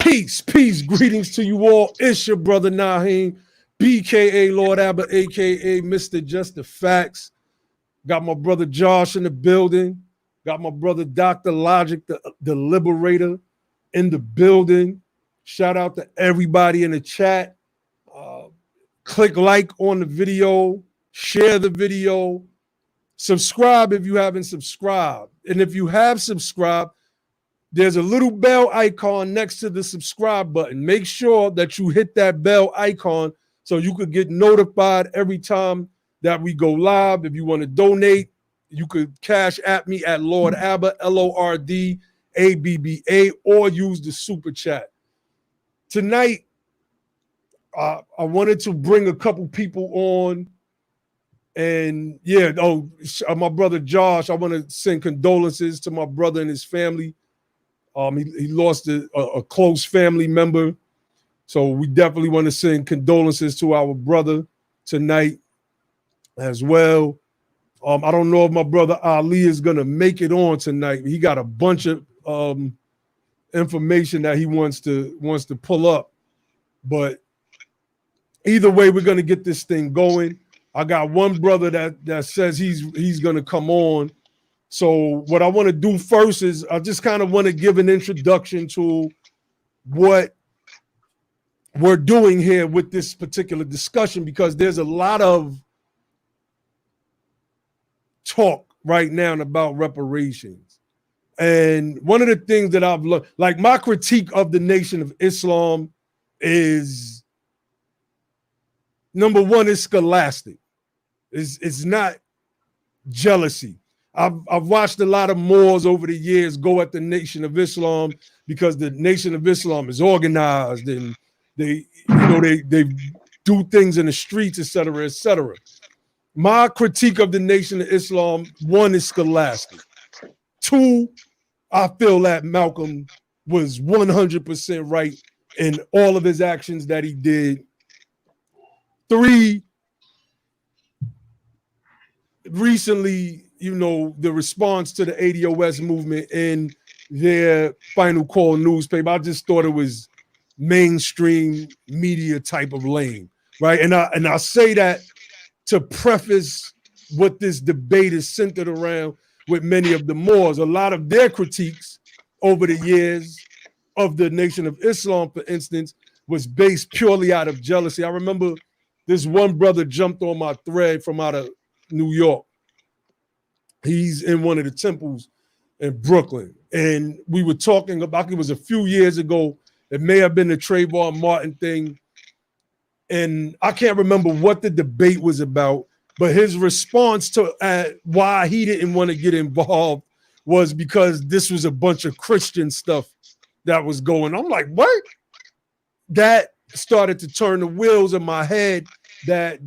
Peace, greetings to you all. It's your brother Naheem, BKA Lord Abbott, aka Mr. Just the Facts. Got my brother Josh in the building. Got my brother Dr. Logic, the Liberator, in the building. Shout out to everybody in the chat. Click like on the video, share the video, subscribe if you haven't subscribed. And if you have subscribed, there's a little bell icon next to the subscribe button. Make sure that you hit that bell icon so you could get notified every time that we go live. If you want to donate, you could cash at me at Lord Abba, LORDABBA, or use the super chat. Tonight, I wanted to bring a couple people on. And yeah, my brother Josh, I want to send condolences to my brother and his family. He lost a close family member. So we definitely want to send condolences to our brother tonight as well. I don't know if my brother Ali is going to make it on tonight. He got a bunch of information that he wants to pull up. But either way, we're going to get this thing going. I got one brother that says he's going to come on. So what I want to do first is I just kind of want to give an introduction to what we're doing here with this particular discussion, because there's a lot of talk right now about reparations. And one of the things that I've learned, like my critique of the Nation of Islam is, number one, is scholastic. It's not jealousy. I've watched a lot of Moors over the years go at the Nation of Islam because the Nation of Islam is organized and they do things in the streets, et cetera, et cetera. My critique of the Nation of Islam, one, is scholastic. Two, I feel that Malcolm was 100% right in all of his actions that he did. Three, recently, the response to the ADOS movement in their Final Call newspaper, I just thought it was mainstream media type of lame, right? And I say that to preface what this debate is centered around with many of the Moors. A lot of their critiques over the years of the Nation of Islam, for instance, was based purely out of jealousy. I remember this one brother jumped on my thread from out of New York. He's in one of the temples in Brooklyn. And we were talking about, it was a few years ago, it may have been the Trayvon Martin thing. And I can't remember what the debate was about, but his response to why he didn't want to get involved was because this was a bunch of Christian stuff that was going on. I'm like, what? That started to turn the wheels in my head that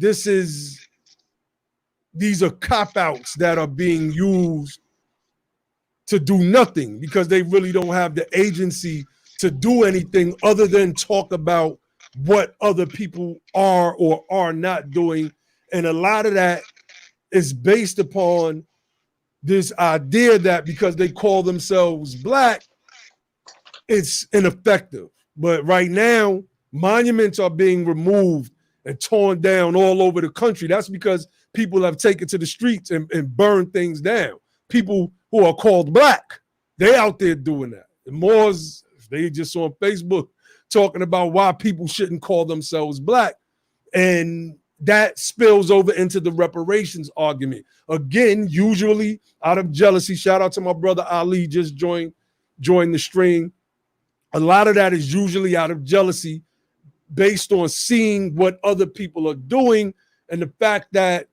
these are cop-outs that are being used to do nothing because they really don't have the agency to do anything other than talk about what other people are or are not doing. And a lot of that is based upon this idea that because they call themselves Black, it's ineffective. But right now, monuments are being removed and torn down all over the country. That's because people have taken to the streets and burned things down. People who are called Black, they out there doing that. The Moors, they just on Facebook talking about why people shouldn't call themselves Black. And that spills over into the reparations argument. Again, usually out of jealousy. Shout out to my brother Ali, just joined the stream. A lot of that is usually out of jealousy based on seeing what other people are doing and the fact that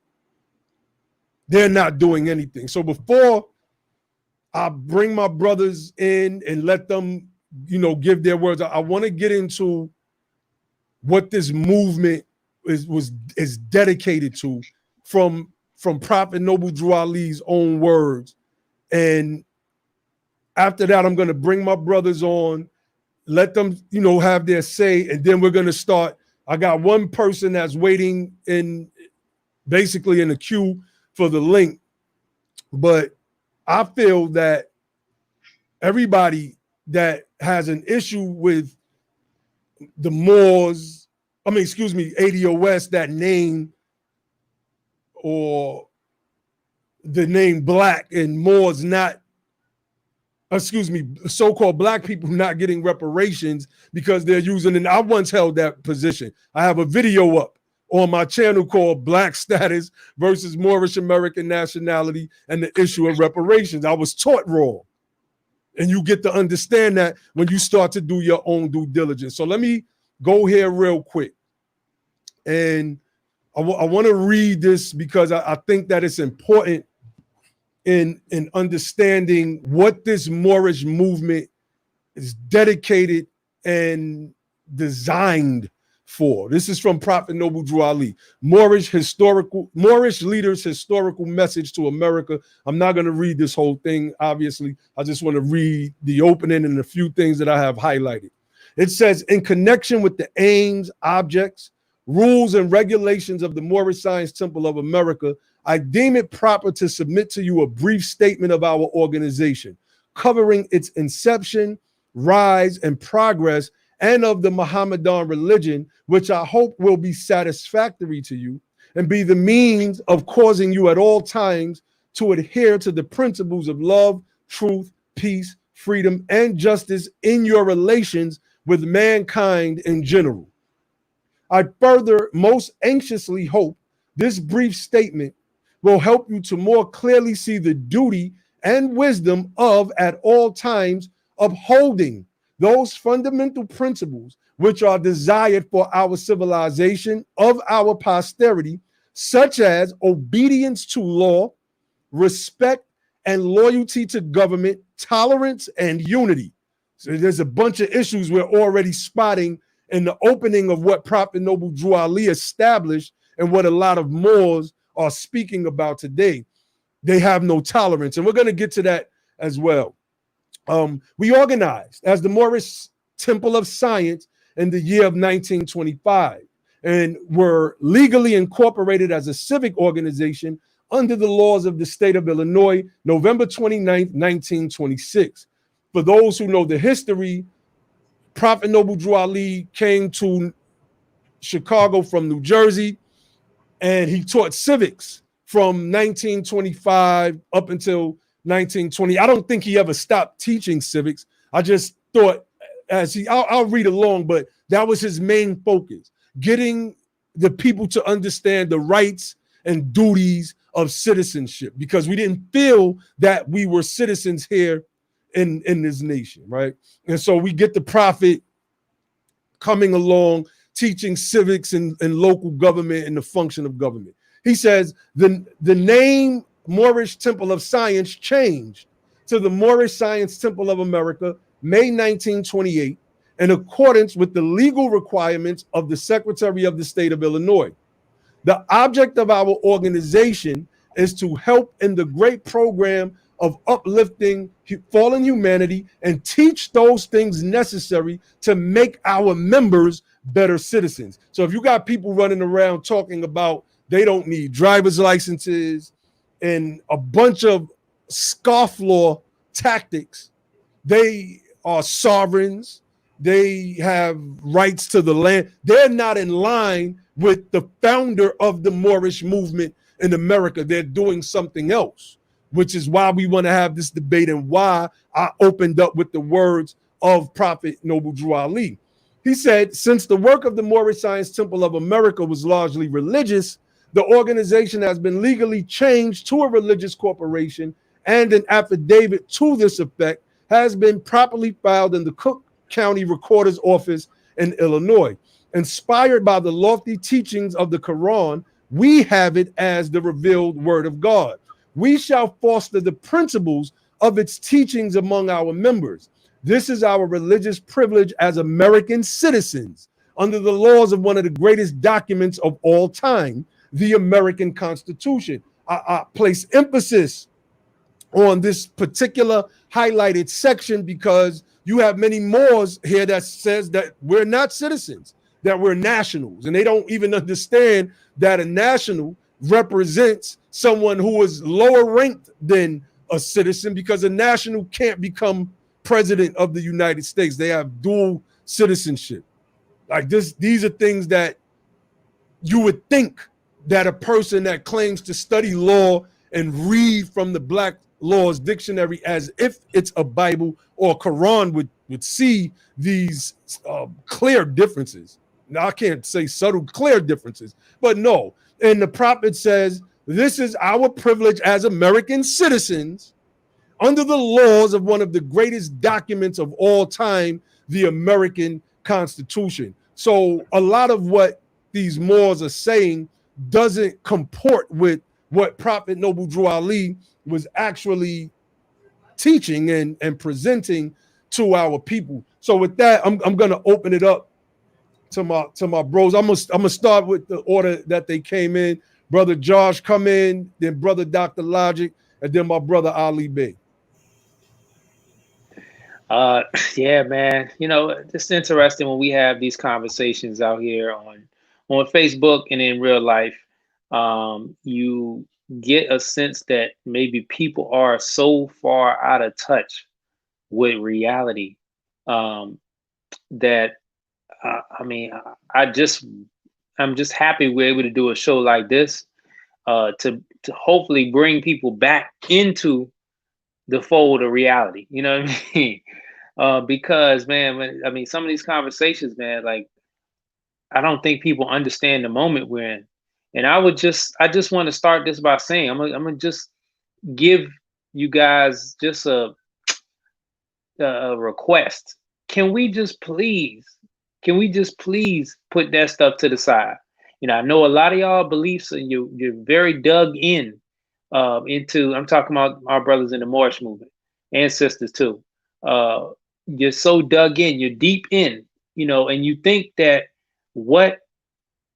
they're not doing anything. So before I bring my brothers in and let them, give their words, I want to get into what this movement is dedicated to from Prophet Noble Drew Ali's own words. And after that, I'm going to bring my brothers on, let them, have their say, and then we're going to start. I got one person that's waiting basically in the queue for the link, but I feel that everybody that has an issue with the Moors, ADOS, that name, or the name black, and Moors not, so-called black people not getting reparations because they're using, and I once held that position. I have a video up on my channel called Black Status versus Moorish American Nationality and the issue of reparations. I was taught wrong. And you get to understand that when you start to do your own due diligence. So let me go here real quick. And I want to read this because I think that it's important in understanding what this Moorish movement is dedicated and designed for. This is from Prophet Noble Drew Ali, Moorish leaders' historical message to America. I'm not going to read this whole thing, obviously. I just want to read the opening and a few things that I have highlighted. It says, in connection with the aims, objects, rules, and regulations of the Moorish Science Temple of America, I deem it proper to submit to you a brief statement of our organization, covering its inception, rise, and progress, and of the Mohammedan religion, which I hope will be satisfactory to you and be the means of causing you at all times to adhere to the principles of love, truth, peace, freedom, and justice in your relations with mankind in general. I further most anxiously hope this brief statement will help you to more clearly see the duty and wisdom of, at all times, upholding those fundamental principles which are desired for our civilization of our posterity, such as obedience to law, respect and loyalty to government, tolerance and unity. So there's a bunch of issues we're already spotting in the opening of what Prophet Noble Drew Ali established and what a lot of Moors are speaking about today. They have no tolerance, and we're going to get to that as well. We organized as the Moorish Temple of Science in the year of 1925 and were legally incorporated as a civic organization under the laws of the state of Illinois, November 29th, 1926. For those who know the history, Prophet Noble Drew Ali came to Chicago from New Jersey, and he taught civics from 1925 up until 1920. I don't think he ever stopped teaching civics. I just thought, I'll read along, but that was his main focus, getting the people to understand the rights and duties of citizenship, because we didn't feel that we were citizens here in this nation, right? And so we get the prophet coming along, teaching civics and local government and the function of government. He says the name Moorish Temple of Science changed to the Moorish Science Temple of America, May 1928, in accordance with the legal requirements of the Secretary of the State of Illinois. The object of our organization is to help in the great program of uplifting fallen humanity and teach those things necessary to make our members better citizens. So if you got people running around talking about they don't need driver's licenses and a bunch of scofflaw tactics, they are sovereigns, they have rights to the land, they're not in line with the founder of the Moorish movement in America. They're doing something else, which is why we want to have this debate and why I opened up with the words of Prophet Noble Drew Ali. He said, since the work of the Moorish Science Temple of America was largely religious, the organization has been legally changed to a religious corporation, and an affidavit to this effect has been properly filed in the Cook County Recorder's Office in Illinois. Inspired by the lofty teachings of the Quran, we have it as the revealed word of God. We shall foster the principles of its teachings among our members. This is our religious privilege as American citizens under the laws of one of the greatest documents of all time, the American Constitution. I place emphasis on this particular highlighted section because you have many Moors here that says that we're not citizens, that we're nationals, and they don't even understand that a national represents someone who is lower ranked than a citizen, because a national can't become president of the United States. They have dual citizenship. Like this, these are things that you would think that a person that claims to study law and read from the Black Laws Dictionary as if it's a Bible or a Quran would see these clear differences. Now, I can't say subtle, clear differences, but no. And the prophet says, this is our privilege as American citizens under the laws of one of the greatest documents of all time, the American Constitution. So a lot of what these Moors are saying doesn't comport with what Prophet Noble Drew Ali was actually teaching and presenting to our people. So with that, I'm going to open it up to my bros. I'm gonna start with the order that they came in. Brother Josh come in, then Brother Dr. Logic, and then my brother Ali Bey. Yeah, man. You know, it's interesting when we have these conversations out here on Facebook and in real life. You get a sense that maybe people are so far out of touch with reality, that I mean, I'm just happy we're able to do a show like this, to hopefully bring people back into the fold of reality. You know what I mean? Because man, I mean, some of these conversations, man, like I don't think people understand the moment we're in. And I just want to start this by saying I'm gonna just give you guys just a request. Can we just please, can we just please put that stuff to the side? You know, I know a lot of y'all beliefs and you're very dug in, into, I'm talking about our brothers in the Moorish movement and sisters too. Uh, you're so dug in, you're deep in, you know, and you think that what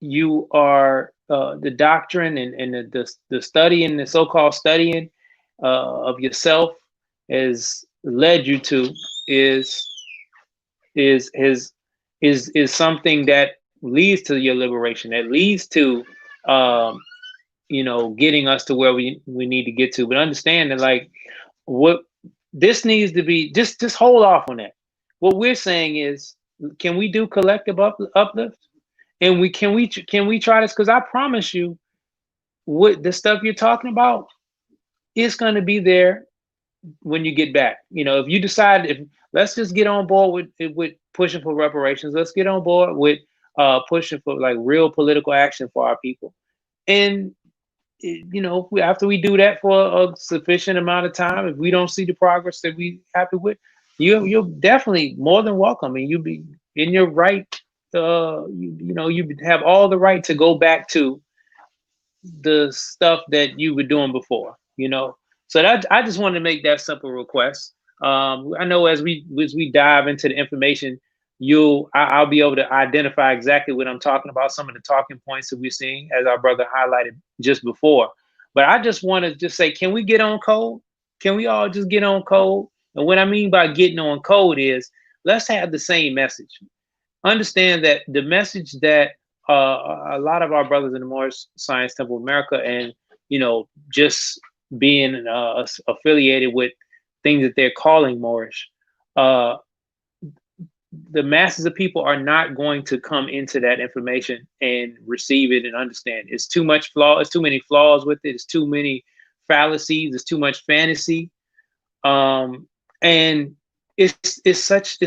you are, the doctrine and the studying, the so-called studying of yourself has led you to is is is is something that leads to your liberation, that leads to, um, you know, getting us to where we need to get to. But understand that, like, what this needs to be, just hold off on that. What we're saying is, can we do collective uplift? And can we try this? Because I promise you, what the stuff you're talking about is going to be there when you get back. You know, if you decide, if let's just get on board with pushing for reparations. Let's get on board with pushing for like real political action for our people. And you know, after we do that for a sufficient amount of time, if we don't see the progress that we happy with, you're definitely more than welcome, and you be in your right. You know, you have all the right to go back to the stuff that you were doing before, you know. So that, I just wanted to make that simple request. I know as we dive into the information, I'll be able to identify exactly what I'm talking about, some of the talking points that we're seeing, as our brother highlighted just before. But I just want to just say, can we get on code? Can we all just get on code? And what I mean by getting on code is, let's have the same message. Understand that the message that a lot of our brothers in the Moorish Science Temple of America, and you know, just being affiliated with things that they're calling Moorish, uh, the masses of people are not going to come into that information and receive it and understand. It's too much flaw. It's too many flaws with it. It's too many fallacies. It's too much fantasy, and it's such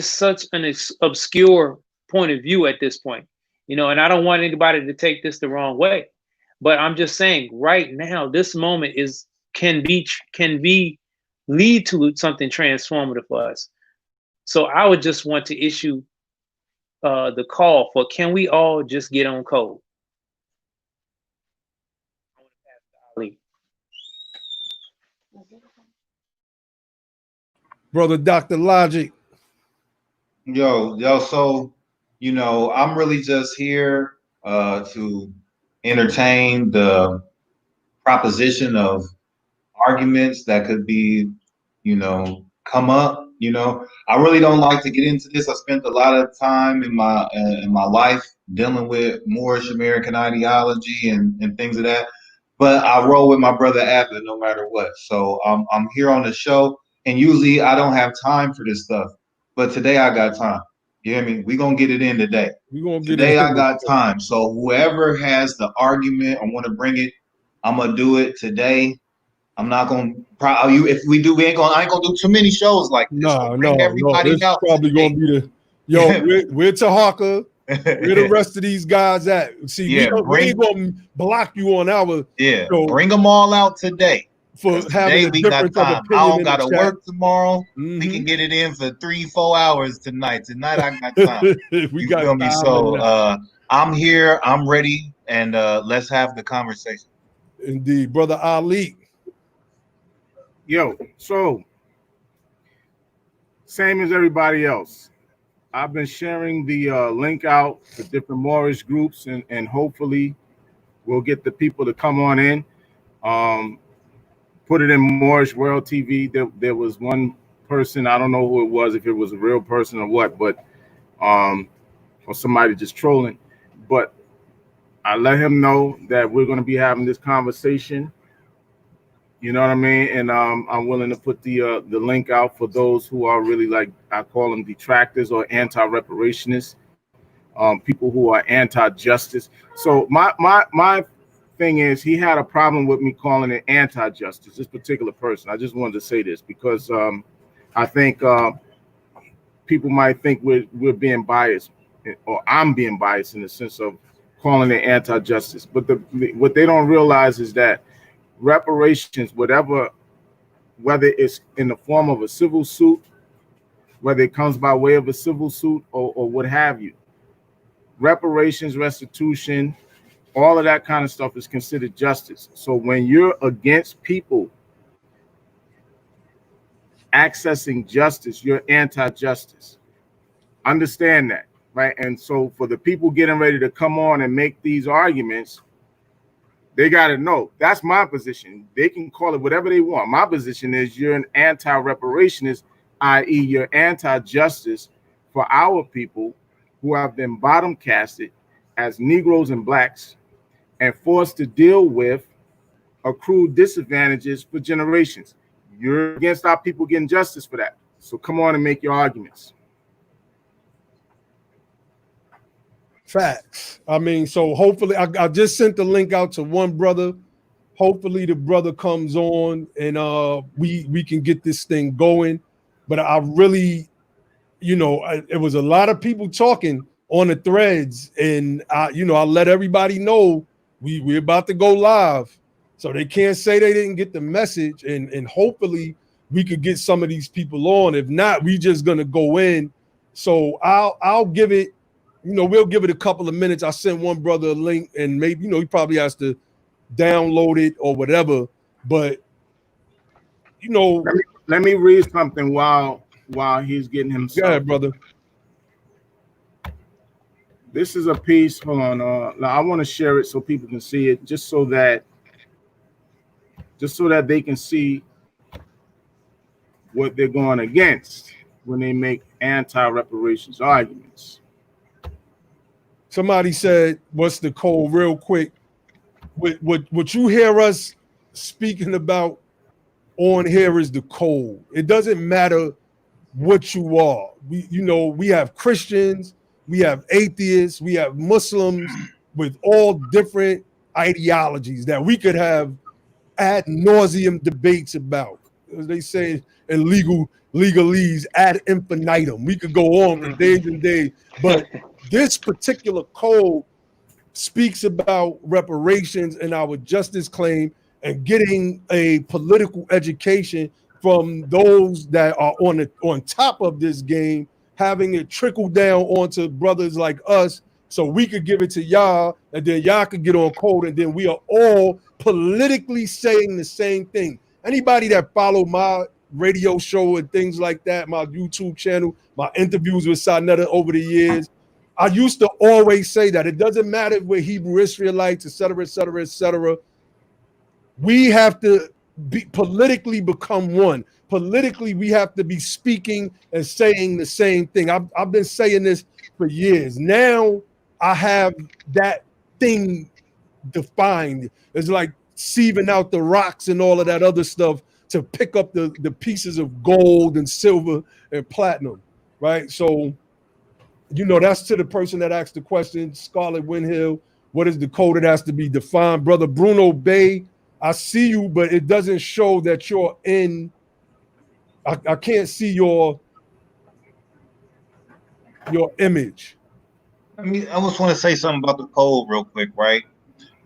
an obscure point of view at this point, you know. And I don't want anybody to take this the wrong way, but I'm just saying, right now, this moment is can be lead to something transformative for us. So I would just want to issue the call for, can we all just get on code? Brother Dr. Logic. Yo, so I'm really just here to entertain the proposition of arguments that could be, come up. I really don't like to get into this. I spent a lot of time in my life dealing with Moorish American ideology and things of that. But I roll with my brother Abdul no matter what. So I'm here on the show, and usually I don't have time for this stuff, but today I got time. You hear me? We're gonna get it in today. We're gonna get Today it I in. got time. So whoever has the argument or want to bring it, I'm gonna do it today. I'm not gonna you if we do, I ain't gonna do too many shows like this. So No. bring everybody It's out probably today. gonna be we're Tahaka. Where the rest of these guys at? See, we ain't gonna block you on our show bring them all out today. for having Today a we got difference of time. I opinion don't in the gotta chat. work tomorrow. Mm-hmm. We can get it in for 3-4 hours tonight. Tonight I got time. We got feel me? time. So I'm here, I'm ready, and let's have the conversation. Indeed, brother Ali. Yo, so same as everybody else. I've been sharing the link out to different Moorish groups, and hopefully we'll get the people to come on in. Put it in Moorish World TV. There was one person, I don't know who it was, if it was a real person or what, but or somebody just trolling. But I let him know that we're going to be having this conversation. You know what I mean? And I'm willing to put the link out for those who are really, like, I call them detractors or anti-reparationists, people who are anti-justice. So my thing is, he had a problem with me calling it anti-justice, this particular person. I just wanted to say this because I think people might think we're being biased, or I'm being biased in the sense of calling it anti-justice. But what they don't realize is that reparations, whether it's in the form of a civil suit, whether it comes by way of a civil suit or what have you, reparations, restitution, all of that kind of stuff is considered justice. So when you're against people accessing justice, you're anti-justice. Understand that, right? And so for the people getting ready to come on and make these arguments, they got to know that's my position. They can call it whatever they want. My position is you're an anti-reparationist, i.e. you're anti-justice for our people who have been bottom casted as Negroes and blacks and forced to deal with accrued disadvantages for generations. You're against our people getting justice for that. So come on and make your arguments. Facts. I mean, so hopefully I just sent the link out to one brother. Hopefully the brother comes on and we can get this thing going. But I really, it was a lot of people talking on the threads, and I let everybody know we're about to go live. So they can't say they didn't get the message, and hopefully we could get some of these people on. If not, we just gonna go in. So I'll give it. We'll give it a couple of minutes. I sent one brother a link, and maybe, he probably has to download it or whatever. But, let me read something while he's getting himself. Go ahead, brother. This is a piece. Hold on. Now I want to share it so people can see it, just so that they can see what they're going against when they make anti-reparations arguments. Somebody said, what's the code real quick? What you hear us speaking about on here is the code. It doesn't matter what you are. We have Christians, we have atheists, we have Muslims with all different ideologies that we could have ad nauseum debates about. As they say in legalese, ad infinitum. We could go on for days and days, but this particular code speaks about reparations and our justice claim and getting a political education from those that are on top of this game, having it trickle down onto brothers like us so we could give it to y'all, and then y'all could get on code, and then we are all politically saying the same thing. Anybody that follow my radio show and things like that, my YouTube channel, my interviews with Sarnetta over the years, I used to always say that it doesn't matter if we're Hebrew Israelites, et cetera, et cetera, et cetera. We have to politically become one. Politically, we have to be speaking and saying the same thing. I've been saying this for years. Now I have that thing defined. It's like sieving out the rocks and all of that other stuff to pick up the pieces of gold and silver and platinum, right? So that's to the person that asked the question, Scarlett Windhill. What is the code that has to be defined? Brother Bruno Bay, I see you, but it doesn't show that you're in. I can't see your image. I mean, I just want to say something about the code real quick, right?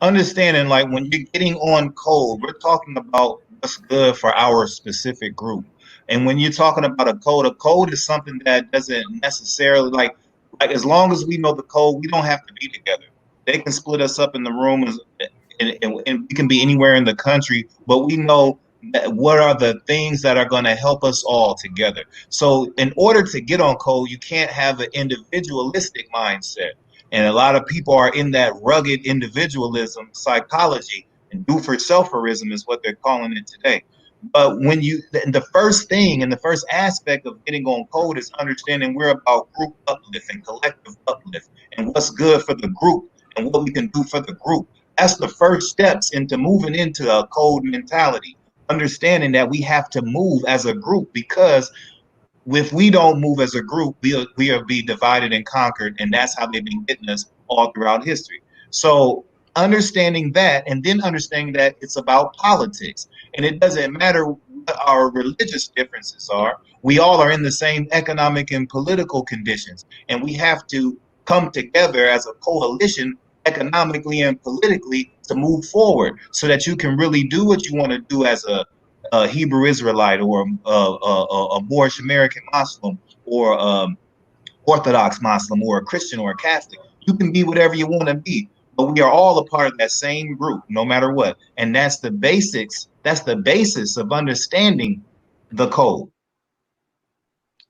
Understanding, like, when you're getting on code, we're talking about what's good for our specific group. And when you're talking about a code is something that doesn't necessarily like as long as we know the code, we don't have to be together. They can split us up in the room and we can be anywhere in the country, but we know that what are the things that are going to help us all together. So in order to get on code, you can't have an individualistic mindset. And a lot of people are in that rugged individualism psychology, and do-for-selferism is what they're calling it today. But when the first thing and the first aspect of getting on code is understanding we're about group uplift and collective uplift and what's good for the group and what we can do for the group. That's the first steps into moving into a code mentality, understanding that we have to move as a group, because if we don't move as a group, we'll be divided and conquered, and that's how they've been getting us all throughout history. So understanding that, and then understanding that it's about politics, and it doesn't matter what our religious differences are. We all are in the same economic and political conditions, and we have to come together as a coalition economically and politically to move forward so that you can really do what you want to do as a Hebrew Israelite or a Moorish American Muslim or Orthodox Muslim or a Christian or a Catholic. You can be whatever you want to be, but we are all a part of that same group, no matter what. And that's the basics. That's the basis of understanding the code.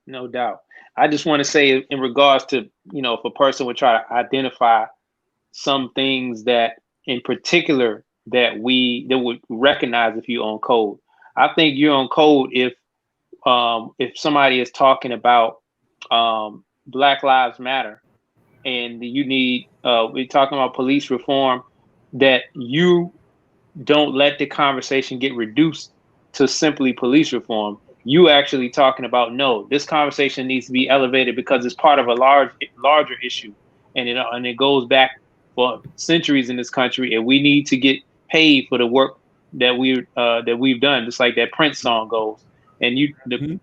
No doubt. I just want to say, in regards to, if a person would try to identify some things that in particular that would recognize if you own code. I think you're on code if somebody is talking about Black Lives Matter and you need we're talking about police reform, that you don't let the conversation get reduced to simply police reform. You actually talking about, no, this conversation needs to be elevated because it's part of a larger issue, and it goes back for centuries in this country, and we need to get paid for the work that we've done, just like that Prince song goes. And and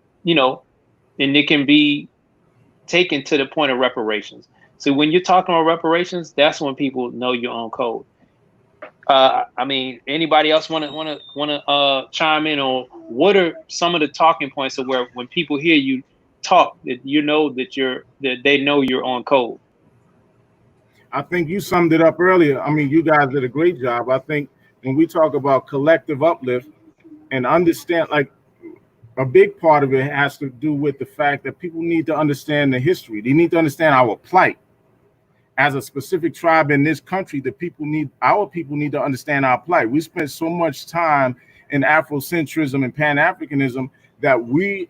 it can be taken to the point of reparations. So when you're talking about reparations, that's when people know your own code. I mean, anybody else want to chime in on what are some of the talking points of where when people hear you talk, that that they know you're on code? I think you summed it up earlier. I mean, you guys did a great job. I think when we talk about collective uplift and understand, like, a big part of it has to do with the fact that people need to understand the history. They need to understand our plight. As a specific tribe in this country, our people need to understand our plight. We spend so much time in Afrocentrism and Pan-Africanism that we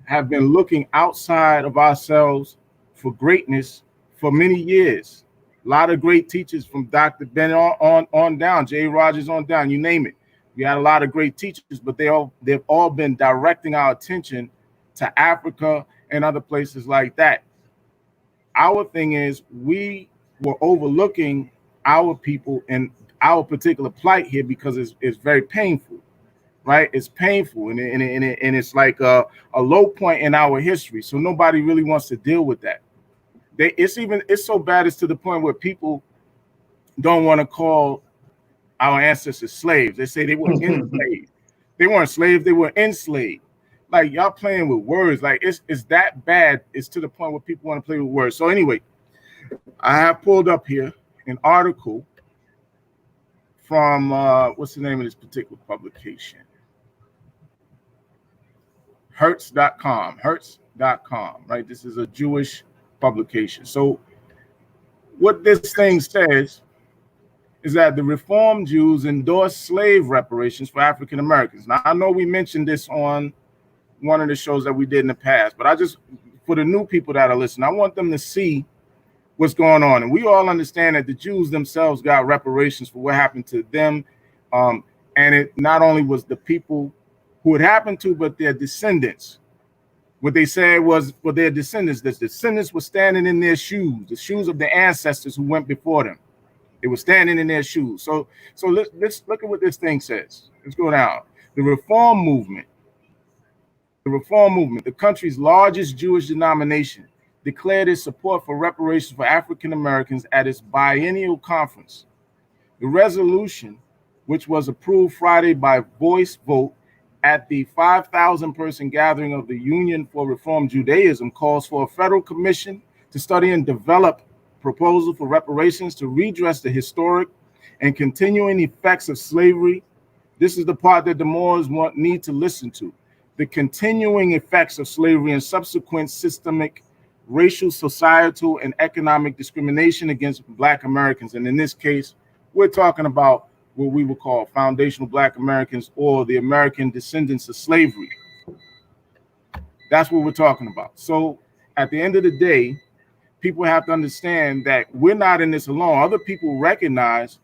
have been looking outside of ourselves for greatness for many years. A lot of great teachers from Dr. Ben on down, J. Rogers on down, you name it. We had a lot of great teachers, but they've all been directing our attention to Africa and other places like that. Our thing is we were overlooking our people and our particular plight here because it's very painful, right? It's painful, and it's like a low point in our history. So nobody really wants to deal with that. It's so bad, it's to the point where people don't want to call our ancestors slaves. They say they were enslaved. They weren't slaves, they were enslaved. Like, y'all playing with words. Like, it's that bad. It's to the point where people want to play with words. So anyway, I have pulled up here an article from what's the name of this particular publication? Hertz.com, right? This is a Jewish publication. So what this thing says is that the Reformed Jews endorsed slave reparations for African Americans. Now, I know we mentioned this on one of the shows that we did in the past, but for the new people that are listening, I want them to see what's going on. And we all understand that the Jews themselves got reparations for what happened to them. And it not only was the people who it happened to, but their descendants. What they said was for their descendants, the descendants were standing in their shoes, the shoes of the ancestors who went before them. They were standing in their shoes. So let's look at what this thing says. Let's go down. The Reform Movement, the country's largest Jewish denomination, declared its support for reparations for African Americans at its biennial conference. The resolution, which was approved Friday by voice vote at the 5,000 person gathering of the Union for Reform Judaism, calls for a federal commission to study and develop proposal for reparations to redress the historic and continuing effects of slavery. This is the part that the Moors need to listen to. The continuing effects of slavery and subsequent systemic racial, societal, and economic discrimination against Black Americans. And in this case, we're talking about what we would call foundational Black Americans, or the American descendants of slavery. That's what we're talking about. So at the end of the day, people have to understand that we're not in this alone. Other people recognize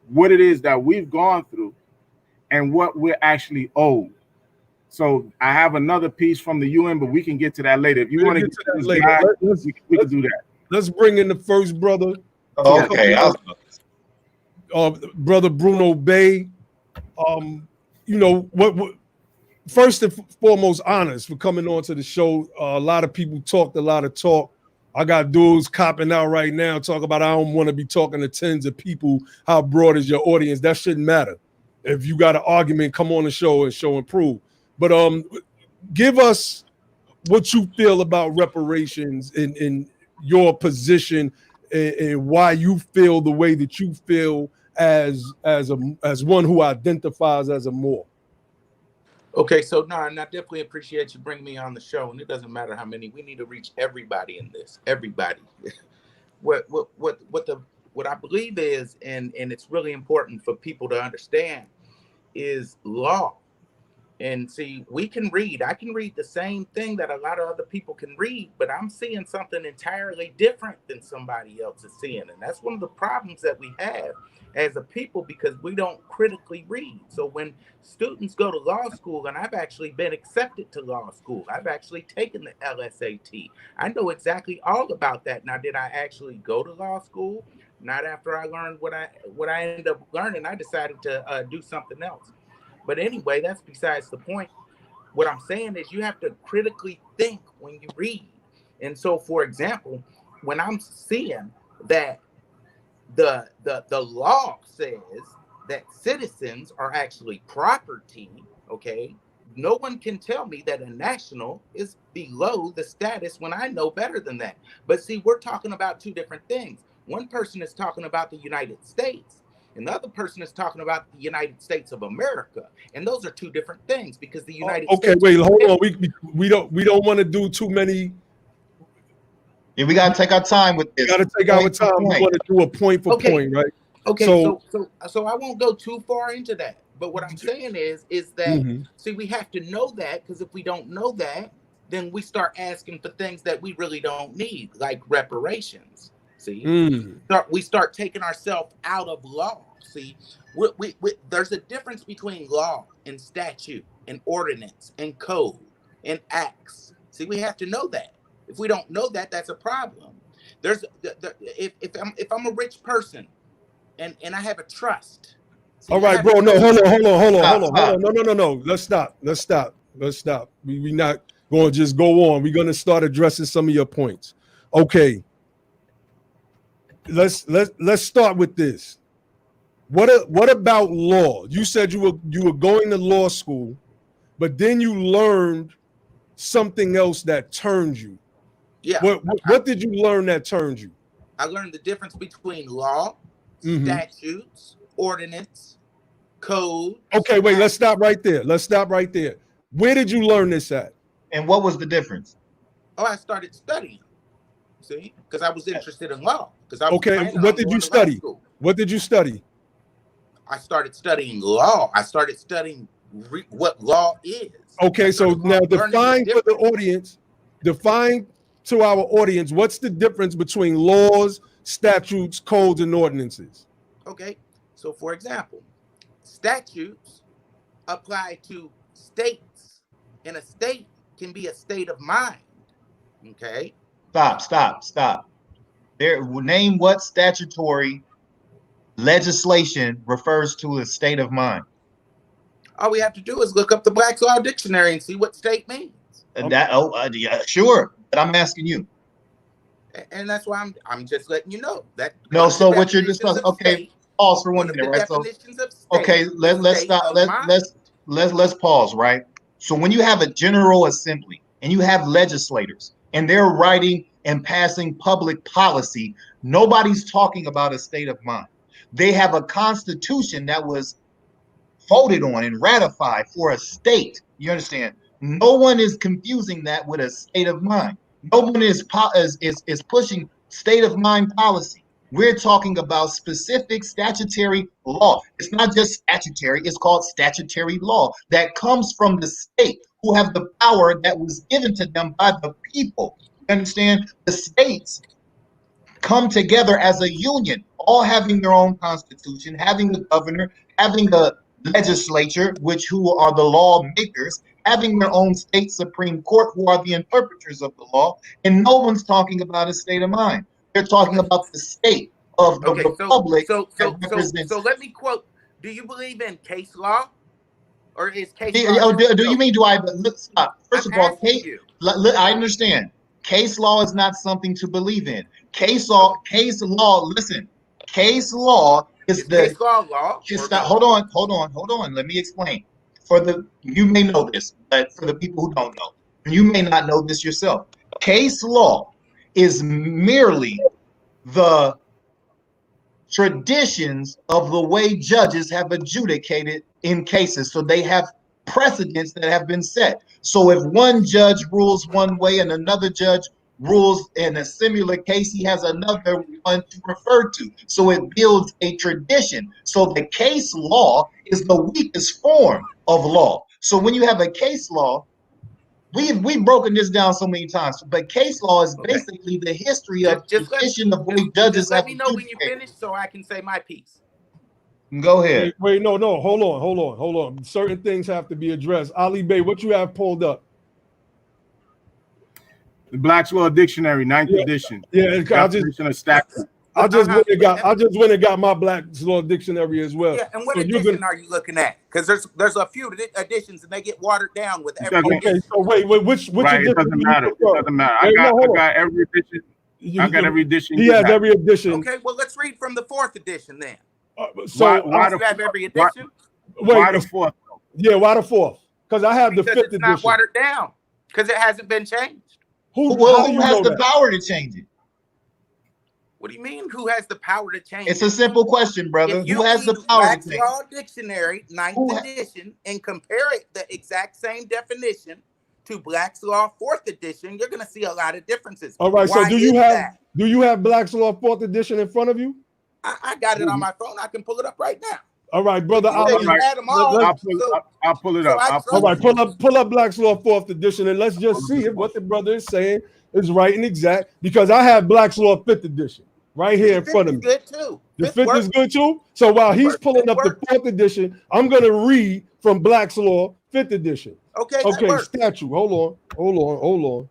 what it is that we've gone through and what we're actually owed. So I have another piece from the UN, but we can get to that later. If you want to get to that later, we can do that. Let's bring in the first brother. Okay. Brother Bruno Bay. You know what? First and foremost, honors for coming on to the show. A lot of people talked a lot of talk. I got dudes copping out right now, talk about I don't want to be talking to tens of people. How broad is your audience? That shouldn't matter. If you got an argument, come on the show and show and prove. But give us what you feel about reparations in your position, and why you feel the way that you feel as one who identifies as a Moor. Okay, so no, and I definitely appreciate you bringing me on the show. And it doesn't matter how many. We need to reach everybody in this. Everybody. What I believe is, and it's really important for people to understand, is law. And see, we can read. I can read the same thing that a lot of other people can read, but I'm seeing something entirely different than somebody else is seeing. And that's one of the problems that we have as a people, because we don't critically read. So when students go to law school, and I've actually been accepted to law school, I've actually taken the LSAT. I know exactly all about that. Now, did I actually go to law school? Not after I learned what I ended up learning. I decided to do something else. But anyway, that's besides the point. What I'm saying is you have to critically think when you read. And so, for example, when I'm seeing that the law says that citizens are actually property, okay, no one can tell me that a national is below the status when I know better than that. But see, we're talking about two different things. One person is talking about the United States. Another person is talking about the United States of America, and those are two different things, because the United States. Okay, wait, hold on. We don't want to do too many. Yeah, we gotta take our time with this. We gotta take our time. We want to do a point for point, right? Okay, so I won't go too far into that. But what I'm saying is that see, we have to know that, because if we don't know that, then we start asking for things that we really don't need, like reparations. See, we start taking ourselves out of law. See, there's a difference between law and statute and ordinance and code and acts. See, we have to know that. If we don't know that, that's a problem. If I'm a rich person and I have a trust. See, all right, bro. No, hold on. No. Let's stop. We not going to just go on. We're going to start addressing some of your points. Okay. Let's start with this. What about law? You said you were going to law school, but then you learned something else that turned you. Yeah. What did you learn that turned you? I learned the difference between law, statutes, ordinance, code. Okay, wait, let's stop right there. Where did you learn this at? And what was the difference? Oh, I started studying. See, because I was interested in law. Okay, what did you study? What did you study? I started studying law. I started studying what law is. Okay, so now define for the audience, define to our audience, what's the difference between laws, statutes, codes, and ordinances? Okay, so for example, statutes apply to states, and a state can be a state of mind. Okay. Stop. There, name what statutory legislation refers to a state of mind. All we have to do is look up the Black's Law Dictionary and see what state means. Yeah, sure, but I'm asking you. And that's why I'm just letting you know that. No, so what you're discussing? Okay, pause for 1 minute, right? So, okay, let's stop. Let's pause, right? So when you have a general assembly and you have legislators and they're writing and passing public policy, nobody's talking about a state of mind. They have a constitution that was voted on and ratified for a state. You understand? No one is confusing that with a state of mind. No one is pushing state of mind policy. We're talking about specific statutory law. It's not just statutory, it's called statutory law that comes from the state, who have the power that was given to them by the people. You understand? The states come together as a union, all having their own constitution, having the governor, having the legislature, who are the lawmakers, having their own state Supreme Court, who are the interpreters of the law, and no one's talking about a state of mind. They're talking about the state of the republic. So let me quote. Do you believe in case law, or is case law? Do you mean do I? Stop. First of all, I understand. Case law is not something to believe in. Case law. Listen, case law is the case law. Hold on. Let me explain. You may know this, but for the people who don't know, you may not know this yourself. Case law is merely the traditions of the way judges have adjudicated in cases. So they have precedents that have been set. So if one judge rules one way and another judge rules in a similar case, he has another one to refer to. So it builds a tradition. So the case law is the weakest form of law. So when you have a case law, we've broken this down so many times, but case law is basically the history of tradition of way judges have. Let me know when you finish so I can say my piece. Go ahead. Wait, no, hold on. Certain things have to be addressed. Ali Bey, what you have pulled up? The Black's Law Dictionary, 9th edition. Yeah, I just went and got my Black's Law Dictionary as well. Yeah, and what edition are you looking at? Because there's a few editions and they get watered down with every edition. So wait, which right, edition? It doesn't matter. It doesn't matter. I got every edition. I got every edition. He has every edition. Okay, well let's read from the 4th edition then. So why you have every edition? Why the 4th? Yeah, why the 4th? Because I have the 5th edition. It's not watered down because it hasn't been changed. Who has the power to change it? What do you mean? Who has the power to change? It's a simple question, brother. Who has the power to change? Black's Law Dictionary, 9th edition, and compare it the exact same definition to Black's Law 4th edition, you're going to see a lot of differences. All right. So do you have Black's Law 4th edition in front of you? I got it on my phone. I can pull it up right now. All right, brother. I'll pull it up. All right, pull up Black's Law 4th edition, and let's just see if what the brother is saying is right and exact. Because I have Black's Law 5th edition right here in front of me. Good too. The 5th is good too. So while he's pulling up the 4th edition, I'm gonna read from Black's Law 5th edition. Okay. Statute. Hold on.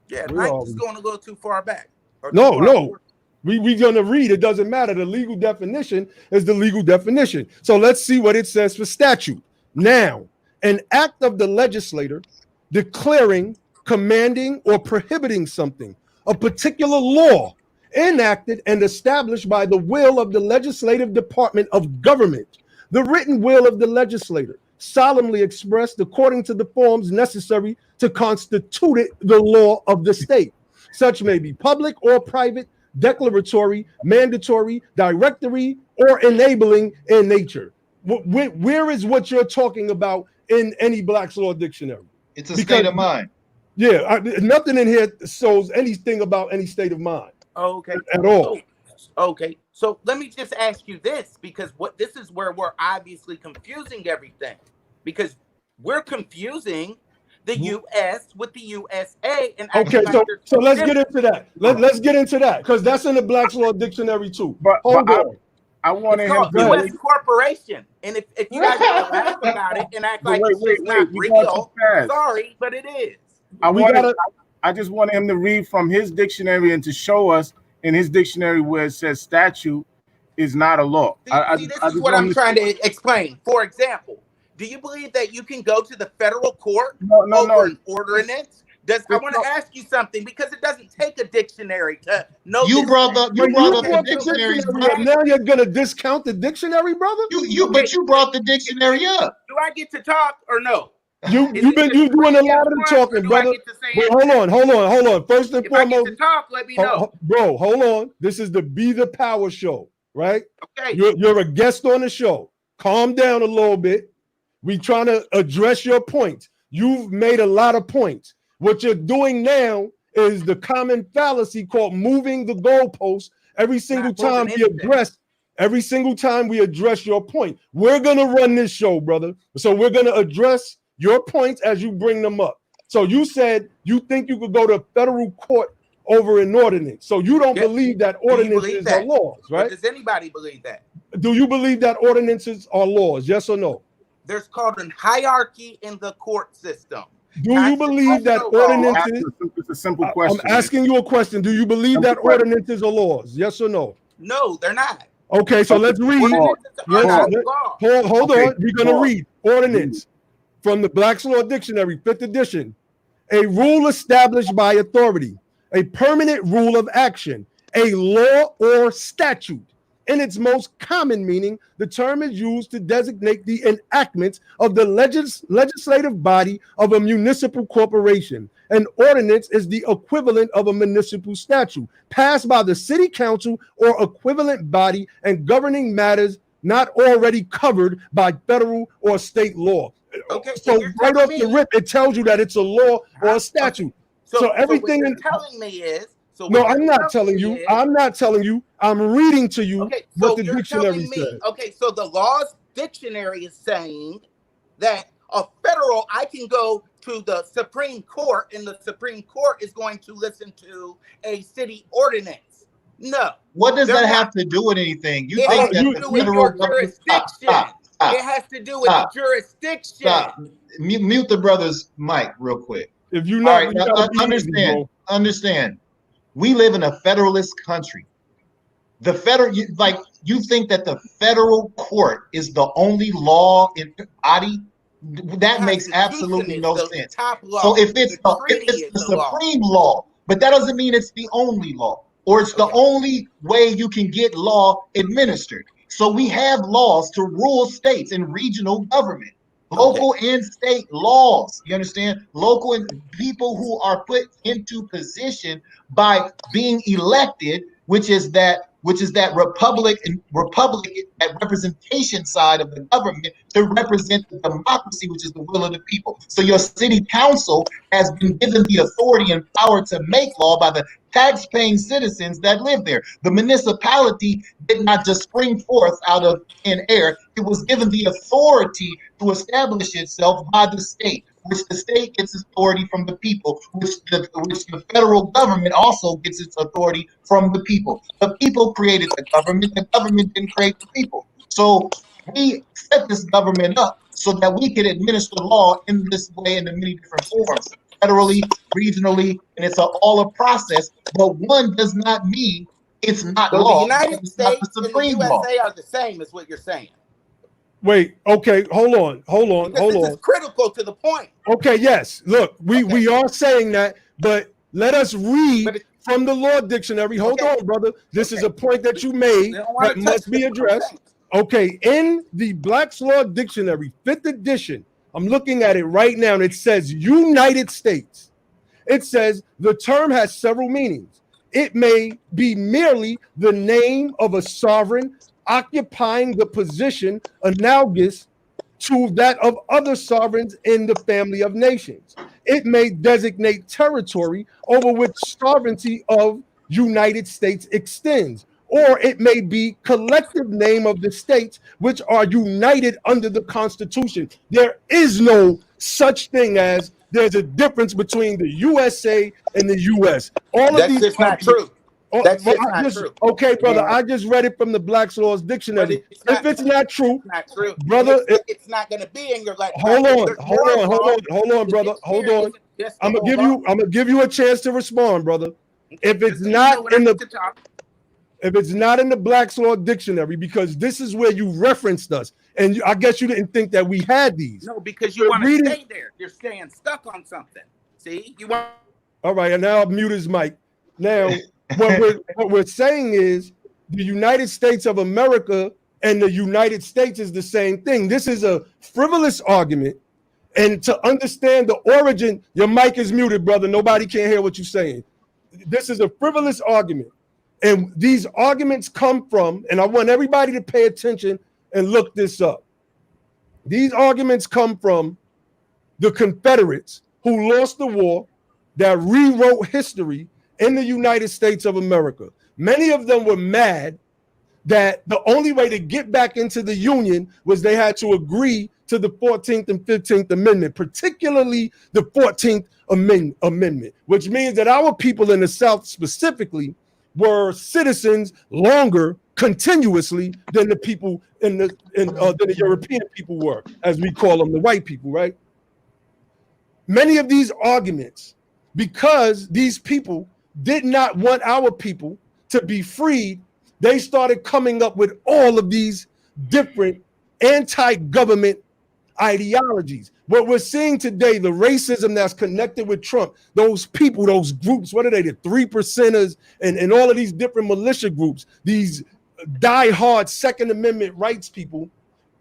Yeah, 9th is going a little too far back. No. We're going to read. It doesn't matter. The legal definition is the legal definition. So let's see what it says for statute. Now, an act of the legislator declaring, commanding, or prohibiting something, a particular law enacted and established by the will of the legislative department of government, the written will of the legislator, solemnly expressed according to the forms necessary to constitute it the law of the state. Such may be public or private, declaratory, mandatory, directory, or enabling in nature. Where is what you're talking about in any Black's Law Dictionary? It's a state of mind. Yeah, nothing in here shows anything about any state of mind. Okay. At all. Okay. So let me just ask you this, because this is where we're obviously confusing everything, because we're confusing the U.S. with the USA. And okay, so let's get into that. Let's get into that, because that's in the Black's Law Dictionary too. Hold on. I want to have U.S. corporation, and if you guys want to laugh about it and act like it's not real, sorry, but it is. I just wanted him to read from his dictionary and to show us in his dictionary where it says statute is not a law. See, this is what I'm trying to explain. For example, do you believe that you can go to the federal court over an ordinance? I want to ask you something because it doesn't take a dictionary to know. You brought up the dictionary. Now you're gonna discount the dictionary, brother. But you brought the dictionary up. Do I get to talk or no? You doing a lot of the talking, brother. Wait, hold on. First and foremost, I get to talk, let me know. Bro, hold on. This is the Be the Power show, right? Okay. You're a guest on the show. Calm down a little bit. We trying to address your points. You've made a lot of points. What you're doing now is the common fallacy called moving the goalpost every single time we address your point. We're gonna run this show, brother. So we're gonna address your points as you bring them up. So you said you think you could go to federal court over an ordinance. So you don't believe that ordinances are laws, right? Does anybody believe that? Do you believe that ordinances are laws? Yes or no? There's called a hierarchy in the court system. Do you believe that ordinances? It's a simple question. I'm asking you a question. Do you believe that ordinances are laws? Yes or no? No, they're not. Okay, so let's read. Hold on. We're going to read ordinance from the Black's Law Dictionary, 5th edition. A rule established by authority, a permanent rule of action, a law or statute. In its most common meaning, the term is used to designate the enactment of the legislative body of a municipal corporation. An ordinance is the equivalent of a municipal statute passed by the city council or equivalent body and governing matters not already covered by federal or state law. Okay, so right off the rip, it tells you that it's a law or a statute. So everything what you're telling me is. No, I'm not telling you. I'm not telling you. I'm reading to you what the dictionary says. Okay, so the law's dictionary is saying that I can go to the Supreme Court and the Supreme Court is going to listen to a city ordinance. No. What does that have to do with anything? You think that the federal jurisdiction? It has to do with the jurisdiction. Mute the brother's mic real quick. If you not, understand. We live in a federalist country. The you think that the federal court is the only law in body? That makes absolutely no sense. So if it's the supreme law, but that doesn't mean it's the only law, or it's the only way you can get law administered. So we have laws to rule states and regional government. Local and state laws, you understand? Local and people who are put into position by being elected, which is that republic at representation side of the government to represent the democracy, which is the will of the people. So your city council has been given the authority and power to make law by the tax-paying citizens that live there. The municipality did not just spring forth out of thin air. It was given the authority to establish itself by the state, which the state gets its authority from the people, which the federal government also gets its authority from the people. The people created the government didn't create the people. So we set this government up so that we can administer law in this way in the many different forms, federally, regionally, and it's all a process, but one does not mean it's not law. The United States and the USA are the same, is what you're saying. Wait, okay, hold on. This is critical to the point. Okay, yes. Look, we are saying that, but let us read from the Law Dictionary. Hold on, brother. This is a point that you made that must be addressed. Okay, in the Black's Law Dictionary, 5th edition, I'm looking at it right now, and it says United States. It says the term has several meanings. It may be merely the name of a sovereign occupying the position analogous to that of other sovereigns in the family of nations. It may designate territory over which sovereignty of United States extends, or it may be collective name of the states which are united under the Constitution. There is no such thing as there's a difference between the USA and the US. That's just not true. Oh, That's well, just not true. okay, brother. Yeah. I just read it from the Black's Laws But Dictionary. it's If it's not true, not true, brother, it's not going to be in your lexicon. hold on, There's hold more on, law. hold on, brother, The hold dictionary on. isn't just I'm the gonna whole give you a chance to respond, brother. law. If it's Just so you not know when in I the get to talk. if it's not in the Black's Law Dictionary, because this is where you referenced us, and I guess you didn't think that we had these. No, because you We're want to reading- stay there. You're staying stuck on something. See, you want. All right, and now I'll mute his mic. Now, what we're saying is the United States of America and the United States is the same thing. This is a frivolous argument. And to understand the origin, your mic is muted, brother. Nobody can hear what you're saying. This is a frivolous argument. And these arguments come from, and I want everybody to pay attention and look this up. These arguments come from the Confederates who lost the war, that rewrote history in the United States of America. Many of them were mad that the only way to get back into the Union was they had to agree to the 14th and 15th Amendment, particularly the 14th Amendment, which means that our people in the South specifically were citizens longer continuously than the people than the European people were, as we call them, the white people, right? Many of these arguments, because these people did not want our people to be freed, they started coming up with all of these different anti-government ideologies. What we're seeing today, the racism that's connected with Trump, those people, those groups, what are they, the 3%ers and all of these different militia groups, these die-hard Second Amendment rights people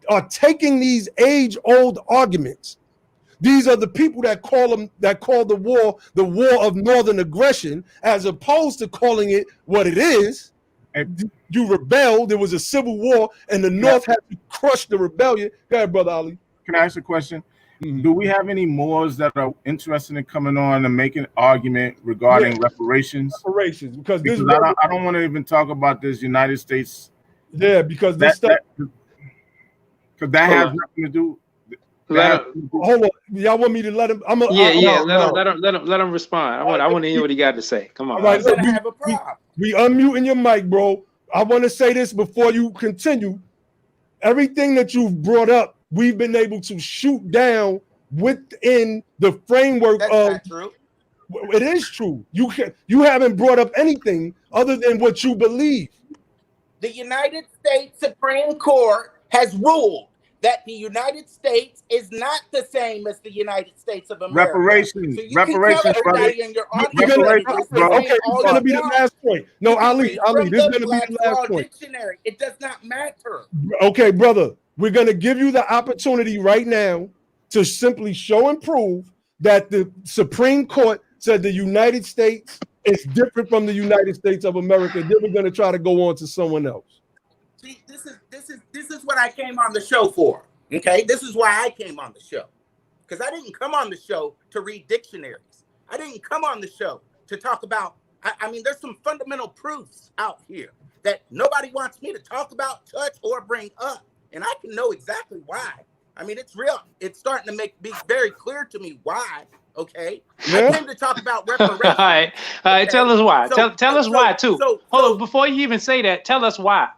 are taking these age-old arguments. These are the people that call the war of northern aggression, as opposed to calling it what it is. You rebelled. There was a civil war, and the North had to crush the rebellion. Go ahead, brother Ali. Can I ask a question? Do we have any Moors that are interested in coming on and making an argument regarding reparations? Reparations, because I don't want to even talk about this United States. Yeah, because this that has nothing to do. Hold on, y'all want me to let him? Let him respond. I want to hear what he got to say. Come on. All right, look, have a problem. we unmuting your mic, bro. I want to say this before you continue. Everything that you've brought up, we've been able to shoot down within the framework That's of. not true. It is true. You haven't brought up anything other than what you believe. The United States Supreme Court has ruled that the United States is not the same as the United States of America. Reparations, So you reparations, can tell everybody in your audience, Okay, it's gonna be the last point. No, Ali, this is gonna be the last point. Dictionary. It does not matter. Okay, brother, we're gonna give you the opportunity right now to simply show and prove that the Supreme Court said the United States is different from the United States of America. Then we're gonna try to go on to someone else. See, this is what I came on the show for. Okay, this is why I came on the show, because I didn't come on the show to read dictionaries. I didn't come on the show to talk about. I mean, there's some fundamental proofs out here that nobody wants me to talk about, touch, or bring up, and I can know exactly why. I mean, it's real. It's starting to be very clear to me why. Okay, I came to talk about reparations. All right. Okay? Tell us why. So, tell us why too. Hold on, before you even say that, tell us why.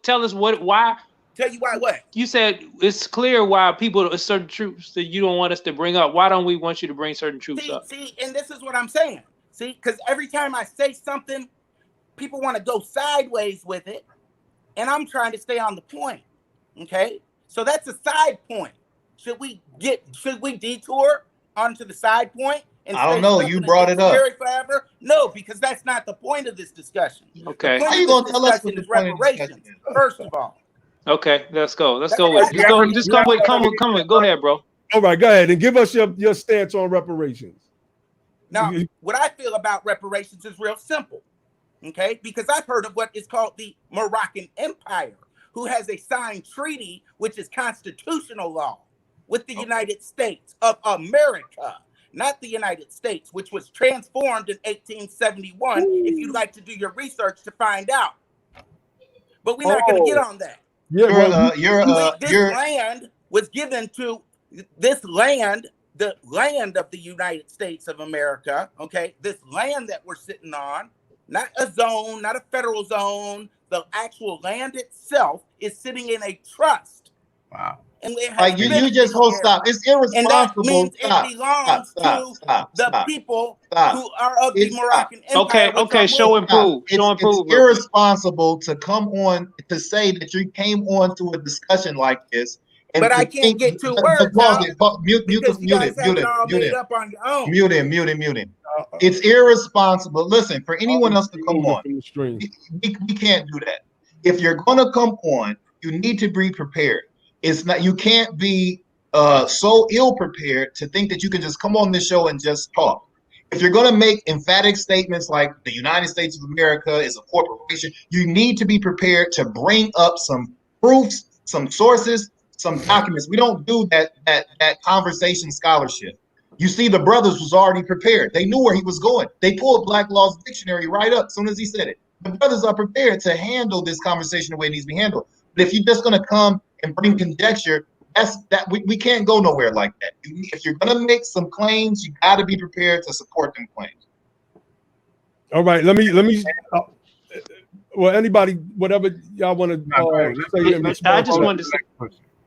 Tell us why. Tell you why what? You said it's clear why people certain troops that you don't want us to bring up. Why don't we want you to bring certain troops up? See, and this is what I'm saying. See, because every time I say something, people want to go sideways with it, and I'm trying to stay on the point. Okay, so that's a side point. Should we detour onto the side point? And I don't know. You brought it up. Forever? No, because that's not the point of this discussion. Okay. How you gonna tell us what the point of reparations? First of all. Okay, let's go. Let's go with. Just come with. Go ahead, bro. All right, go ahead and give us your stance on reparations. Now, what I feel about reparations is real simple. Okay, because I've heard of what is called the Moroccan Empire, who has a signed treaty which is constitutional law with the United States of America, not the United States, which was transformed in 1871. If you'd like to do your research to find out, but we're not going to get on that. Yeah, this land was given to the land of the United States of America. Okay, this land that we're sitting on not a zone, not a federal zone. The actual land itself is sitting in a trust. Wow. And it has Like you just hold stop. It's irresponsible. And that means Stop, it belongs to the people who are of the Moroccan Empire. Okay, show and prove. Show and prove. It's irresponsible to come on to say that you came on to a discussion like this. And but I can't get two words out. Mute him. It's irresponsible. Listen, for anyone else to come on, we can't do that. If you're going to come on, you need to be prepared. It's not, you can't be so ill prepared to think that you can just come on this show and just talk. If you're going to make emphatic statements like the United States of America is a corporation, you need to be prepared to bring up some proofs, some sources, some documents. We don't do that conversation scholarship. You see, the brothers was already prepared. They knew where he was going. They pulled Black Law's dictionary right up as soon as he said it. The brothers are prepared to handle this conversation the way it needs to be handled. But if you're just going to come and bring conjecture, we can't go nowhere like that. If you're going to make some claims, you got to be prepared to support them claims. All right, let me. Well, anybody, whatever y'all want to say. I just wanted to say.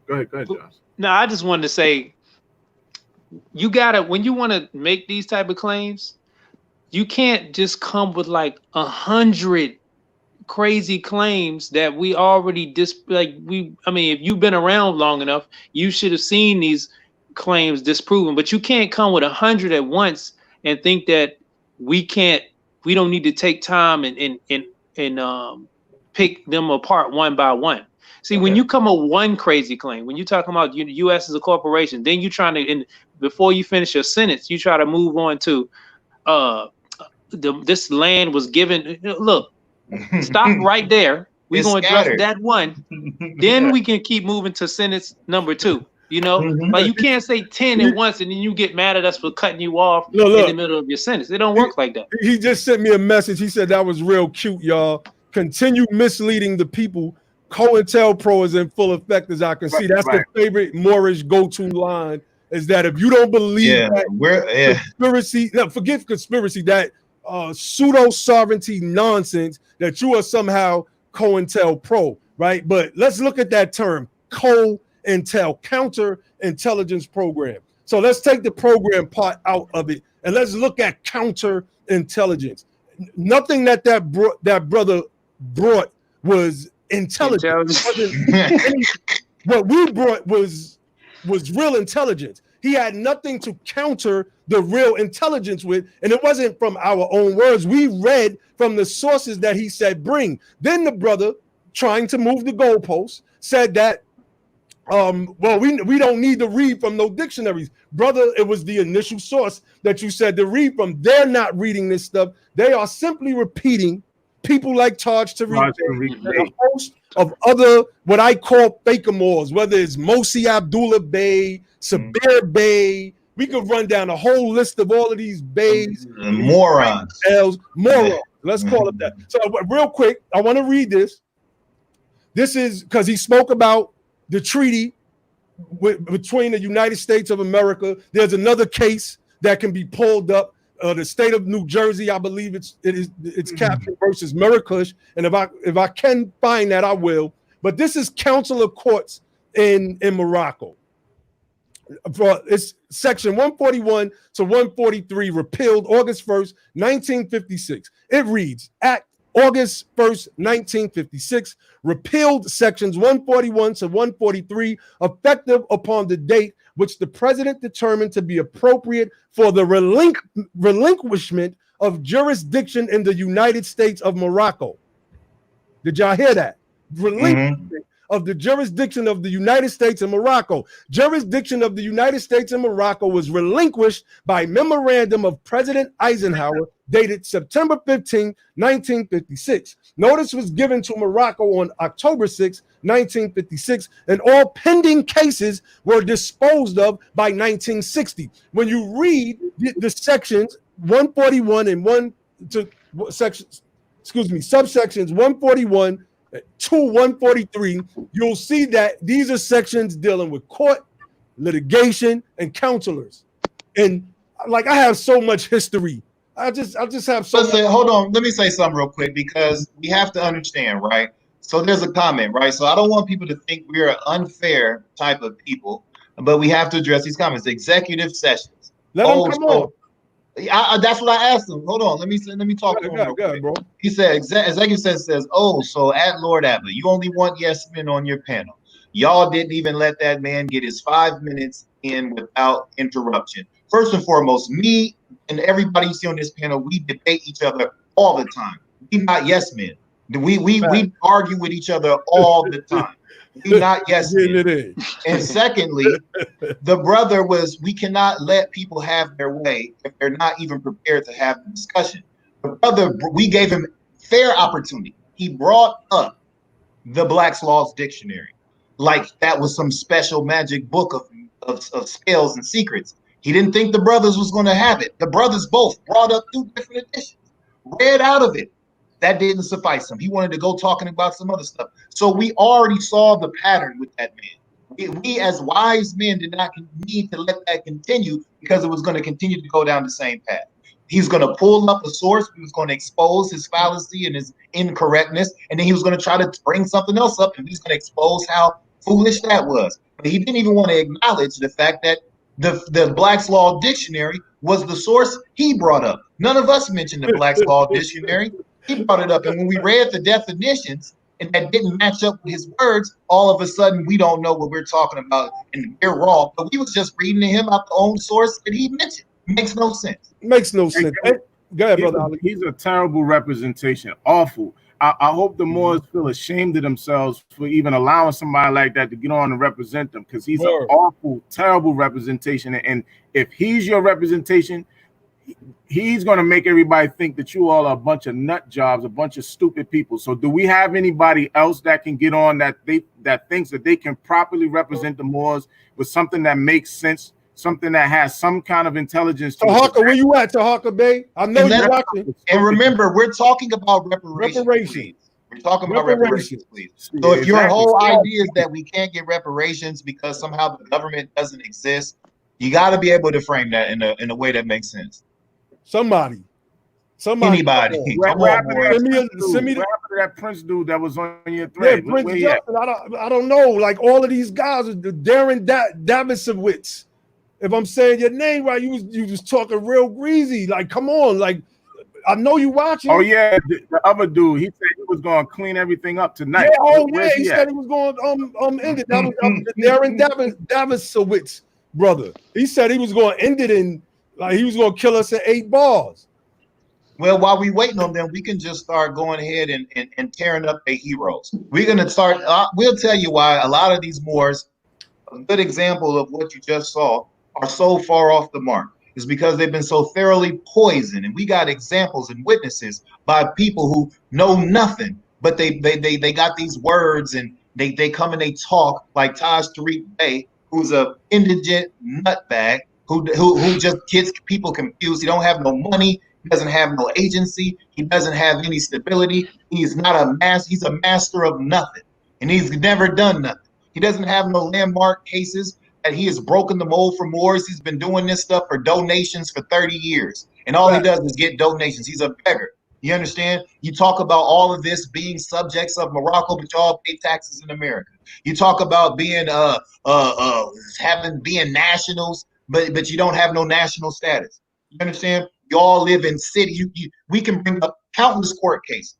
Go ahead, Josh. No, I just wanted to say, you gotta, when you want to make these type of claims, you can't just come with like 100 crazy claims that we already I mean, if you've been around long enough, you should have seen these claims disproven. But you can't come with 100 at once and think that we don't need to take time and pick them apart one by one. See, when you come with one crazy claim, when you're talking about the U.S. as a corporation, then you're trying to, before you finish your sentence, you try to move on to this land was given. Look, stop right there. We're going to address that one. Then we can keep moving to sentence number 2. You know, like you can't say 10 at once and then you get mad at us for cutting you off in the middle of your sentence. It don't work like that. He just sent me a message. He said that was real cute, y'all. Continue misleading the people. COINTELPRO is in full effect, as I can see. That's the favorite Moorish go-to line, is that if you don't believe conspiracy, forget conspiracy, that pseudo-sovereignty nonsense, that you are somehow COINTELPRO, right? But let's look at that term, COINTEL, counter-intelligence program. So let's take the program part out of it, and let's look at counter-intelligence. Nothing that brother brought was intelligent. What we brought was real intelligence. He had nothing to counter the real intelligence with, and it wasn't from our own words. We read from the sources that he said bring. Then the brother, trying to move the goalposts, said that well, we don't need to read from no dictionaries. Brother, it was the initial source that you said to read from. They're not reading this stuff. They are simply repeating. People like Taj Tariq and a host of other what I call fakeamors, whether it's Mosi Abdullah Bey, Sabir Bey. We could run down a whole list of all of these bays. Morons. Morons. Let's call it that. So real quick, I want to read this. This is because he spoke about the treaty between the United States of America. There's another case that can be pulled up. The state of New Jersey, I believe it's Captain versus Miracush, and if I can find that, I will. But this is Council of Courts in Morocco. It's section 141 to 143, repealed August 1st, 1956. It reads, Act August 1st, 1956, repealed sections 141 to 143, effective upon the date which the president determined to be appropriate for the relinquishment of jurisdiction in the United States of Morocco. Did y'all hear that? Relinquishment of the jurisdiction of the United States and Morocco. Jurisdiction of the United States and Morocco was relinquished by memorandum of President Eisenhower dated September 15, 1956. Notice was given to Morocco on October 6, 1956, and all pending cases were disposed of by 1960. When you read the sections 141 and subsections 141 to 143, you'll see that these are sections dealing with court, litigation, and counselors. And like I have so much history I just have so Listen, hold on. Let me say something real quick because we have to understand, right? So there's a comment, right? So I don't want people to think we're an unfair type of people, but we have to address these comments. Executive sessions. let them come on. That's what I asked him. Hold on. Let me talk to him real quick. Bro. He said, executive session says, oh, so at Lord Abbott, you only want yes men on your panel. Y'all didn't even let that man get his 5 minutes in without interruption. First and foremost, me and everybody you see on this panel, we debate each other all the time. We not yes men. We argue with each other all the time. We not yes men. And secondly, the brother we cannot let people have their way if they're not even prepared to have the discussion. The brother, we gave him fair opportunity. He brought up the Black's Laws Dictionary like that was some special magic book of spells and secrets. He didn't think the brothers was going to have it. The brothers both brought up 2 different editions, read out of it. That didn't suffice him. He wanted to go talking about some other stuff. So we already saw the pattern with that man. We as wise men did not need to let that continue because it was going to continue to go down the same path. He's going to pull up a source. He was going to expose his fallacy and his incorrectness. And then he was going to try to bring something else up and he's going to expose how foolish that was. But he didn't even want to acknowledge the fact that the Black's Law Dictionary was the source he brought up. None of us mentioned the Black's Law Dictionary. He brought it up. And when we read the definitions and that didn't match up with his words, all of a sudden we don't know what we're talking about and we're wrong. But we was just reading to him out the own source that he mentioned. Makes no sense. Makes no sense. Go ahead, brother. He's a terrible representation. Awful. I hope the Moors feel ashamed of themselves for even allowing somebody like that to get on and represent them, because he's an awful, terrible representation. And if he's your representation, he's going to make everybody think that you all are a bunch of nut jobs, a bunch of stupid people. So do we have anybody else that can get on that thinks that they can properly represent the Moors with something that makes sense? Something that has some kind of intelligence. Tahaka, where you at, Tahaka Bay? I know you're watching. And remember, we're talking about reparations. We're talking about reparations, please. So if your whole idea is that we can't get reparations because somehow the government doesn't exist, you got to be able to frame that in a way that makes sense. Somebody. Anybody. What happened to that Prince dude that was on your thread? Yeah, Prince Justin, I don't know. Like all of these guys, Darren Davisowitz. If I'm saying your name right, you was talking real greasy. Like, come on, like I know you watching. Oh yeah, the other dude, he said he was going to clean everything up tonight. Yeah, he said he was going to end it. That was Darren Davisowitz, brother. He said he was going to end it in like he was going to kill us at 8 bars. Well, while we waiting on them, we can just start going ahead and tearing up their heroes. We're gonna start. We'll tell you why a lot of these Moors, a good example of what you just saw, are so far off the mark is because they've been so thoroughly poisoned. And we got examples and witnesses by people who know nothing, but they got these words and they come and they talk like Taj Tariq Bey, who's a indigent nutbag who just gets people confused. He don't have no money. He doesn't have no agency. He doesn't have any stability. He's not he's a master of nothing. And he's never done nothing. He doesn't have no landmark cases. And he has broken the mold for Moors. He's been doing this stuff for donations for 30 years. And all he does is get donations. He's a beggar. You understand? You talk about all of this being subjects of Morocco, but y'all pay taxes in America. You talk about being being nationals, but you don't have no national status. You understand? Y'all live in cities. We can bring up countless court cases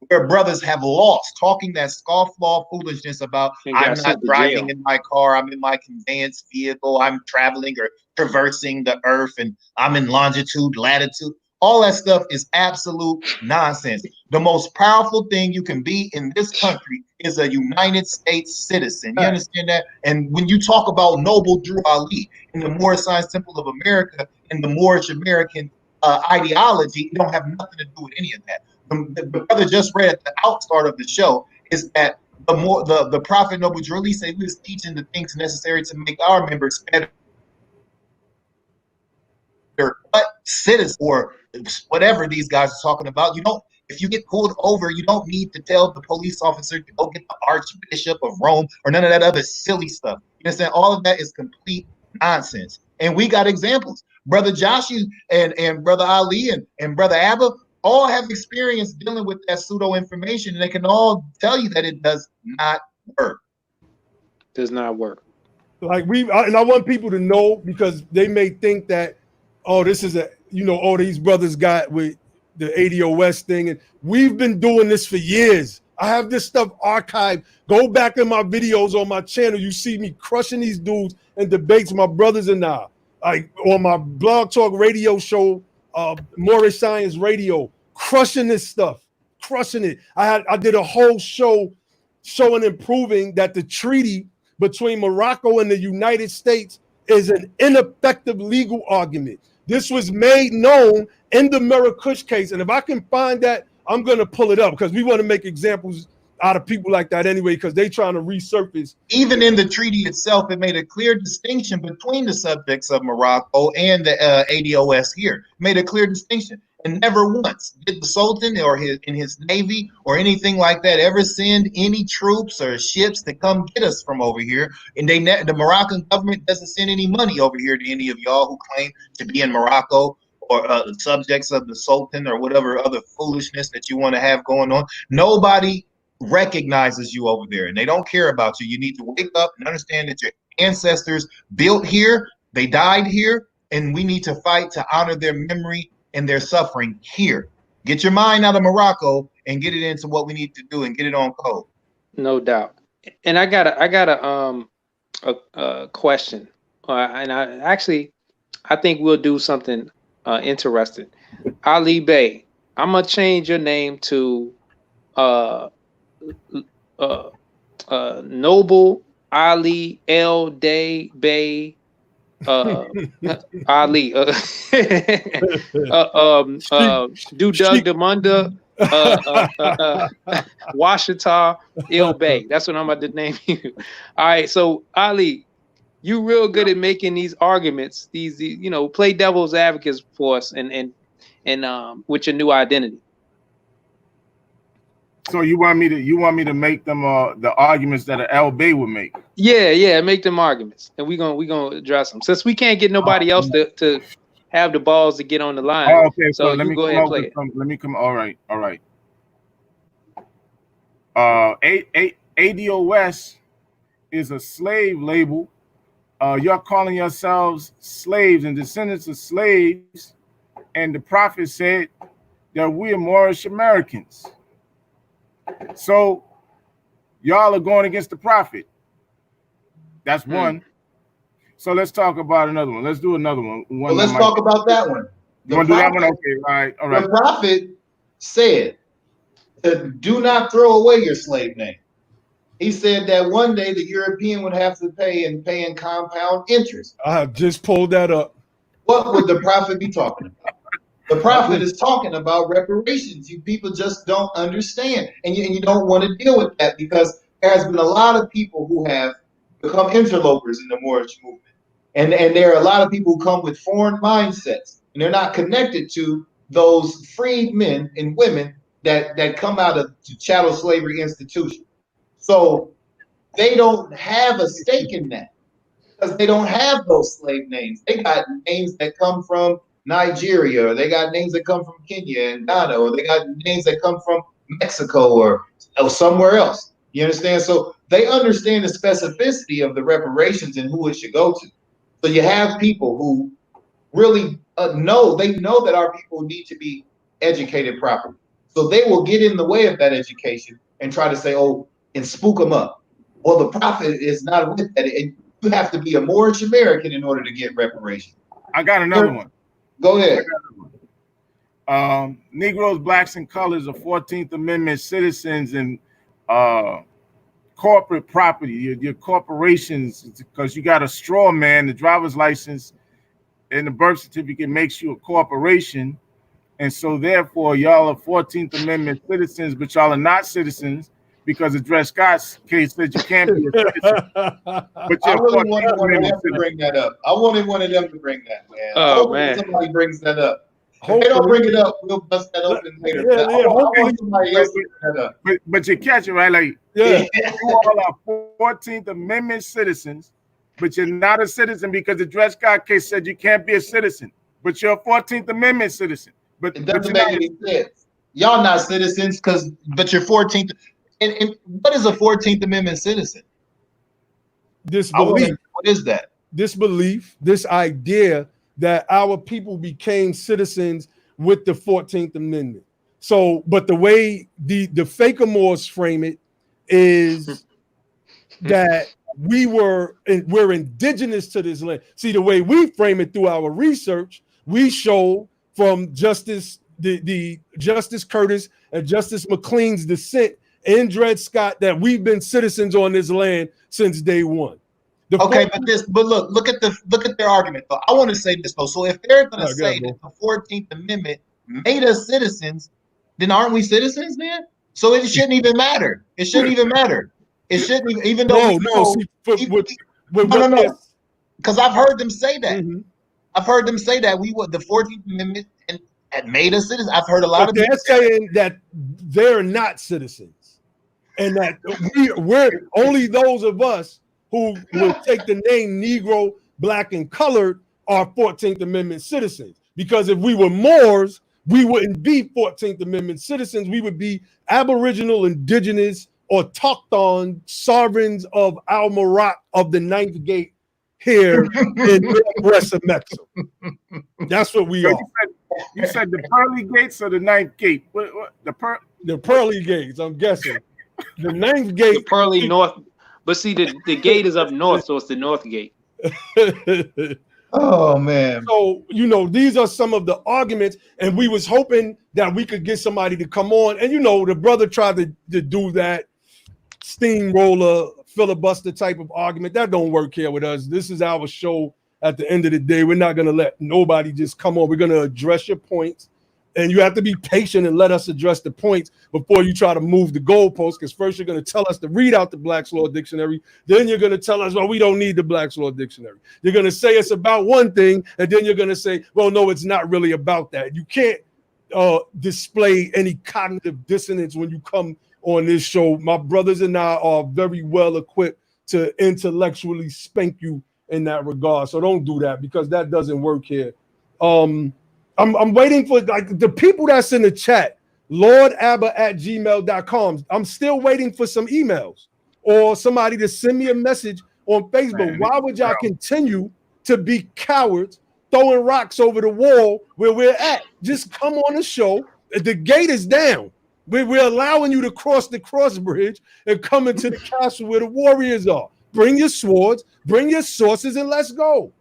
where brothers have lost, talking that scofflaw foolishness about I'm not driving in my car, I'm in my conveyance vehicle, I'm traveling or traversing the earth, and I'm in longitude, latitude. All that stuff is absolute nonsense. The most powerful thing you can be in this country is a United States citizen. You understand that? And when you talk about Noble Drew Ali in the Moorish Science Temple of America and the Moorish American ideology, it don't have nothing to do with any of that. The brother just read at the outstart of the show is that the Prophet Noble Drew Ali said he was teaching the things necessary to make our members better. What citizens or whatever these guys are talking about, if you get pulled over, you don't need to tell the police officer to go get the Archbishop of Rome or none of that other silly stuff. You understand? All of that is complete nonsense. And we got examples. Brother Josh and Brother Ali and Brother Abba all have experience dealing with that pseudo information, and they can all tell you that it does not work. Does not work. Like and I want people to know, because they may think that, oh, this is all these brothers got with the ADOS thing, and we've been doing this for years. I have this stuff archived. Go back in my videos on my channel. You see me crushing these dudes in debates, my brothers and I. Like on my blog talk radio show, Moorish Science Radio, crushing this stuff, crushing it. I did a whole show showing and proving that the treaty between Morocco and the United States is an ineffective legal argument. This was made known in the Marrakesh case. And if I can find that, I'm going to pull it up, because we want to make examples out of people like that anyway, because they trying to resurface. Even in the treaty itself, it made a clear distinction between the subjects of Morocco and the ADOS here. It made a clear distinction. And never once did the Sultan or his navy or anything like that ever send any troops or ships to come get us from over here. And the Moroccan government doesn't send any money over here to any of y'all who claim to be in Morocco or subjects of the Sultan or whatever other foolishness that you want to have going on. Nobody recognizes you over there, and they don't care about you. You need to wake up and understand that your ancestors built here, they died here, and we need to fight to honor their memory and their suffering here. Get your mind out of Morocco and get it into what we need to do and get it on code. No doubt. And I got a question, and I think we'll do something interesting. Ali Bey, I'm gonna change your name to Noble Ali El Day Bey Ali Do Doug Demunda Washita Il Bay. That's what I'm about to name you. All right, so Ali, you real good at making these arguments, these play devil's advocates for us, and with your new identity. So you want me to make them the arguments that an L Bay would make? Yeah, make them arguments, and we gonna address them, since we can't get nobody else to have the balls to get on the line. Oh, okay, so let you me go ahead and play it. Let me come. All right. ADOS is a slave label. You're calling yourselves slaves and descendants of slaves, and the prophet said that we are Moorish Americans. So y'all are going against the prophet. That's one. So let's talk about another one. Let's do another one. Well, let's talk about that one. You want to do that one? Okay, all right. The prophet said to do not throw away your slave name. He said that one day the European would have to pay in compound interest. I have just pulled that up. What would the prophet be talking about? The prophet is talking about reparations. You people just don't understand, and you don't want to deal with that, because there has been a lot of people who have become interlopers in the Moorish movement, and there are a lot of people who come with foreign mindsets, and they're not connected to those freed men and women that come out of the chattel slavery institution. So they don't have a stake in that, because they don't have those slave names. They got names that come from Nigeria, or they got names that come from Kenya and Ghana, or they got names that come from Mexico or somewhere else. You understand? So they understand the specificity of the reparations and who it should go to. So you have people who really know that our people need to be educated properly. So they will get in the way of that education and try to say, oh, and spook them up. Well, the prophet is not with that. And you have to be a Moorish American in order to get reparations. I got another one. Go ahead. Negroes, blacks, and colors are 14th Amendment citizens and corporate property. Your corporations, because you got a straw man, the driver's license and the birth certificate makes you a corporation. And so therefore, y'all are 14th Amendment citizens, but y'all are not citizens, because the Dred Scott's case said you can't be a citizen. But I really wanted one of them to bring that up. I wanted one of them to bring that, man. Oh, man. Somebody brings that up. If they don't bring it up, we'll bust that open later. Yeah, I want somebody else to bring that up. But you catch it, right? Like, Yeah. you all are 14th Amendment citizens, but you're not a citizen because the Dred Scott case said you can't be a citizen, but you're a 14th Amendment citizen. But It doesn't make any sense. Y'all not citizens but you're 14th. And what is a 14th Amendment citizen? This belief. What is that? This belief, this idea that our people became citizens with the 14th Amendment. So, but the way the Fakemores frame it is that we're indigenous to this land. See, the way we frame it through our research, we show from the Justice Curtis and Justice McLean's dissent in Dred Scott that we've been citizens on this land since day one. But look at their argument though. I want to say this though. So if they're going to say that the 14th Amendment made us citizens, then aren't we citizens then? So it shouldn't even matter. It shouldn't even matter. It shouldn't even though no. Because I've heard them say that. Mm-hmm. I've heard them say that the 14th Amendment had made us citizens. I've heard a lot of they're saying that they're not citizens, and that we're only those of us who will take the name Negro, Black, and Colored are 14th Amendment citizens. Because if we were Moors, we wouldn't be 14th Amendment citizens. We would be Aboriginal, Indigenous, or Autochthon sovereigns of Al-Marak of the Ninth Gate here in Northwest of Mexico. That's what we are. You said the pearly gates or the Ninth Gate? The pearly gates, I'm guessing. The Ninth Gate. The pearly north. But see, the gate is up north, so it's the North Gate. Oh, man. So, these are some of the arguments, and we was hoping that we could get somebody to come on. And, the brother tried to do that steamroller, filibuster type of argument. That don't work here with us. This is our show at the end of the day. We're not going to let nobody just come on. We're going to address your points. And you have to be patient and let us address the points before you try to move the goalposts. Because first you're going to tell us to read out the Black's Law Dictionary. Then you're going to tell us, well, we don't need the Black's Law Dictionary. You're going to say it's about one thing. And then you're going to say, well, no, it's not really about that. You can't display any cognitive dissonance when you come on this show. My brothers and I are very well equipped to intellectually spank you in that regard. So don't do that because that doesn't work here. I'm waiting for the people that's in the chat, lordabba@gmail.com. I'm still waiting for some emails or somebody to send me a message on Facebook. Man, why would y'all continue to be cowards throwing rocks over the wall where we're at? Just come on the show. The gate is down. We're allowing you to cross the cross bridge and come into the castle where the warriors are. Bring your swords, bring your sources, and let's go.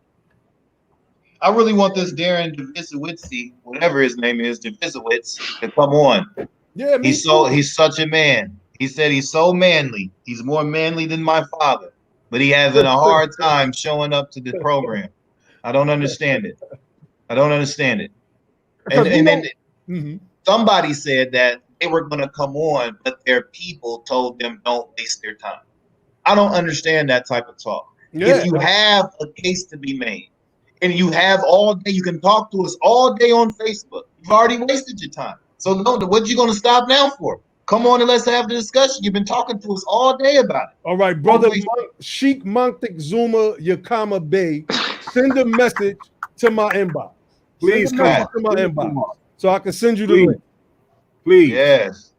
I really want this Darren Devisowitz, whatever his name is, Devisowitz, to come on. Yeah, he's such a man. He said he's so manly. He's more manly than my father, but he has a hard time showing up to the program. I don't understand it. And then somebody said that they were going to come on, but their people told them don't waste their time. I don't understand that type of talk. Yeah. If you have a case to be made, and you have all day, you can talk to us all day on Facebook. You've already wasted your time. So what you going to stop now for? Come on and let's have the discussion. You've been talking to us all day about it. All right, brother Sheikh Montic Zuma Yakama Bay, send a message to my inbox. Please send a message to my inbox so I can send you the link. Please. Yes.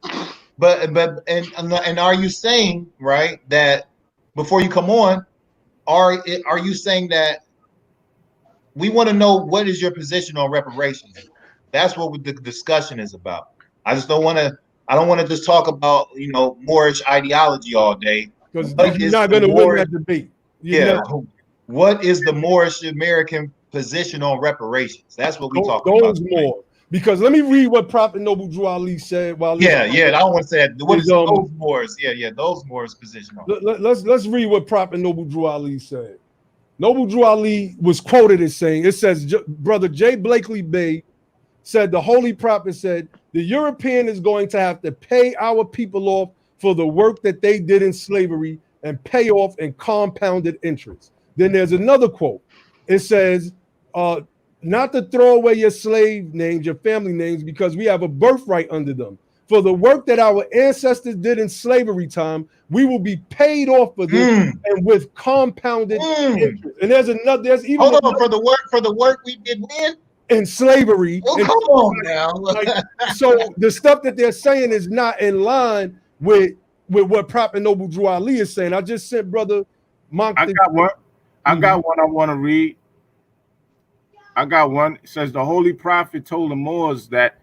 But are you saying, right, that before you come on, are you saying that we want to know what is your position on reparations? That's what the discussion is about. I don't want to just talk about, Moorish ideology all day. Because you're not going to win that debate. What is the Moorish American position on reparations? That's what we talk about. Those more. Because let me read what Prophet Noble Drew Ali said. I don't want to say that. What is those Moors? Those Moors' position on. Let's read what Prophet Noble Drew Ali said. Noble Drew Ali was quoted as saying, it says, Brother J. Blakely Bey said, the Holy Prophet said, the European is going to have to pay our people off for the work that they did in slavery and pay off in compounded interest. Then there's another quote. It says, not to throw away your slave names, your family names, because we have a birthright under them. for the work that our ancestors did in slavery time, we will be paid off for this and with compounded interest. And there's even hold on for the work we did when in slavery. Oh, and come on now. So the stuff that they're saying is not in line with what Prophet Noble Drew Ali is saying. I just sent Brother Monk. I got one. I want to read. I got one. It says the Holy Prophet told the Moors that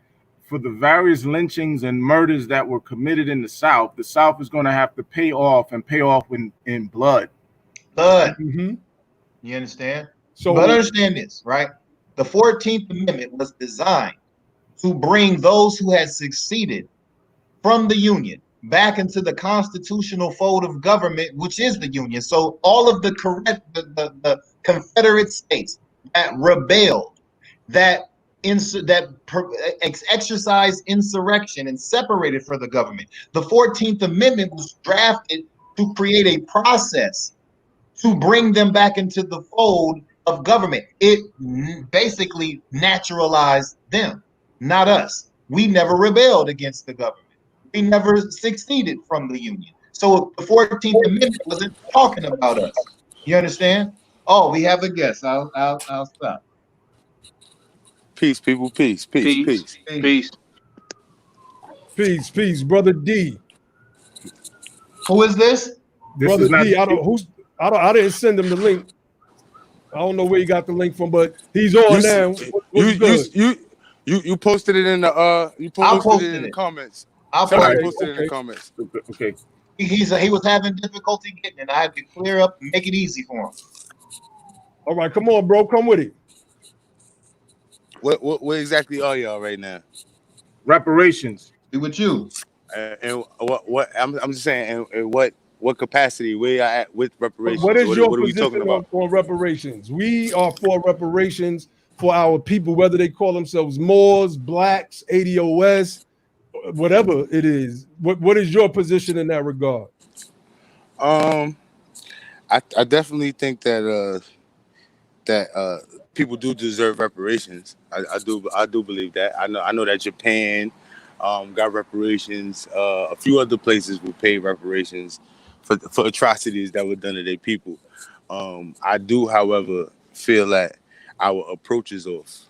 for the various lynchings and murders that were committed in the South is going to have to pay off in blood. Blood. You understand? So, but understand this, right? The 14th Amendment was designed to bring those who had succeeded from the Union back into the constitutional fold of government, which is the Union. So all of the Confederate states that rebelled, that exercised insurrection and separated from the government. The 14th Amendment was drafted to create a process to bring them back into the fold of government. It basically naturalized them, not us. We never rebelled against the government. We never succeeded from the Union. So the 14th Amendment wasn't talking about us. You understand? Oh, we have a guest. I'll stop. Peace, people. Peace. Peace. Brother D. Who is this? Brother D. I didn't send him the link. I don't know where you got the link from, but he's on now. You posted it in the I posted it in the comments. Somebody posted it in the comments. Okay. He was having difficulty getting it. I had to clear up and make it easy for him. All right, come on, bro. Come with it. What exactly are y'all right now? Reparations. Be with you. And what I'm just saying, and what capacity we are at with reparations? What is your what are we position talking about? on reparations? We are for reparations for our people, whether they call themselves Moors, blacks, ADOS, whatever it is. What is your position in that regard? I definitely think that people do deserve reparations. I do believe that. I know that Japan got reparations. A few other places will pay reparations for atrocities that were done to their people. I do, however, feel that our approach is off.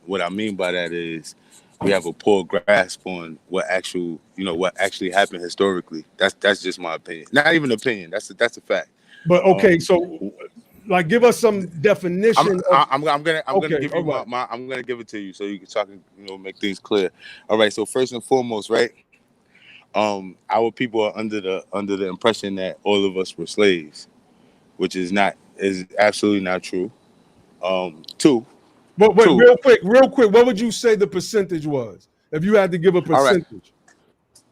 What I mean by that is we have a poor grasp on what actually happened historically. That's just my opinion. Not even opinion. That's a fact. But okay, so like give us some definition. I'm gonna give you my I'm gonna give it to you so you can talk and make things clear. All right. So first and foremost, right? Our people are under the impression that all of us were slaves, which is absolutely not true. Two. But real quick, what would you say the percentage was if you had to give a percentage? Right.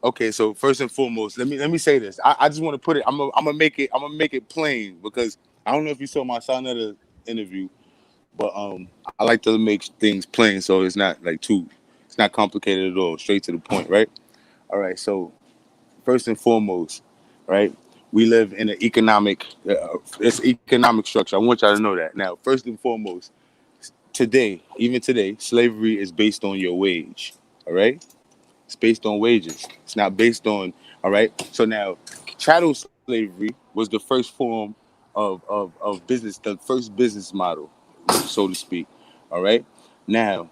Okay, so first and foremost, let me say this. I just want to put it. I'm gonna make it plain because I don't know if you saw my Sonetta interview, but I like to make things plain so it's not it's not complicated at all. Straight to the point, right? All right. So first and foremost, right, we live in an economic structure. I want y'all to know that. Now, first and foremost, even today, slavery is based on your wage. All right. It's based on wages. It's not based on, all right? So now, chattel slavery was the first form of business, the first business model, so to speak, all right? Now,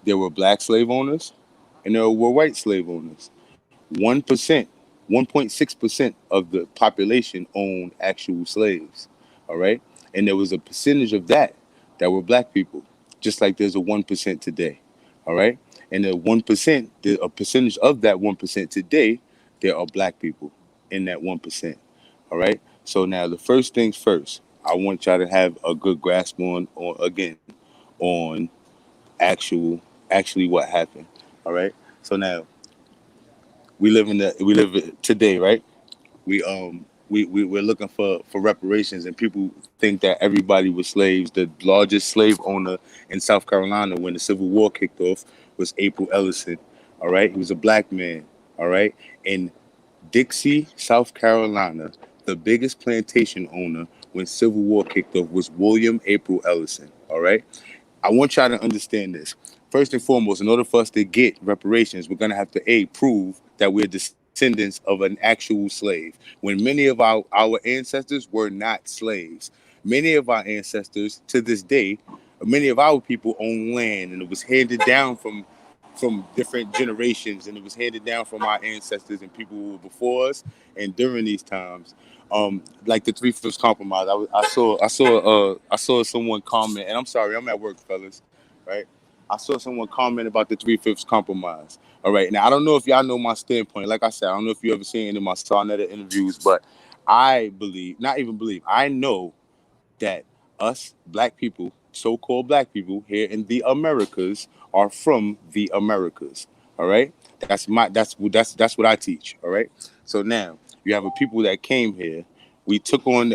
there were black slave owners and there were white slave owners. 1.6% of the population owned actual slaves, all right? And there was a percentage of that were black people, just like there's a 1% today, all right? And the 1%, a percentage of that 1% today, there are black people in that 1%. All right. So now the first things first, I want y'all to have a good grasp on actually what happened. All right. So now we live today, right? We're looking for reparations, and people think that everybody was slaves. The largest slave owner in South Carolina when the Civil War kicked off was April Ellison. All right, he was a black man. All right, in Dixie, South Carolina, the biggest plantation owner when Civil War kicked off was William April Ellison. All right, I want y'all to understand this. first and foremost, in order for us to get reparations, we're going to have to prove that we're descendants of an actual slave, when many of our ancestors were not slaves. Many of our ancestors, to this day, many of our people own land, and it was handed down from different generations, and it was handed down from our ancestors and people who were before us. And during these times, like the 3/5 compromise, I saw someone comment, and I'm sorry, I'm at work, fellas, right? I saw someone comment about the 3/5 compromise. All right, now I don't know if y'all know my standpoint. Like I said, I don't know if you ever seen any of my Sarnetta interviews, but I know that us black people, so-called black people here in the Americas, are from the Americas. All right, that's what I teach. All right, so now you have a people that came here. We took on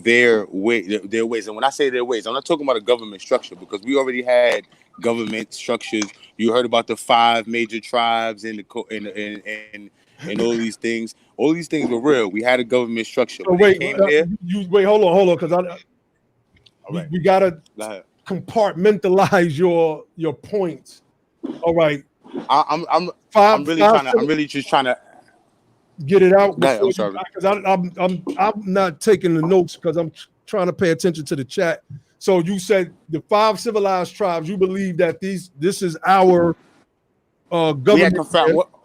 their ways, and when I say their ways, I'm not talking about a government structure, because we already had government structures. You heard about the 5 major tribes and all these things. All these things were real. We had a government structure. So wait, hold on, because we gotta compartmentalize your points. All right, I'm really just trying to get it out. I'm sorry, because I'm not taking the notes because I'm trying to pay attention to the chat. So you said the 5 civilized tribes. You believe that this is our government.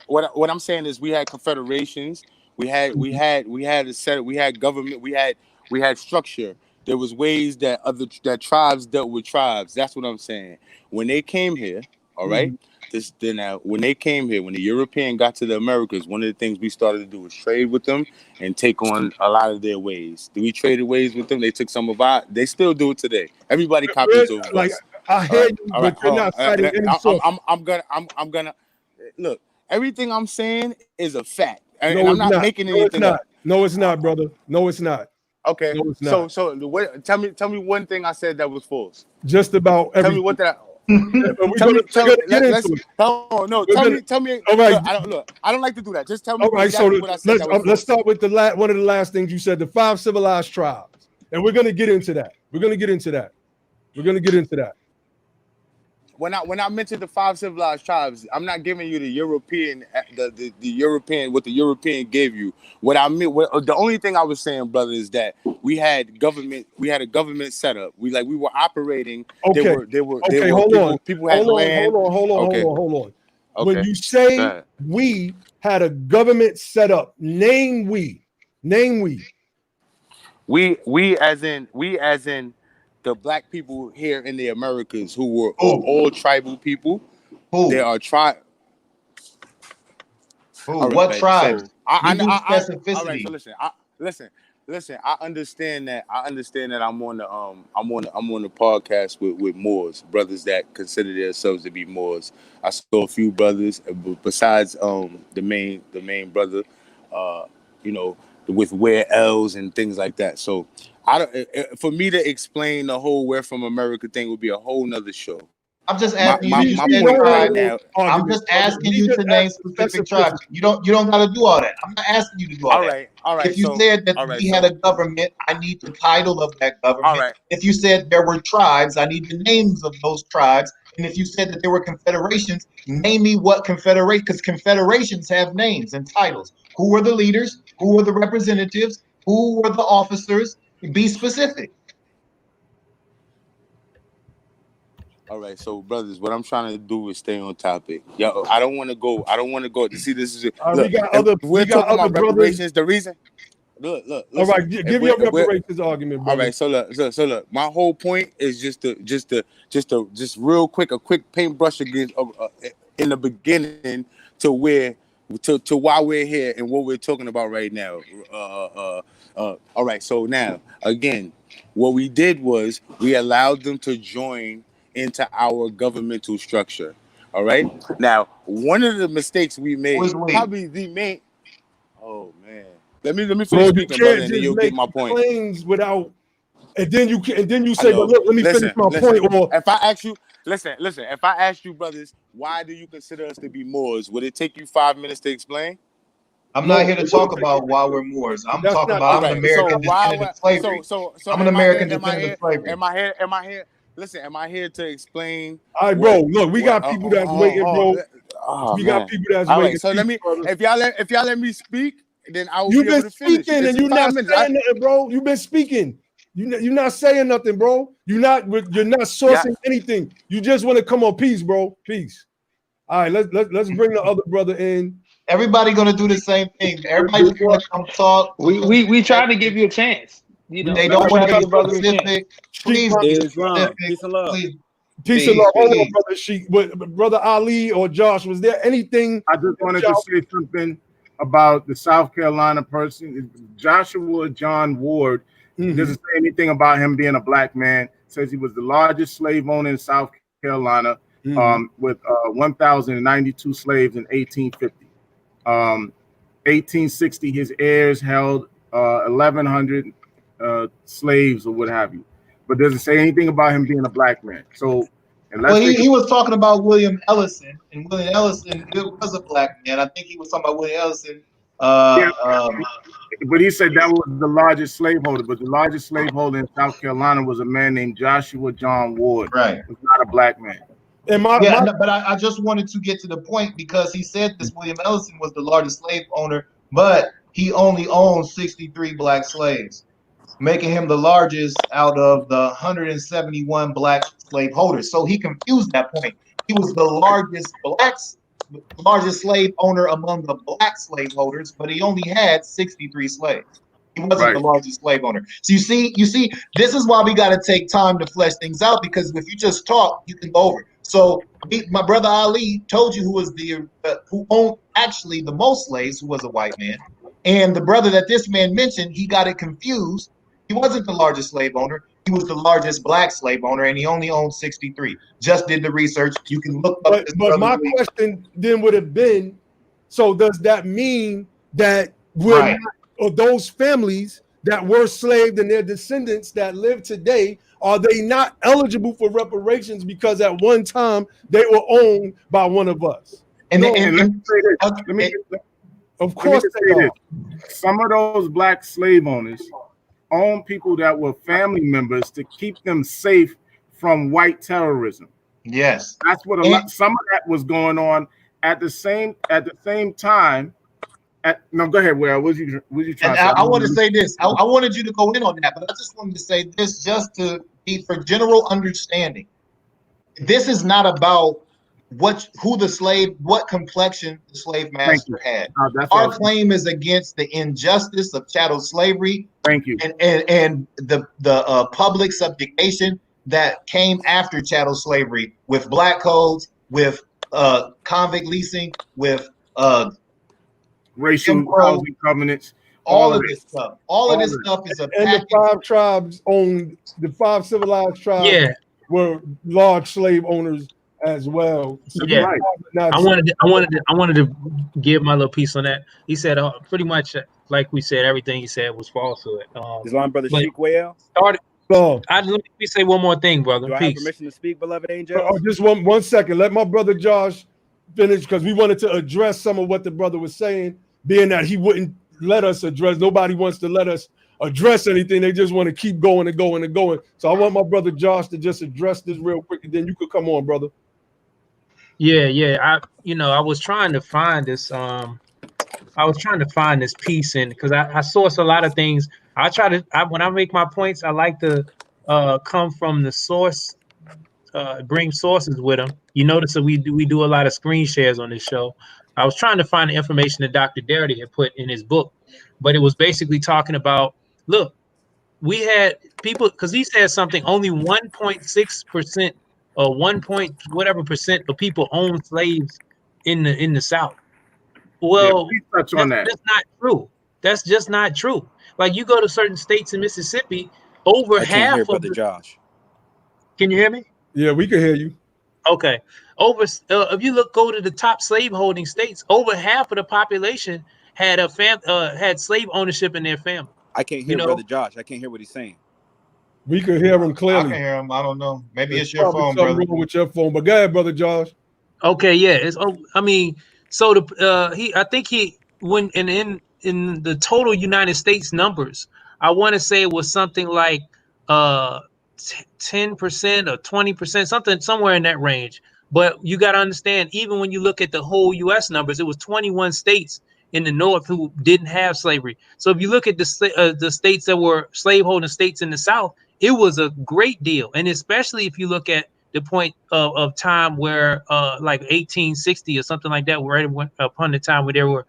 What I'm saying is we had confederations. We had a set. We had government. We had structure. There was ways that tribes dealt with tribes. That's what I'm saying. When they came here, all right. When they came here, when the European got to the Americas, one of the things we started to do was trade with them and take on a lot of their ways. We traded ways with them. They took some of our. They still do it today. Everybody copies over like us. I hear you, but you're not citing any source. I'm gonna look. Everything I'm saying is a fact, and No, I'm not making anything up. No, it's not, brother. No, it's not. Okay. No, it's not. So tell me one thing I said that was false. Just about everything. Tell me what that. Tell me. All right. I don't like to do that. Just tell me. All right. Exactly So what I said let's start with one of the last things you said. The 5 civilized tribes, and we're gonna get into that. When I mentioned the 5 civilized tribes, I'm not giving you the European, the European, what the European gave you. What I mean, the only thing I was saying, brother, is that we had a government setup. We were operating. Okay. Hold on. People had land. Hold on. Okay. When you say we had a government setup, name we. We as in the black people here in the Americas who were all tribal people. There are tribes. What tribes? So specificity. All right, so listen. I understand that I'm on the podcast with Moors, brothers that consider themselves to be Moors. I saw a few brothers besides the main brother, with wear L's and things like that. So for me to explain the whole "we're from America" thing would be a whole nother show. I'm just asking I'm just asking you to name specific tribes. You don't got to do all that. I'm not asking you to do all that. All right. If you said that we had a government, I need the title of that government. All right. If you said there were tribes, I need the names of those tribes. And if you said that there were confederations, name me what confederate, because confederations have names and titles. Who were the leaders? Who were the representatives? Who were the officers? Be specific. All right, so brothers, what I'm trying to do is stay on topic. Yo, I don't want to go. See, this is we got other reparations. The reason. Look. All right, give your reparations argument, brother. All right, so look. My whole point is just real quick, a quick paintbrush against in the beginning to why we're here and what we're talking about right now. All right, so now again, what we did was we allowed them to join into our governmental structure. All right. Now, one of the mistakes we made, probably the main. Oh man, let me finish speaking, brother, and then you'll get my point. Claims without, and then you say, but look, let me finish my point. Or if I ask you, listen. If I ask you, brothers, why do you consider us to be Moors? Would it take you 5 minutes to explain? I'm not here to talk about why we're Moors. I'm talking about I'm an American descendant of slavery. I'm an American descendant of slavery. Am I here? listen, am I here to explain? All right, bro. Look, we got people that's waiting, bro. Oh, We man. got people that's All waiting. right, so let me, if y'all let me speak, then I will You've be able been to finish. speaking It's and you're not 5 minutes. saying nothing, bro. You've been speaking. You're not saying nothing, bro. You're not sourcing anything. You just want to come on peace, bro. Peace. All right, let's bring the other brother in. Everybody gonna do the same thing. Everybody just want to come talk. We try to give you a chance. You know, They we don't try want to to give be brothers a chance. specific. Please be Islam. specific. Peace and love. Please. Peace and love. Hold on, Peace. brother Sheik. But brother Ali or Josh, was there anything? I just wanted to say something about the South Carolina person, Joshua John Ward. Mhm. Doesn't say anything about him being a black man. Says he was the largest slave owner in South Carolina, with 1,092 slaves in 1850. 1860, his heirs held 1,100 slaves or what have you, but doesn't say anything about him being a black man. So, Well, he was talking about William Ellison, and William Ellison was a black man. I think he was talking about William Ellison. But he said that was the largest slaveholder. But the largest slaveholder in South Carolina was a man named Joshua John Ward. Right. Was not a black man. But I just wanted to get to the point because he said this William Ellison was the largest slave owner, but he only owned 63 black slaves, making him the largest out of the 171 black slave holders. So he confused that point. He was the largest slave owner among the black slave holders, but he only had 63 slaves. He wasn't the largest slave owner. So you see, this is why we got to take time to flesh things out, because if you just talk, you can go over. So my brother Ali told you who was who owned actually the most slaves, who was a white man, and the brother that this man mentioned, he got it confused. He wasn't the largest slave owner. He was the largest black slave owner, and he only owned 63. Just did the research. You can look up. But my question then would have been, so does that mean that or those families that were enslaved and their descendants that live today, are they not eligible for reparations because at one time they were owned by one of us? Of course they are. Some of those black slave owners own people that were family members to keep them safe from white terrorism. Yes, that's what some of that was going on at the same time. No, go ahead. Where was you trying to say? I want to say this. I wanted you to go in on that, but I just wanted to say this just to be for general understanding. This is not about what complexion the slave master had. Our claim is against the injustice of chattel slavery. Thank you. And the public subjugation that came after chattel slavery, with black codes, with convict leasing, with racial housing covenants, all of this stuff. All of this stuff is a package. And the 5 tribes owned, the 5 civilized tribes were large slave owners as well. So yeah, I wanted to give my little piece on that. He said pretty much like we said, everything he said was falsehood. Islam, brother Sheik Well. Let me say one more thing, brother. Do I have permission to speak, beloved angel? Just one second. Let my brother Josh finish, because we wanted to address some of what the brother was saying, being that he wouldn't let us address. Nobody wants to let us address anything. They just want to keep going and going and going. So I want my brother Josh to just address this real quick, and then you could come on, brother. Yeah. I was trying to find this. I was trying to find this piece in, because I source a lot of things. When I make my points, I like to come from the source, bring sources with them. You notice that we do a lot of screen shares on this show. I was trying to find the information that Dr. Darity had put in his book, but it was basically talking about, look, we had people, because he said something, only 1.6% or 1 point whatever percent of people own slaves in the South. Well, touch on that. That's not true. That's just not true. Like, you go to certain states in Mississippi, over half of brother Josh. Can you hear me? Yeah, we can hear you. Okay. If you go to the top slave-holding states, over half of the population had had slave ownership in their family. I can't hear brother Josh. I can't hear what he's saying. We could hear him clearly. I can hear him. I don't know. Maybe There's it's your phone, brother. Wrong with your phone, but go ahead, brother Josh. Okay, yeah. I think when in the total United States numbers, I want to say it was something like 10% or 20%, something somewhere in that range. But you got to understand, even when you look at the whole U.S. numbers, it was 21 states in the North who didn't have slavery. So if you look at the states that were slaveholding states in the South, it was a great deal. And especially if you look at the point of time where like 1860 or something like that, right upon the time where they were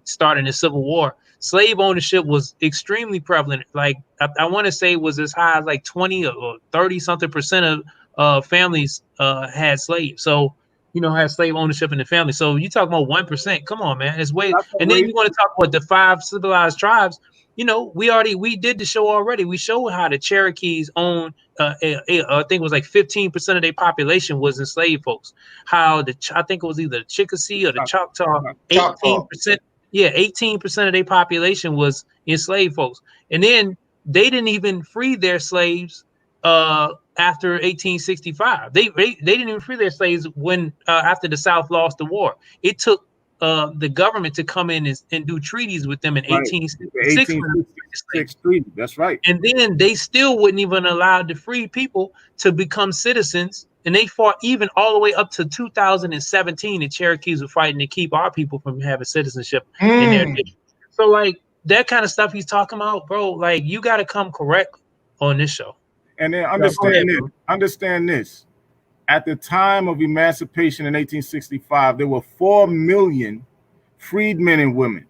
starting the Civil War, slave ownership was extremely prevalent. Like I want to say it was as high as like 20 or 30 something percent of families had slaves. So, had slave ownership in the family. So you talk about 1%. Come on, man. It's way. And then you want to talk about the 5 civilized tribes. We did the show already. We showed how the Cherokees owned, I think it was like 15% of their population was enslaved folks. How I think it was either the Chickasaw or the Choctaw, 18%. Yeah, 18% of their population was enslaved folks. And then they didn't even free their slaves after 1865. They didn't even free their slaves when after the South lost the war. It took the government to come in and do treaties with them in 1866. 1866 treaty. That's right. And then they still wouldn't even allow the free people to become citizens. And they fought even all the way up to 2017. The Cherokees were fighting to keep our people from having citizenship in their district. So like that kind of stuff he's talking about, bro, like you got to come correct on this show. And then understand this. At the time of emancipation in 1865, there were 4 million freed men and women.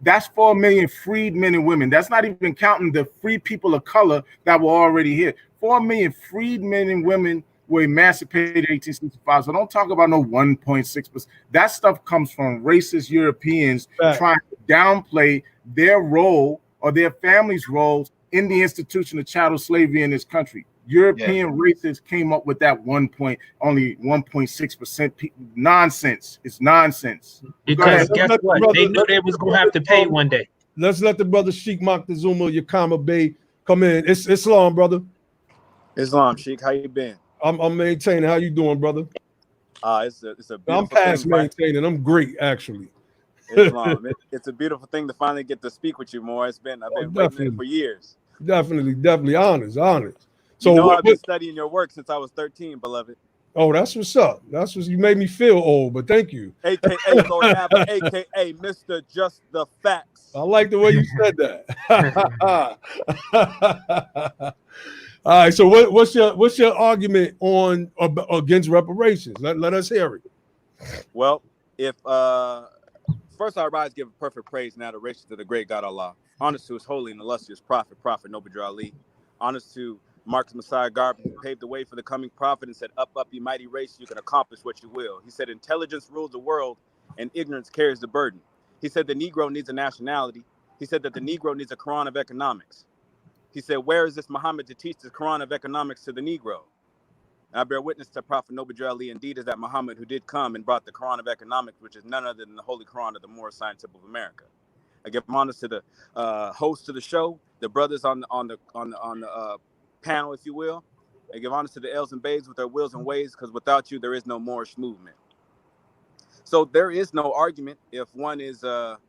That's 4 million freed men and women. That's not even counting the free people of color that were already here. 4 million freed men and women were emancipated in 1865. So don't talk about no 1.6%. That stuff comes from racist Europeans trying to downplay their role or their family's roles in the institution of chattel slavery in this country. European racists came up with that only 1.6% nonsense. It's nonsense. Because guess what? They knew they was gonna have to pay one day. Let's let the brother Sheikh Montezuma, Yakama Bey, come in. It's Islam, brother. Islam, Sheikh, how you been? I'm maintaining. How you doing, brother? It's a beautiful I'm past thing. maintaining. I'm great, actually. Islam, it's a beautiful thing to finally get to speak with you more. I've been waiting for years. Definitely honest. So I've been studying your work since I was 13, beloved. Oh, that's what's up. That's what you made me feel old, but thank you. AKA Lord Abba, AKA Mr. Just the Facts. I like the way you said that. All right. So what's your argument on against reparations? Let us hear it. Well, if first I rise, give perfect praise and adoration to the great God Allah. Honest to his holy and illustrious Prophet Noble Drew Ali. Honest to Marcus Messiah Garvey, who paved the way for the coming prophet and said, up, you mighty race, you can accomplish what you will. He said, intelligence rules the world and ignorance carries the burden. He said the Negro needs a nationality. He said that the Negro needs a Quran of economics. He said, where is this Muhammad to teach the Quran of economics to the Negro? And I bear witness to Prophet Noble Drew Ali, indeed is that Muhammad who did come and brought the Quran of economics, which is none other than the Holy Quran of the Moorish Science Temple of America. I give honors to the host of the show, the brothers on the panel, if you will. I give honors to the L's and Bays with their wills and ways, because without you, there is no Moorish movement. So there is no argument if one is a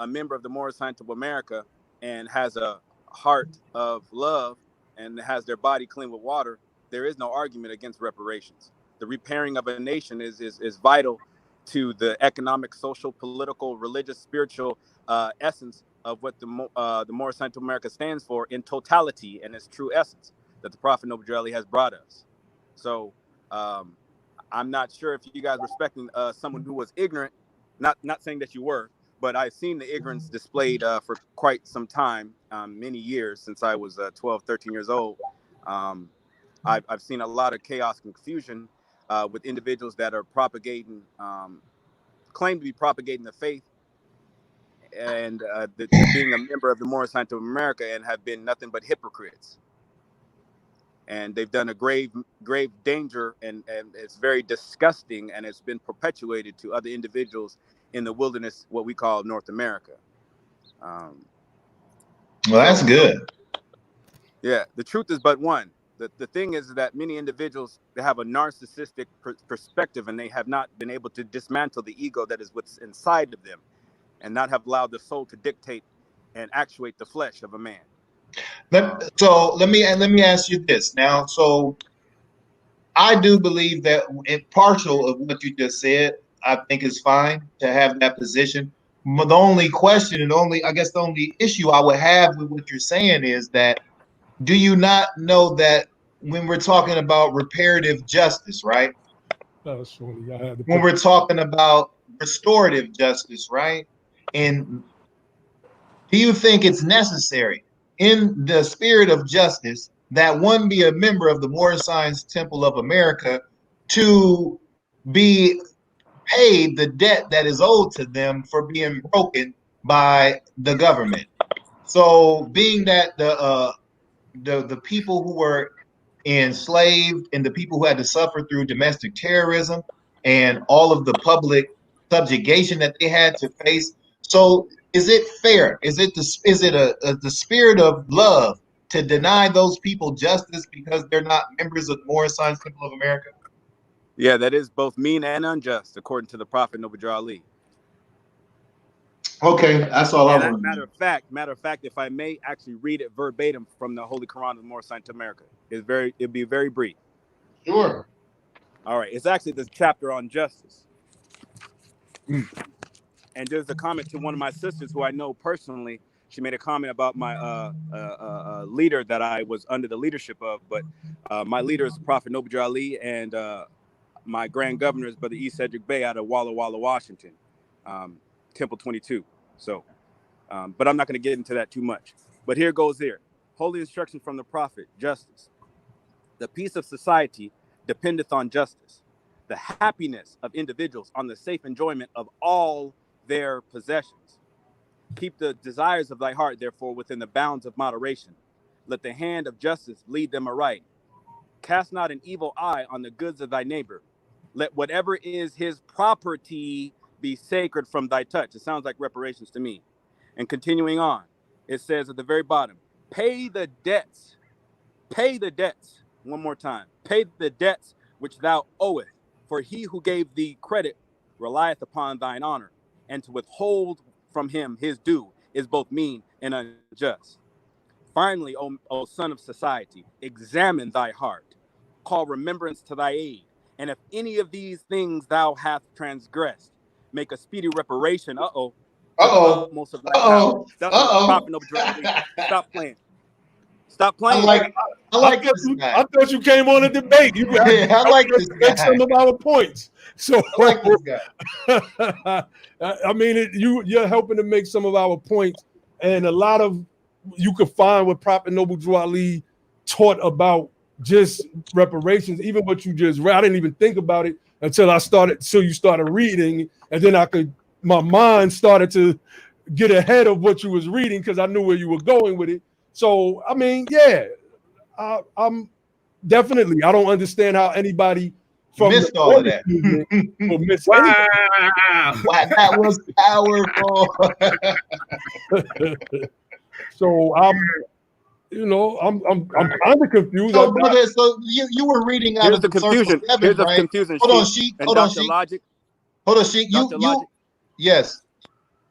member of the Moorish Science of America and has a heart of love and has their body clean with water. There is no argument against reparations. The repairing of a nation is vital to the economic, social, political, religious, spiritual essence of what the Moorish Science of America stands for in totality and its true essence that the Prophet Noble Drew Ali has brought us. So I'm not sure if you guys respecting someone who was ignorant, not saying that you were, but I've seen the ignorance displayed for quite some time, many years since I was 12, 13 years old. I've seen a lot of chaos and confusion with individuals that are propagating, claim to be propagating the faith and being a member of the Moorish Science of America and have been nothing but hypocrites. And they've done a grave danger, and it's very disgusting, and it's been perpetuated to other individuals in the wilderness, what we call North America. Well, that's good. Yeah, the truth is but one. The thing is that many individuals, they have a narcissistic perspective, and they have not been able to dismantle the ego that is what's inside of them and not have allowed the soul to dictate and actuate the flesh of a man. Let me ask you this now. So I do believe that partial of what you just said, I think is fine to have that position. But the only question and I guess the only issue I would have with what you're saying is that do you not know that when we're talking about reparative justice, right? That's funny. I had to When put. we're talking about restorative justice, right? And do you think it's necessary in the spirit of justice that one be a member of the Moorish Temple of America to be paid the debt that is owed to them for being broken by the government? So, being that the people who were enslaved and the people who had to suffer through domestic terrorism and all of the public subjugation that they had to face. So is it fair? Is it the spirit of love to deny those people justice because they're not members of the Moorish Temple of America? Yeah, that is both mean and unjust, according to the Prophet Noble Ali. Okay, that's all I And want to matter of fact, if I may actually read it verbatim from the Holy Quran of the Moorish to America, it'd be very brief. Sure. All right, it's actually this chapter on justice. And there's a comment to one of my sisters who I know personally. She made a comment about my leader that I was under the leadership of, but my leader is Prophet Noble Ali, and my grand governor is Brother E. Cedric Bey out of Walla Walla, Washington, Temple 22. So, but I'm not going to get into that too much. But here goes here. Holy instruction from the Prophet, justice. The peace of society dependeth on justice. The happiness of individuals on the safe enjoyment of all their possessions. Keep the desires of thy heart, therefore, within the bounds of moderation. Let the hand of justice lead them aright. Cast not an evil eye on the goods of thy neighbor. Let whatever is his property be sacred from thy touch. It sounds like reparations to me. And continuing on, it says at the very bottom, pay the debts. Pay the debts. One more time. Pay the debts which thou owest. For he who gave thee credit relieth upon thine honor. And to withhold from him his due is both mean and unjust. Finally, O son of society, examine thy heart. Call remembrance to thy aid. And if any of these things thou hast transgressed, make a speedy reparation. To the utmost of thy power. That's from the Prophet Noble Ali. Stop playing. Stop playing. I like this guy. I thought you came on a debate. You I like this guy. Make some of our points. So I like this guy. I mean, you're helping to make some of our points, and a lot of you could find what Prophet Noble Drew Ali taught about just reparations. Even what you just read, I didn't even think about it until you started reading, and then my mind started to get ahead of what you was reading because I knew where you were going with it. So, I mean, yeah, I'm definitely. I don't understand how anybody from missed all of that. Will miss Wow, that was powerful. So I'm kind of confused. So, brother, so you were reading out Here's of the confusion. Seven, Here's the right? confusion. Hold on, Sheik. Hold on, Sheik. Logic. Hold on, Sheik. You. Yes.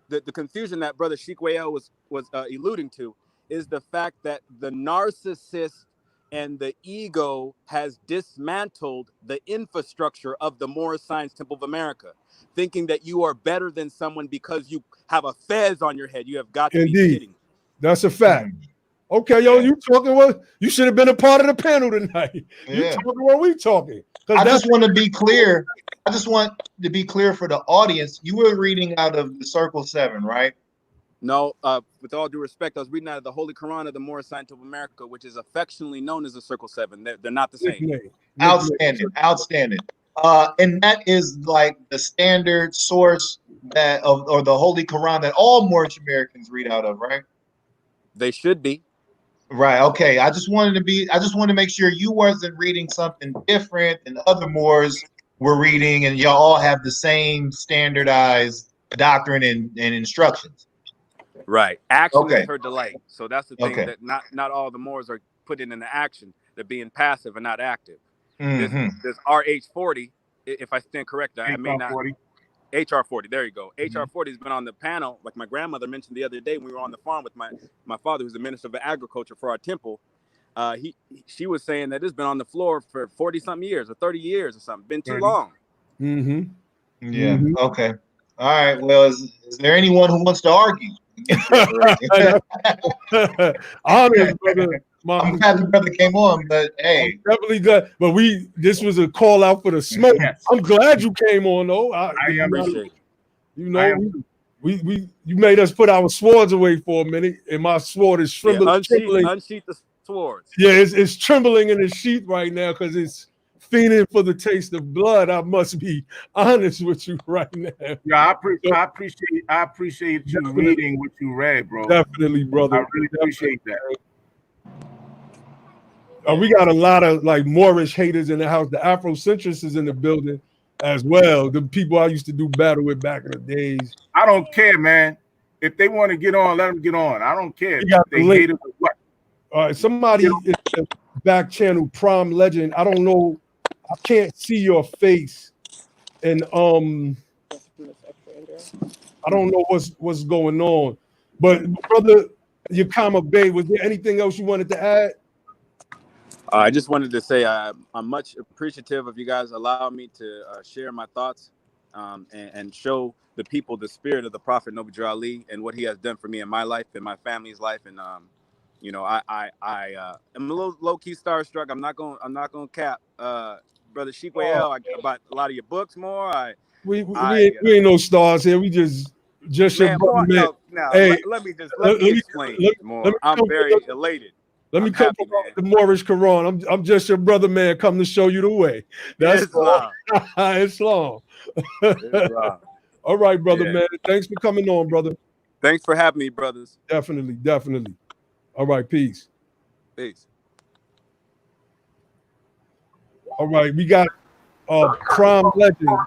The confusion that Brother Sheik Wayel was alluding to is the fact that the narcissist and the ego has dismantled the infrastructure of the Moorish Temple of America, thinking that you are better than someone because you have a fez on your head. You have got to be kidding. That's a fact. Okay, yo, you talking what? You should have been a part of the panel tonight. You talking what we talking? I just want to be clear. I just want to be clear for the audience. You were reading out of the Circle 7, right? No, with all due respect, I was reading out of the Holy Quran of the Moorish Temple of America, which is affectionately known as the Circle 7. They're not the same. Outstanding. And that is like the standard source or the Holy Quran that all Moorish Americans read out of, right? They should be. Right. Okay. I just wanted to make sure you wasn't reading something different than other Moors were reading, and y'all all have the same standardized doctrine and instructions. Right. Action is her delight. So that's the thing that not all the Moors are putting into action. They're being passive and not active. This RH40, if I stand correct, I may not. 40. HR 40. There you go. HR 40 has been on the panel, like my grandmother mentioned the other day when we were on the farm with my father, who's the minister of agriculture for our temple. She was saying that it's been on the floor for 40-something years or 30 years or something. Been too 30. long. Mm-hmm. Yeah. Mhm. Okay. All right. Well, is there anyone who wants to argue? Honest, brother. I'm glad the brother came on, but hey, Definitely glad. But this was a call out for the smoke. Yes. I'm glad you came on, though. I am. Appreciate it. You know, you made us put our swords away for a minute, and my sword is trembling. Unsheath the swords. Yeah, it's trembling in the sheath right now because it's fiending for the taste of blood. I must be honest with you right now. Yeah, I appreciate you reading what you read, bro. Definitely, brother. I really appreciate that. We got a lot of like Moorish haters in the house. The Afrocentrists is in the building as well. The people I used to do battle with back in the days. I don't care, man. If they want to get on, let them get on. I don't care. You got They the link. hate it or what. All right, somebody in the back channel, Prom Legend. I don't know. I can't see your face, and I don't know what's going on. But brother Yakama Bay, was there anything else you wanted to add? I just wanted to say I'm much appreciative of you guys allowing me to share my thoughts and show the people the spirit of the Prophet Noble Ali and what he has done for me in my life and my family's life. And you know, I am a little low key starstruck. I'm not gonna cap, brother Sheekwell, about a lot of your books more. We ain't no stars here. We just your brother, man. Hey, let me explain more. I'm very elated. Let me come from the Moorish Quran. I'm just your brother, man. Come to show you the way. That's Islam. Islam. All right, brother, man. Thanks for coming on, brother. Thanks for having me, brothers. Definitely. All right, peace. Peace. All right, we got Prom Legend. I'm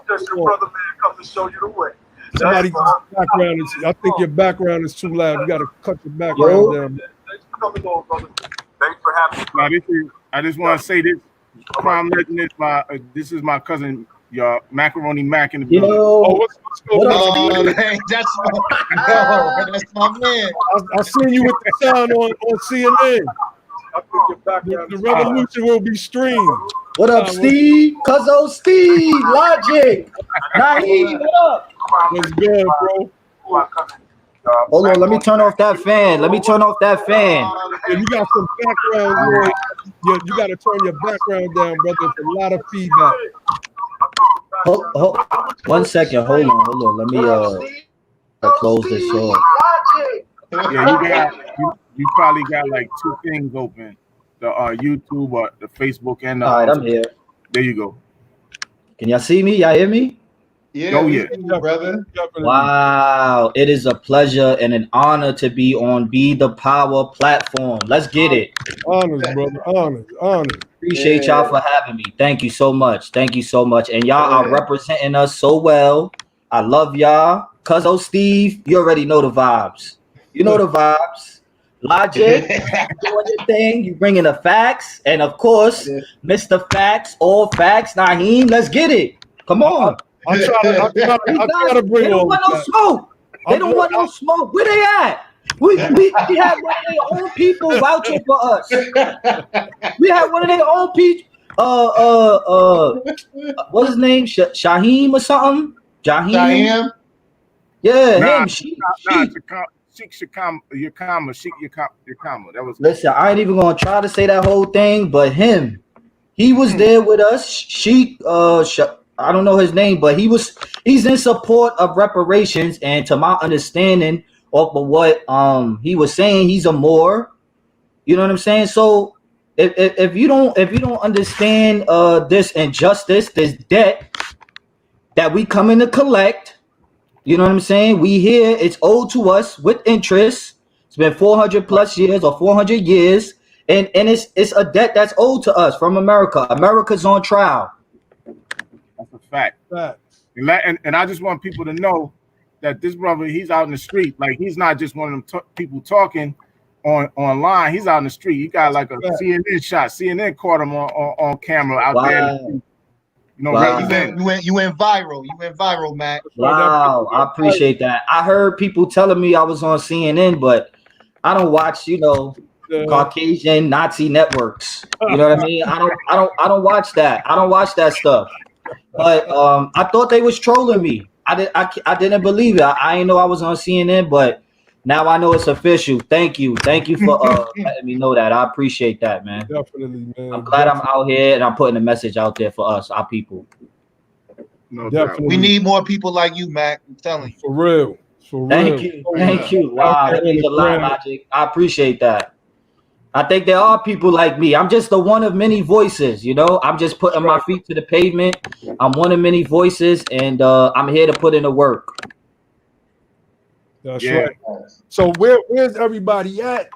just your brother, man. Come to show you the way. Somebody's background is. I think your background is too loud. You got to cut your background down. Thanks for coming on, brother. Thanks for having me. I just want to say this. Prom Legend is this is my cousin, your Macaroni Mac in the building. What's going on? That's my man. I seen you with the sound on CNN. The revolution will be streamed. What up, Steve? Cuzzo Steve, Logic. Naheem, what up? What's good, bro? Hold on, let me turn off that fan. Yeah, you got some background noise. You got to turn your background down, brother. It's a lot of feedback. Oh, 1 second. Hold on. Let me close this off. Yeah, you probably got like two things open. The YouTube or the Facebook and all right, I'm here. There you go. Can y'all see me? Y'all hear me? Yeah, brother. Wow, it is a pleasure and an honor to be on Be the Power platform. Let's get it. Honors, brother. Honors. Appreciate y'all for having me. Thank you so much. And y'all are representing us so well. I love y'all. Cuzzo Steve, you already know the vibes. Logic, doing your thing. You bringing the facts. And of course, Mr. Facts, all facts. Naheem, let's get it. Come on. I try to bring They don't want no smoke. They don't want no smoke. Where they at? We have one of their own people vouching for us. We have one of their own people. What's his name? Shaheem or something? Jaheem? Yeah, him. Sheik Yakama. That was. Listen, I ain't even gonna try to say that whole thing, but him. He was there with us. Sheik, I don't know his name, but he's in support of reparations, and to my understanding of what he was saying, he's a Moor. You know what I'm saying? So if you don't understand this injustice, this debt that we come in to collect, you know what I'm saying? We here, it's owed to us with interest. It's been 400 plus years or 400 years, and it's a debt that's owed to us from America. America's on trial. That's a fact. And I just want people to know that this brother, he's out in the street. Like, he's not just one of them people talking online. He's out in the street. He got like a CNN shot. CNN caught him on camera out there. You know, Wow. represent. You went viral. You went viral, Mac. Wow, I appreciate that. I heard people telling me I was on CNN, but I don't watch, Caucasian Nazi networks. You know what I mean? I don't watch that. I don't watch that stuff. But I thought they was trolling me. I didn't believe it. I didn't know I was on CNN, but now I know it's official. Thank you for letting me know that. I appreciate that, man. Definitely, man. I'm glad I'm out here and I'm putting a message out there for us, our people. No Definitely. We need more people like you, Mac. I'm telling you. For real. For Thank real. you. Thank you. Wow, that means a lot, Logic. I appreciate that. I think there are people like me. I'm just the one of many voices, I'm just putting my feet to the pavement. I'm one of many voices, and I'm here to put in the work. That's right. So where's everybody at?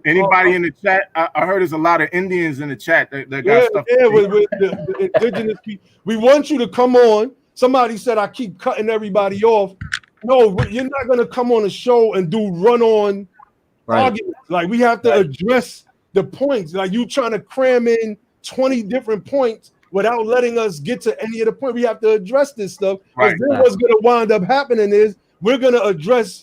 Anybody in the chat? I heard there's a lot of Indians in the chat that got stuff. Yeah, with the indigenous people. We want you to come on. Somebody said I keep cutting everybody off. No, you're not going to come on a show and do run-on arguments. Like, we have to address the points. Like, you trying to cram in 20 different points without letting us get to any of the points. We have to address this stuff. Because then what's going to wind up happening is we're going to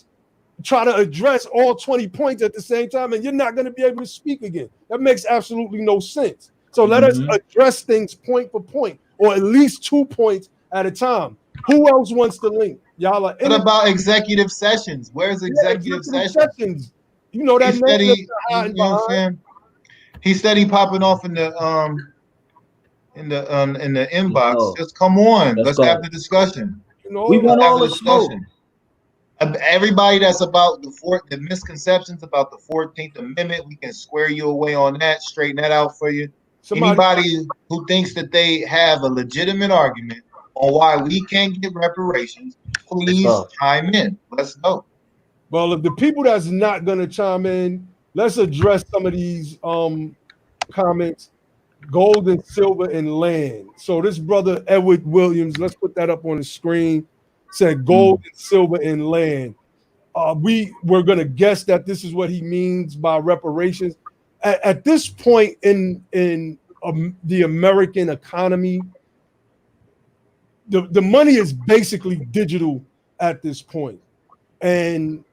try to address all 20 points at the same time, and you're not going to be able to speak again. That makes absolutely no sense. So let us address things point for point, or at least 2 points at a time. Who else wants to link? Y'all are. What about executive sessions? Where's executive sessions? You know that name. He said he popping off in the inbox. Just come on. Let's have the discussion. We want all the smoke. Everybody that's about the misconceptions about the 14th Amendment, we can square you away on that, straighten that out for you. Anybody who thinks that they have a legitimate argument on why we can't get reparations, please chime in. Let's go. Well, if the people that's not going to chime in, let's address some of these comments. Gold and silver and land. So this brother Edward Williams, let's put that up on the screen, said gold and silver and land. We were going to guess that this is what he means by reparations. At this point in the American economy, the money is basically digital at this point. And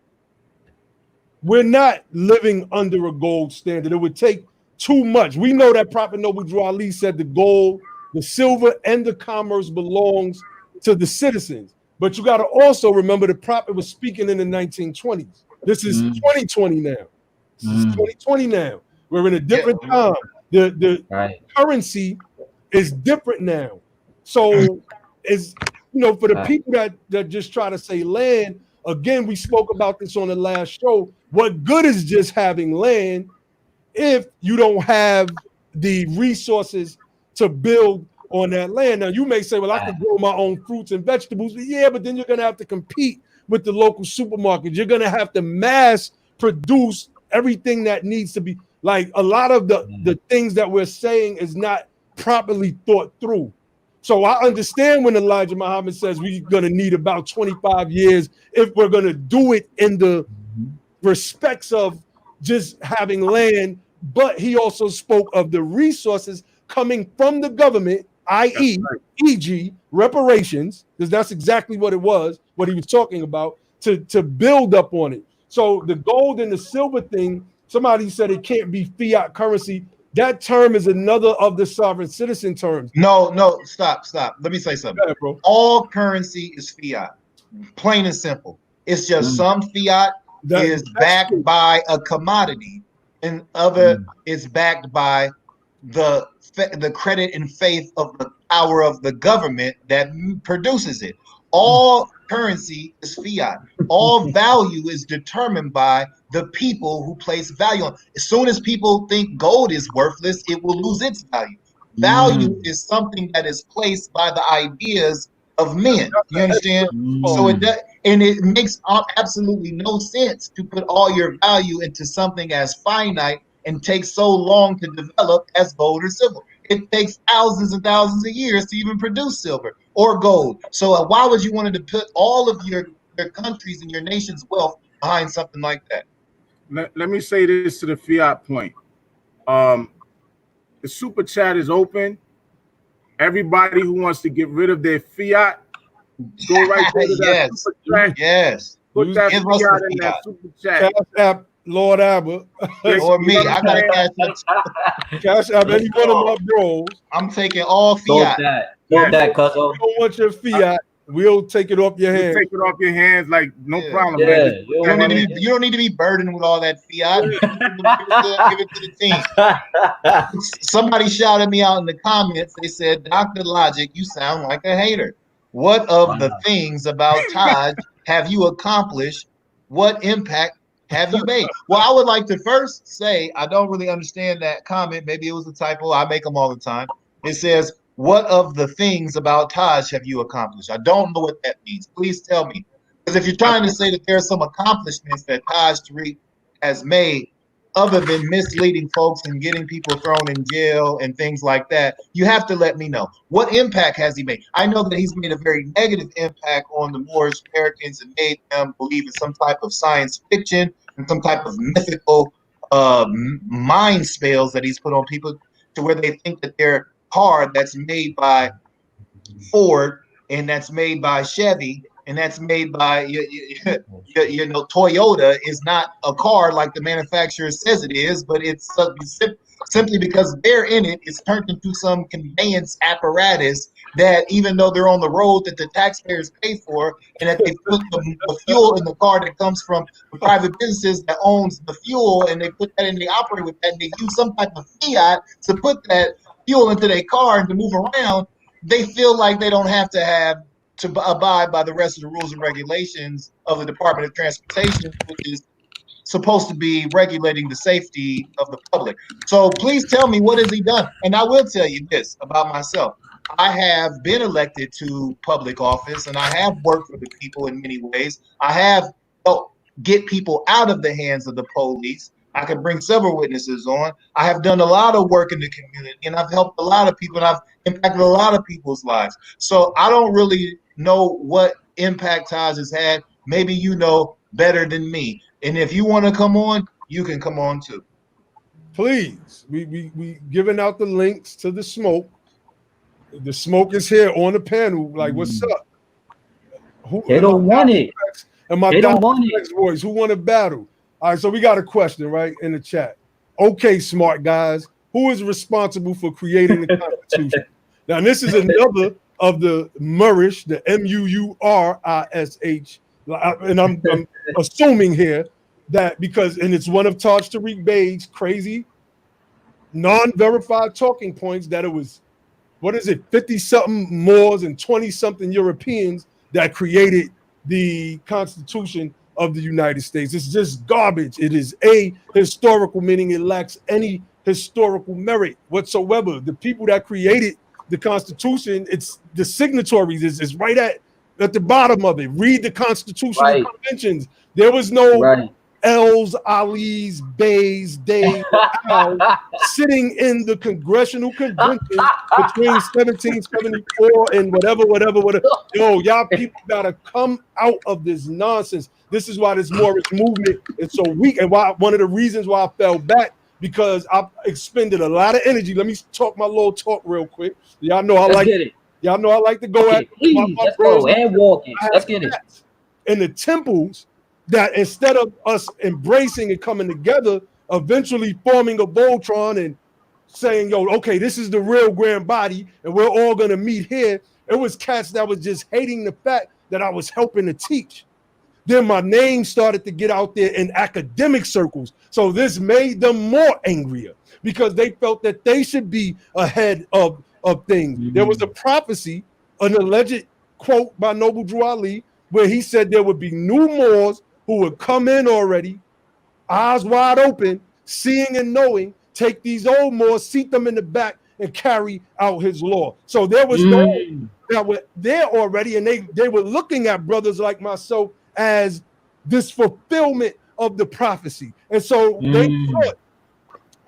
we're not living under a gold standard. It would take too much. We know that Prophet Noble Drew Ali said the gold, the silver, and the commerce belongs to the citizens. But you got to also remember the Prophet was speaking in the 1920s. This is 2020 now. This is 2020 now. We're in a different time. The currency is different now. So it's, for the people that just try to say land, again, we spoke about this on the last show. What good is just having land if you don't have the resources to build on that land? Now, you may say, well, I can grow my own fruits and vegetables. Yeah, but then you're going to have to compete with the local supermarket. You're going to have to mass produce everything that needs to be. Like, a lot of the things that we're saying is not properly thought through. So I understand when Elijah Muhammad says we're going to need about 25 years if we're going to do it in the respects of just having land, but he also spoke of the resources coming from the government, i.e., e.g., reparations, because that's exactly what it was, what he was talking about, to build up on it. So the gold and the silver thing, somebody said it can't be fiat currency. That term is another of the sovereign citizen terms. No, stop. Let me say something. Yeah, bro. All currency is fiat, plain and simple. It's just some fiat is backed by a commodity, and other is backed by the credit and faith of the power of the government that produces it. All currency is fiat. All value is determined by the people who place value on. As soon as people think gold is worthless, it will lose its value. Value is something that is placed by the ideas of men. You understand? So it makes absolutely no sense to put all your value into something as finite and take so long to develop as gold or silver. It takes thousands and thousands of years to even produce silver or gold. So why would you want to put all of your countries and your nation's wealth behind something like that? Let me say this to the fiat point. The super chat is open. everybody who wants to get rid of their fiat, go right there to that Yes. super chat. Yes. Put that Give us the fiat in that fiat. super chat. Cash App Lord Abbott. Or me. I got a cash app. Cash App any one of my bros. I'm taking all Dope fiat. that. Dope that, cuz. If you don't want your fiat, we'll take it off your You hands. take it off your hands, like no Yeah. problem, Yeah, man. Just You don't need to be burdened with all that fiat. Give it to the team. Somebody shouted me out in the comments. They said, Dr. Logic, you sound like a hater. What of the things about Taj have you accomplished? What impact have you made? Well, I would like to first say I don't really understand that comment. Maybe it was a typo. I make them all the time. It says, what of the things about Taj have you accomplished? I don't know what that means. Please tell me. Because if you're trying to say that there are some accomplishments that Taj Tariq has made, other than misleading folks and getting people thrown in jail and things like that, you have to let me know. What impact has he made? I know that he's made a very negative impact on the Moorish Americans and made them believe in some type of science fiction and some type of mythical mind spells that he's put on people to where they think that their car that's made by Ford and that's made by Chevy and that's made by Toyota is not a car like the manufacturer says it is, but it's simply because they're in it, it's turned into some conveyance apparatus that even though they're on the road that the taxpayers pay for, and that they put the fuel in the car that comes from the private businesses that owns the fuel, and they put that and they operate with that, and they use some type of fiat to put that fuel into their car and to move around. They feel like they don't have to abide by the rest of the rules and regulations of the Department of Transportation, which is supposed to be regulating the safety of the public. So please tell me, what has he done? And I will tell you this about myself. I have been elected to public office, and I have worked for the people in many ways. I have helped get people out of the hands of the police. I can bring several witnesses on. I have done a lot of work in the community, and I've helped a lot of people, and I've impacted a lot of people's lives. So I don't really know what impact Taj has had. Maybe you know better than me. And if you want to come on, you can come on too. Please, we giving out the links to the smoke. The smoke is here on the panel. Like, what's up? They don't want it. And my They don't want it. voice. Who want to battle? All right, so we got a question right in the chat. Okay, smart guys, who is responsible for creating the Constitution? Now, this is another of the Moorish, the Moorish, and I'm assuming here that because, and it's one of Taj Tariq Bey's crazy, non-verified talking points that it was, 50-something Moors and 20-something Europeans that created the Constitution of the United States. It's just garbage. It is ahistorical, meaning it lacks any historical merit whatsoever. The people that created the Constitution, it's the signatories, is right at the bottom of it. Read the Constitutional Conventions. There was no L's, Ali's, Bays, Days, sitting in the Congressional Convention between 1774 and whatever. Yo, y'all people gotta come out of this nonsense. This is why this Moorish movement is so weak, and why one of the reasons why I fell back, because I expended a lot of energy. Let me talk my little talk real quick. Y'all know I like it. Y'all know I like to go at let's go and walking. Let's get it. In the temples, that instead of us embracing and coming together, eventually forming a Voltron and saying, yo, okay, this is the real grand body, and we're all gonna meet here. It was cats that was just hating the fact that I was helping to teach. Then my name started to get out there in academic circles. So this made them more angrier because they felt that they should be ahead of things. Mm-hmm. There was a prophecy, an alleged quote by Noble Drew Ali, where he said there would be new Moors who would come in already, eyes wide open, seeing and knowing, take these old Moors, seat them in the back, and carry out his law. So there was no that were there already, and they were looking at brothers like myself as this fulfillment of the prophecy. And so they sought,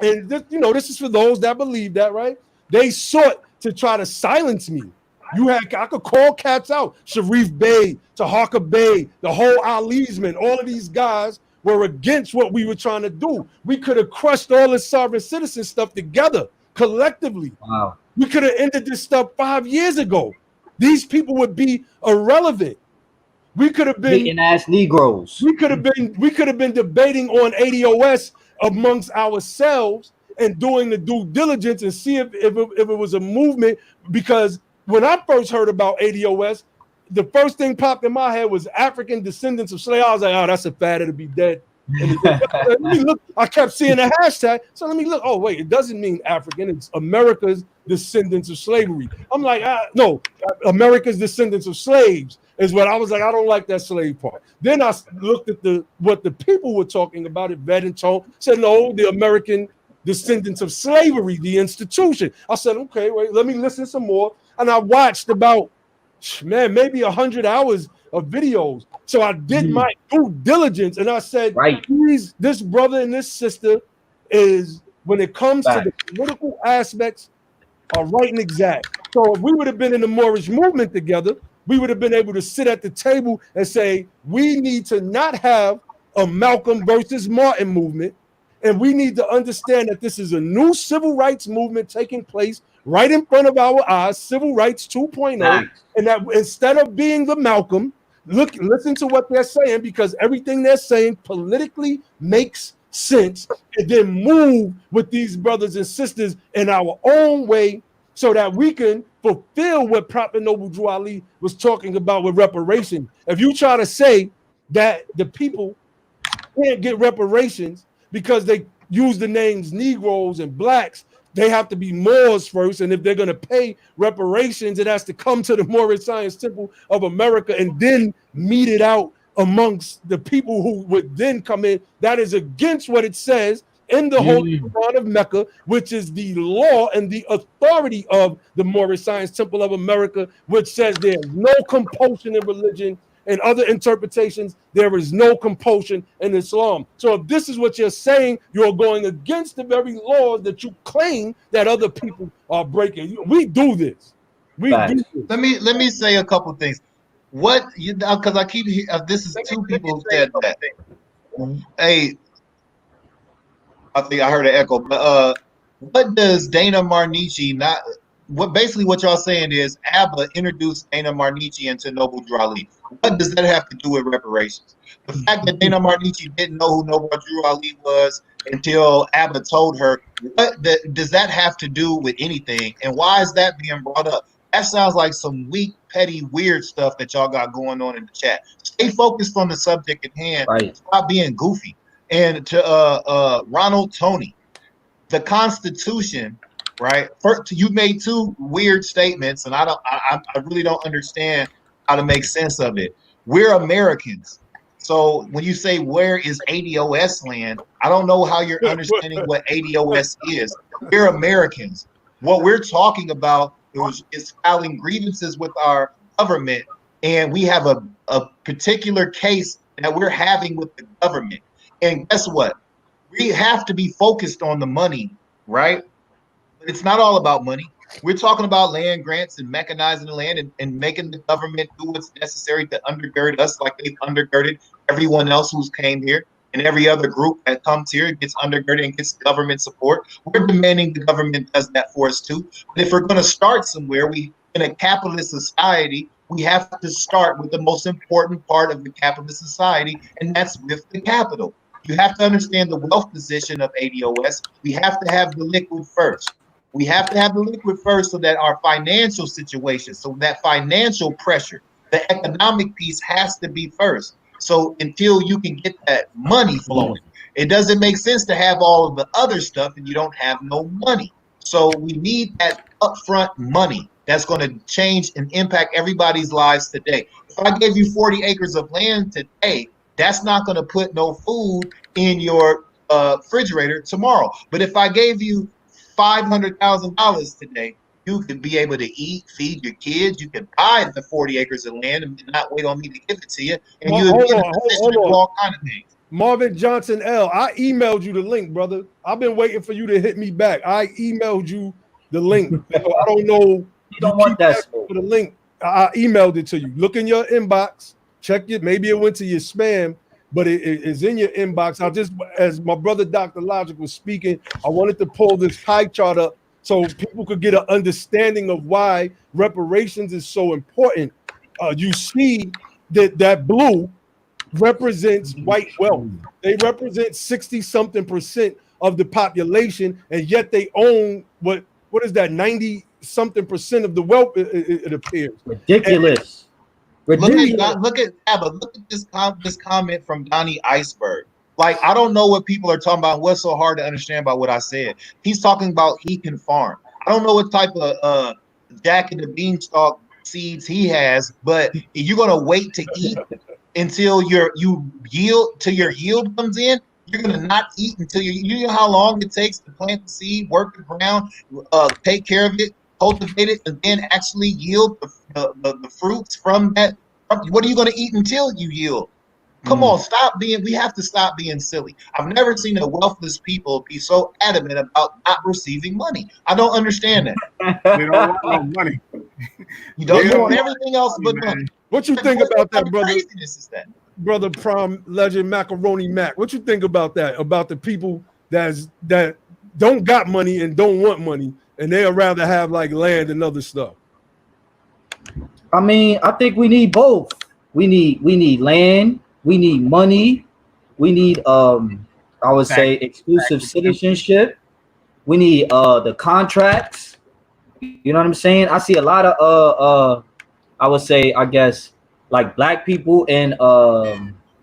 and this, this is for those that believe that, right? They sought to try to silence me. I could call cats out. Sharif Bey, Tahaka Bey, the whole Alisman, all of these guys were against what we were trying to do. We could have crushed all this sovereign citizen stuff together, collectively. Wow. We could have ended this stuff 5 years ago. These people would be irrelevant. We could have been hating ass Negroes. We could have been debating on ADOS amongst ourselves and doing the due diligence and see if it was a movement. Because when I first heard about ADOS, the first thing popped in my head was African descendants of slavery. I was like, oh, that's a fad, it'll be dead. And let me look. I kept seeing the hashtag, so let me look. Oh wait, it doesn't mean African. It's America's descendants of slavery. I'm like, no, America's descendants of slaves is what I was like. I don't like that slave part. Then I looked at what the people were talking about. It read and told said no, the American descendants of slavery, the institution. I said, okay, wait, let me listen some more. And I watched about maybe 100 hours of videos. So I did my due diligence, and I said, right, this brother and this sister is, when it comes to the political aspects, are right and exact. So if we would have been in the Moorish movement together, we would have been able to sit at the table and say, we need to not have a Malcolm versus Martin movement, and we need to understand that this is a new civil rights movement taking place right in front of our eyes, civil rights 2.0, and that instead of being the Malcolm, listen to what they're saying, because everything they're saying politically makes sense, and then move with these brothers and sisters in our own way so that we can fulfill what Prophet Noble Drew Ali was talking about with reparation. If you try to say that the people can't get reparations because they use the names Negroes and blacks, they have to be Moors first, and if they're going to pay reparations, it has to come to the Moorish Science Temple of America and then mete it out amongst the people who would then come in. That is against what it says in the Holy Quran of Mecca, which is the law and the authority of the Moorish Science Temple of America, which says there is no compulsion in religion. And other interpretations, there is no compulsion in Islam. So if this is what you're saying, you're going against the very laws that you claim that other people are breaking. We do this. We do this. Let me say a couple things. What you know, because I keep this is two people who said that. Hey, I think I heard an echo. But what does Dana Marnichi not? Basically what y'all saying is ABBA introduced Dana Marnichi into Noble Drew Ali. What does that have to do with reparations? The fact that Dana Marnichi didn't know who Noble Drew Ali was until ABBA told her, does that have to do with anything? And why is that being brought up? That sounds like some weak, petty, weird stuff that y'all got going on in the chat. Stay focused on the subject at hand. Right. Stop being goofy. And to Ronald Tony, the Constitution, right? First, you made two weird statements, and I really don't understand how to make sense of it. We're Americans. So when you say where is ADOS land, I don't know how you're understanding what ADOS is. We're Americans. What we're talking about is filing grievances with our government, and we have a particular case that we're having with the government. And guess what? We have to be focused on the money, right? But it's not all about money. We're talking about land grants and mechanizing the land and making the government do what's necessary to undergird us like they've undergirded everyone else who's came here, and every other group that comes here gets undergirded and gets government support. We're demanding the government does that for us too. But if we're going to start somewhere, in a capitalist society, we have to start with the most important part of the capitalist society, and that's with the capital. You have to understand the wealth position of ADOS. We have to have the liquid first. We have to have the liquid first so that our financial situation, so that financial pressure, the economic piece has to be first. So until you can get that money flowing, it doesn't make sense to have all of the other stuff and you don't have no money. So we need that upfront money that's going to change and impact everybody's lives today. If I gave you 40 acres of land today, that's not going to put no food in your refrigerator tomorrow. But if I gave you $500,000 today, you could be able to eat, feed your kids. You could buy the 40 acres of land and not wait on me to give it to you. And you would be in a position to do all kinds of things. Marvin Johnson L., I emailed you the link, brother. I've been waiting for you to hit me back. I emailed you the link. I don't know. You don't want that for the link. I emailed it to you. Look in your inbox. Check it. Maybe it went to your spam, but it is in your inbox. I just, as my brother Dr. Logic was speaking, I wanted to pull this pie chart up so people could get an understanding of why reparations is so important. You see that blue represents white wealth. They represent 60-something% of the population, and yet they own what is that, 90-something% of the wealth, it appears. Ridiculous. Ridiculous. Look at this comment from Donnie Iceberg. Like, I don't know what people are talking about. What's so hard to understand about what I said? He's talking about he can farm. I don't know what type of Jack and the Beanstalk seeds he has, but you're gonna wait to eat until your yield comes in. You're gonna not eat until you know how long it takes to plant the seed, work the ground, take care of it, cultivate it, and then actually yield the fruits from that. What are you gonna eat until you yield? Come on, we have to stop being silly. I've never seen a wealthless people be so adamant about not receiving money. I don't understand that. They don't want no money. You don't want everything else but money. What you think about that, brother? Craziness is that? Brother Prom Legend Macaroni Mac. What you think about that? About the people that don't got money and don't want money, and they'd rather have like land and other stuff. I mean, I think we need both. We need land. We need money. We need I would say exclusive citizenship. We need the contracts. You know what I'm saying? I see a lot of I would say, I guess, like black people in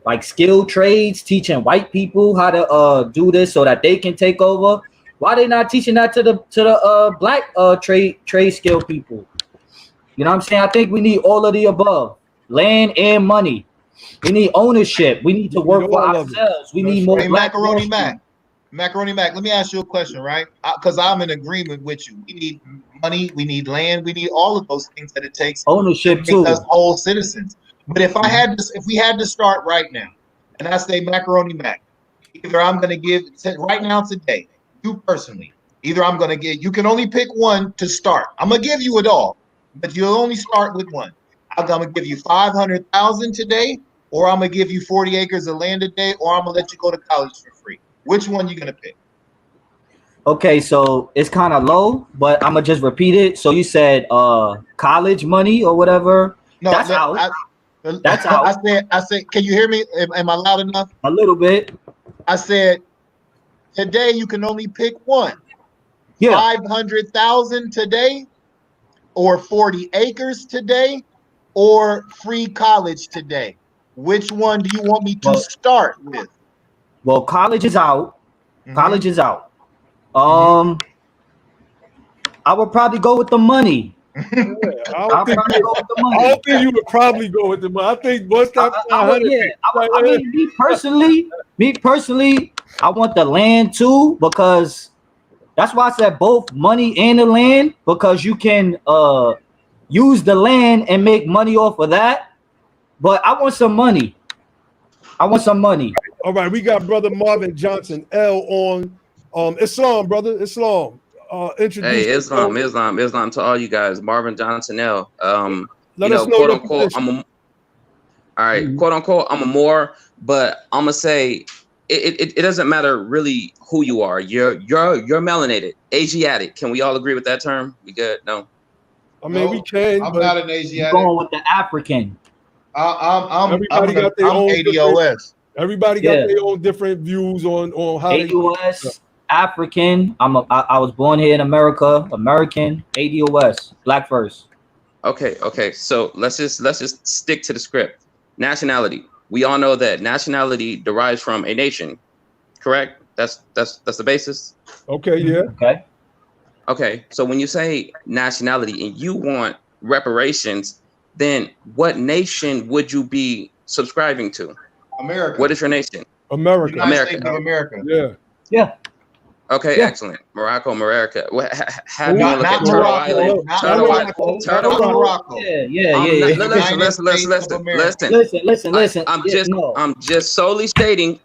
like skilled trades, teaching white people how to do this so that they can take over. Why they not teaching that to the black trade skilled people? You know what I'm saying? I think we need all of the above, land and money. We need ownership. We need to work for ourselves. We need more. Hey, Macaroni Mac. Let me ask you a question, right? Because I'm in agreement with you. We need money. We need land. We need all of those things that it takes. Ownership to make us whole citizens. But if we had to start right now, and I say Macaroni Mac, either I'm going to give right now today, you personally, either I'm going to give. You can only pick one to start. I'm going to give you it all, but you'll only start with one. I'm going to give you $500,000 today, or I'm going to give you 40 acres of land today, or I'm going to let you go to college for free. Which one you going to pick? Okay, so it's kind of low, but I'm going to just repeat it. So you said college money or whatever. No, that's out. That's out. I said, can you hear me? Am I loud enough? A little bit. I said, today you can only pick one. Yeah. 500,000 today, or 40 acres today, or free college today. Which one do you want me to start with? Well, college is out. College is out. I would probably go with the money. I don't think you would probably go with the money. I think what's that? I mean, me personally, I want the land too, because that's why I said both money and the land, because you can use the land and make money off of that. But I want some money. All right, we got brother Marvin Johnson L on Islam, brother. Islam. Hey, Islam to all you guys. Marvin Johnson L. Let us know quote unquote, quote unquote, I'm a Moor, but I'm gonna say it doesn't matter really who you are. You're melanated, Asiatic. Can we all agree with that term? We good? No. I mean, we can. I'm not an Asiatic. Going with the African. Everybody got their own ADOS. Everybody got their own different views on how ADOS, African. I was born here in America. American, ADOS, black first. Okay. So let's just stick to the script. Nationality. We all know that nationality derives from a nation, correct? That's the basis. Okay. Yeah. Okay. So when you say nationality and you want reparations, then what nation would you be subscribing to? America. What is your nation? America. United States of America. Yeah. Okay, excellent. Morocco. Have you look at Turtle Island? Turtle Morocco. Listen. I'm just solely stating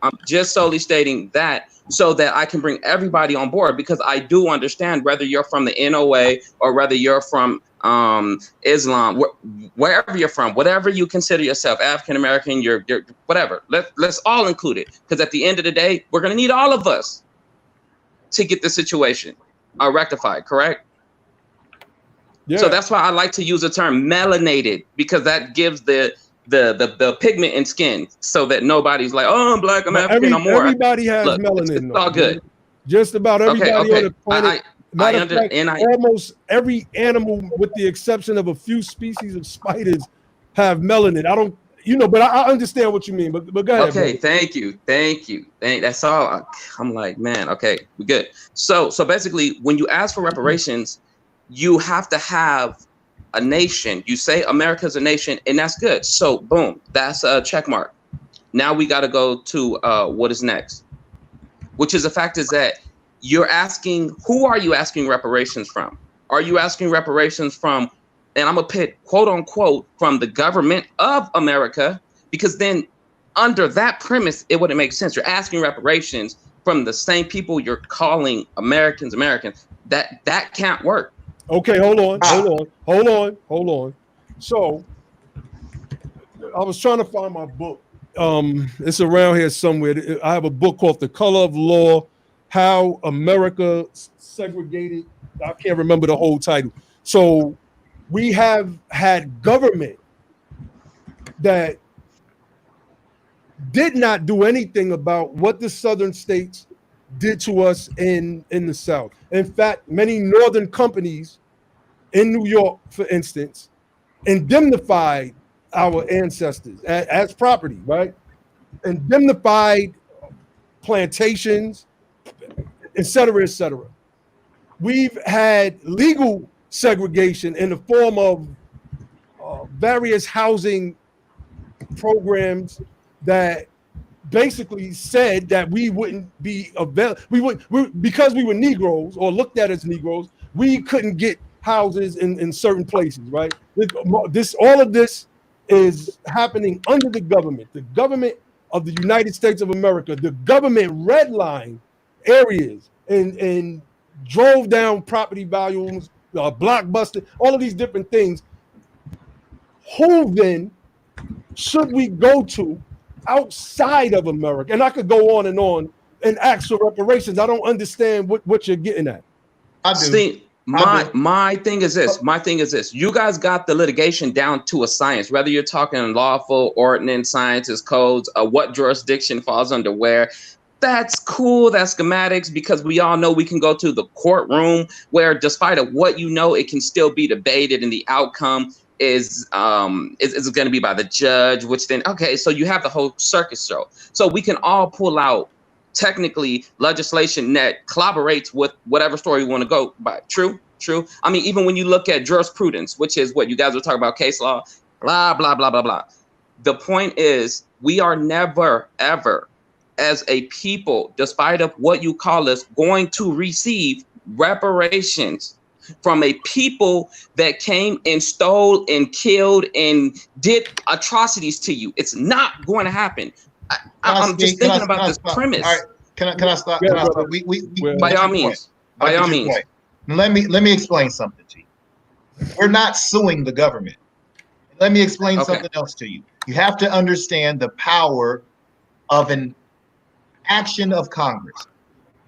that so that I can bring everybody on board, because I do understand whether you're from the NOA or whether you're from Islam, wherever you're from, whatever you consider yourself, African American, you're whatever. Let's all include it, because at the end of the day, we're gonna need all of us to get the situation. rectified, correct? Yeah. So that's why I like to use the term melanated, because that gives the pigment in skin, so that nobody's like, oh, I'm black, I'm African, I'm Moor. Everybody has Look, melanin. it's all good. Just about everybody on the planet. Matter of fact, almost every animal, with the exception of a few species of spiders, have melanin. I don't, but I understand what you mean. But go ahead. Okay, brother. Thank you. That's all. I'm like, man, okay, we good. So basically, when you ask for reparations, you have to have a nation. You say America's a nation, and that's good. So boom, that's a check mark. Now we got to go to what is next, which is the fact is that you're asking, who are you asking reparations from? Are you asking reparations from, and I'm gonna put quote unquote, from the government of America? Because then under that premise, it wouldn't make sense. You're asking reparations from the same people you're calling Americans. That can't work. Okay, hold on. So I was trying to find my book. It's around here somewhere. I have a book called The Color of Law, How America Segregated. I can't remember the whole title. So we have had government that did not do anything about what the southern states did to us in the South. In fact, many northern companies in New York, for instance, indemnified our ancestors as property, right? Indemnified plantations, et cetera, et cetera. We've had legal segregation in the form of various housing programs that basically said that we wouldn't be available. Because we were Negroes or looked at as Negroes, we couldn't get houses in certain places, right? All of this is happening under the government of the United States of America. The government redlined areas and drove down property values, blockbuster, all of these different things. Who then should we go to outside of America? And I could go on and ask for reparations. I don't understand what you're getting at. I do. See, my thing is this. You guys got the litigation down to a science, whether you're talking lawful, ordinance, sciences, codes, what jurisdiction falls under where. That's cool. That's schematics, because we all know we can go to the courtroom where, despite of what you know, it can still be debated, and the outcome is going to be by the judge, which then, okay, so you have the whole circus show. So we can all pull out technically legislation that collaborates with whatever story you want to go by. True. I mean, even when you look at jurisprudence, which is what you guys were talking about, case law, blah, blah, blah, blah, blah. The point is, we are never, ever, as a people, despite of what you call us, going to receive reparations from a people that came and stole and killed and did atrocities to you. It's not going to happen. I'm just thinking about this premise. All right, can I stop? Can I stop? By all means. Let me explain something to you. We're not suing the government. Let me explain something else to you. You have to understand the power of an action of Congress.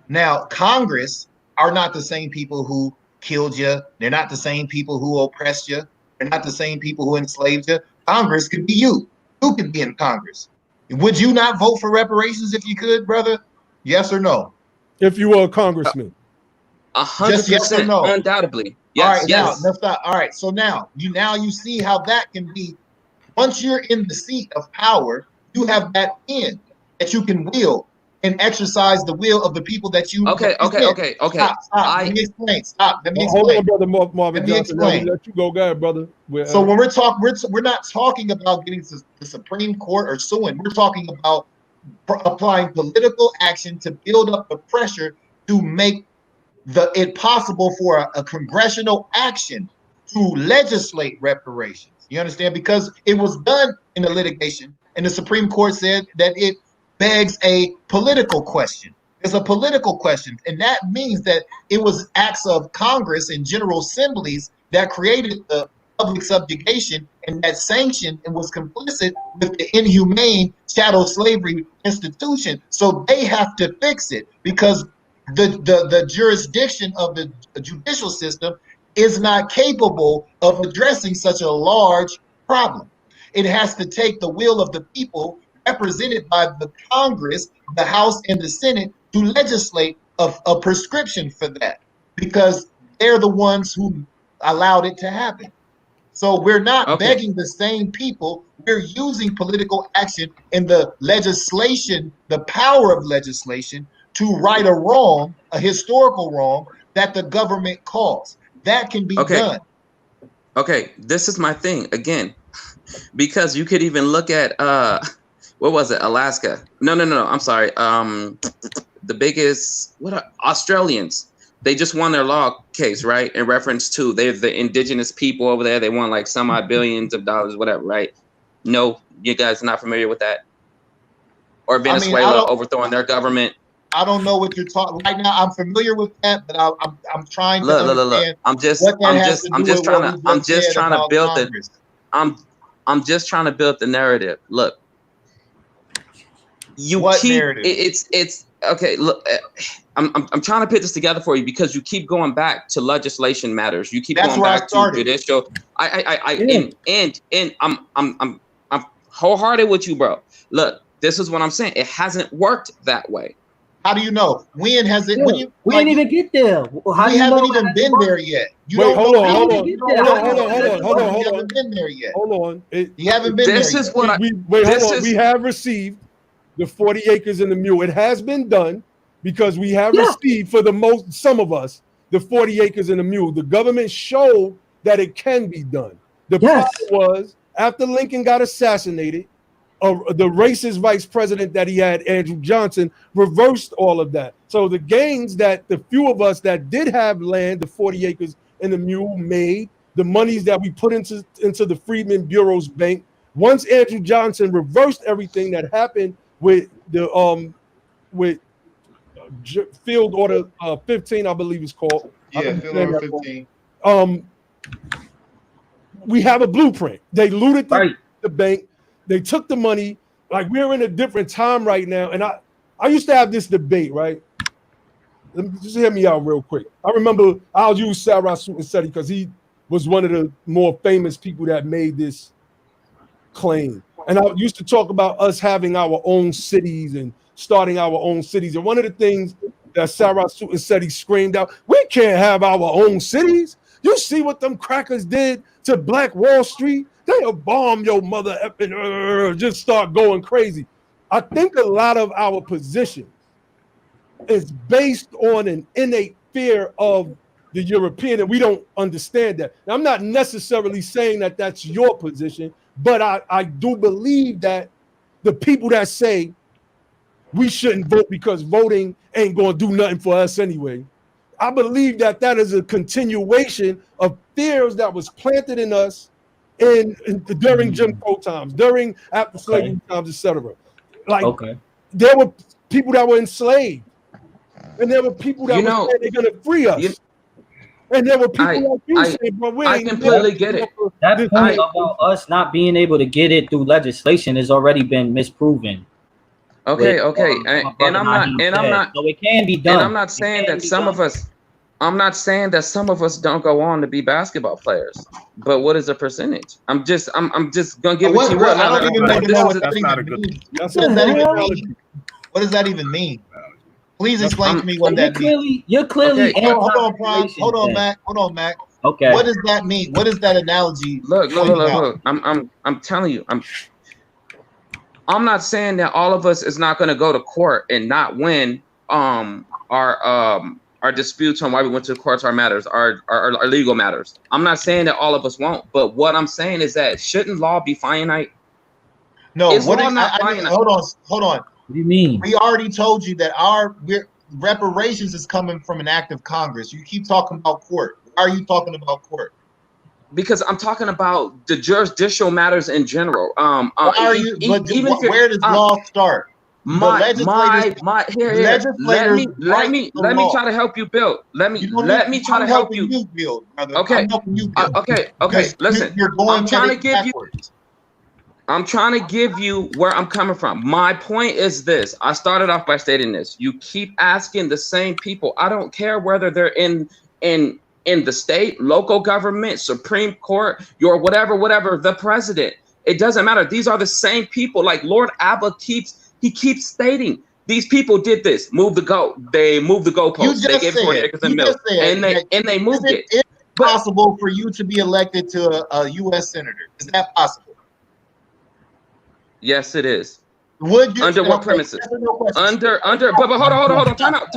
Now, Congress are not the same people who killed you. They're not the same people who oppressed you. They're not the same people who enslaved you. Congress could be you. You could be in Congress. Would you not vote for reparations if you could, brother? Yes or no? If you were a congressman. 100%, yes or no? Undoubtedly. Yes, all right, yes. Now, let's stop. All right, so now you see how that can be. Once you're in the seat of power, you have that pen that you can wield and exercise the will of the people that you. Okay. Stop. Let me explain. Hold on, brother Marvin Johnson. Let you go, brother. So when we're talking, we're not talking about getting to the Supreme Court or suing. We're talking about applying political action to build up the pressure to make it possible for a congressional action to legislate reparations. You understand? Because it was done in the litigation, and the Supreme Court said that it begs a political question. It's a political question, and that means that it was acts of Congress and general assemblies that created the public subjugation and that sanctioned and was complicit with the inhumane chattel slavery institution. So they have to fix it, because the jurisdiction of the judicial system is not capable of addressing such a large problem. It has to take the will of the people represented by the Congress, the House, and the Senate to legislate a prescription for that, because they're the ones who allowed it to happen. So we're not begging the same people. We're using political action and the legislation, the power of legislation, to right a wrong, a historical wrong that the government caused. That can be done. Okay, this is my thing again, because you could even look at what was it, Alaska? No, I'm sorry. The biggest Australians. They just won their law case, right? In reference to they're the indigenous people over there. They won like some odd billions of dollars, whatever, right? No, you guys are not familiar with that? Or Venezuela overthrowing their government? I don't know what you're talking right now. I'm familiar with that, but I'm trying to understand. I'm just trying to build the narrative. Look, narrative? It's okay. Look, I'm trying to put this together for you because you keep going back to legislation matters. You keep going back to judicial. And I'm wholehearted with you, bro. Look, this is what I'm saying. It hasn't worked that way. How do you know? When has it? We didn't even get there. How we haven't even been there yet. Hold on. You haven't been there yet. Hold on. You haven't been there yet. We have received the 40 acres and the mule. It has been done because we have received, for some of us, the 40 acres and the mule. The government showed that it can be done. The problem was, after Lincoln got assassinated, the racist vice president that he had, Andrew Johnson, reversed all of that. So the gains that the few of us that did have land, the 40 acres and the mule, made, the monies that we put into the Freedmen Bureau's bank, once Andrew Johnson reversed everything that happened with the Field Order 15, I believe it's called. Yeah, Field Order 15. We have a blueprint. They looted the bank. They took the money. Like, we're in a different time right now. And I used to have this debate, right? Let me just hear me out real quick. I remember I'll use Sarah Seti because he was one of the more famous people that made this claim. And I used to talk about us having our own cities and starting our own cities. And one of the things that Sarah Seti screamed out, we can't have our own cities. You see what them crackers did to Black Wall Street? They'll bomb your mother and just start going crazy. I think a lot of our position is based on an innate fear of the European, and we don't understand that. Now, I'm not necessarily saying that that's your position, but I do believe that the people that say we shouldn't vote because voting ain't going to do nothing for us anyway, I believe that that is a continuation of fears that was planted in us during Jim Crow times, during after slavery times, etc. Like, there were people that were enslaved, and there were people that were saying they're going to free us. And there were people like you saying, "But we I completely get it." That point about us not being able to get it through legislation has already been misproven. Okay. And I'm not. So it can be done. And I'm not saying that some of us. I'm not saying that some of us don't go on to be basketball players, but what is the percentage? I'm just gonna give it to you. I don't even know what does that even mean? Please explain to me what that means. You're clearly. Hold on, Mac. Okay. What does that mean? What is that analogy? Look. I'm telling you. I'm not saying that all of us is not going to go to court and not win our disputes on why we went to court, our matters, our legal matters. I'm not saying that all of us won't, but what I'm saying is that shouldn't law be finite? No, hold on. What do you mean? We already told you that our reparations is coming from an act of Congress. You keep talking about court. Why are you talking about court? Because I'm talking about the jurisdictional matters in general. Where does law start? Let me try to help you build. Let me try to help you build, brother. Okay. Okay. Listen, You're going. I'm trying to give you. I'm trying to give you where I'm coming from. My point is this. I started off by stating this. You keep asking the same people. I don't care whether they're in the state, local government, Supreme Court, your whatever, the president. It doesn't matter. These are the same people. Like Lord Abba keeps stating, these people did this. They moved the goalposts. They gave 40 acres and milk, and they moved it. Is it possible for you to be elected to a U.S. senator? Is that possible? Yes, it is. Would you? Under what premises? Under. But hold on. Time out.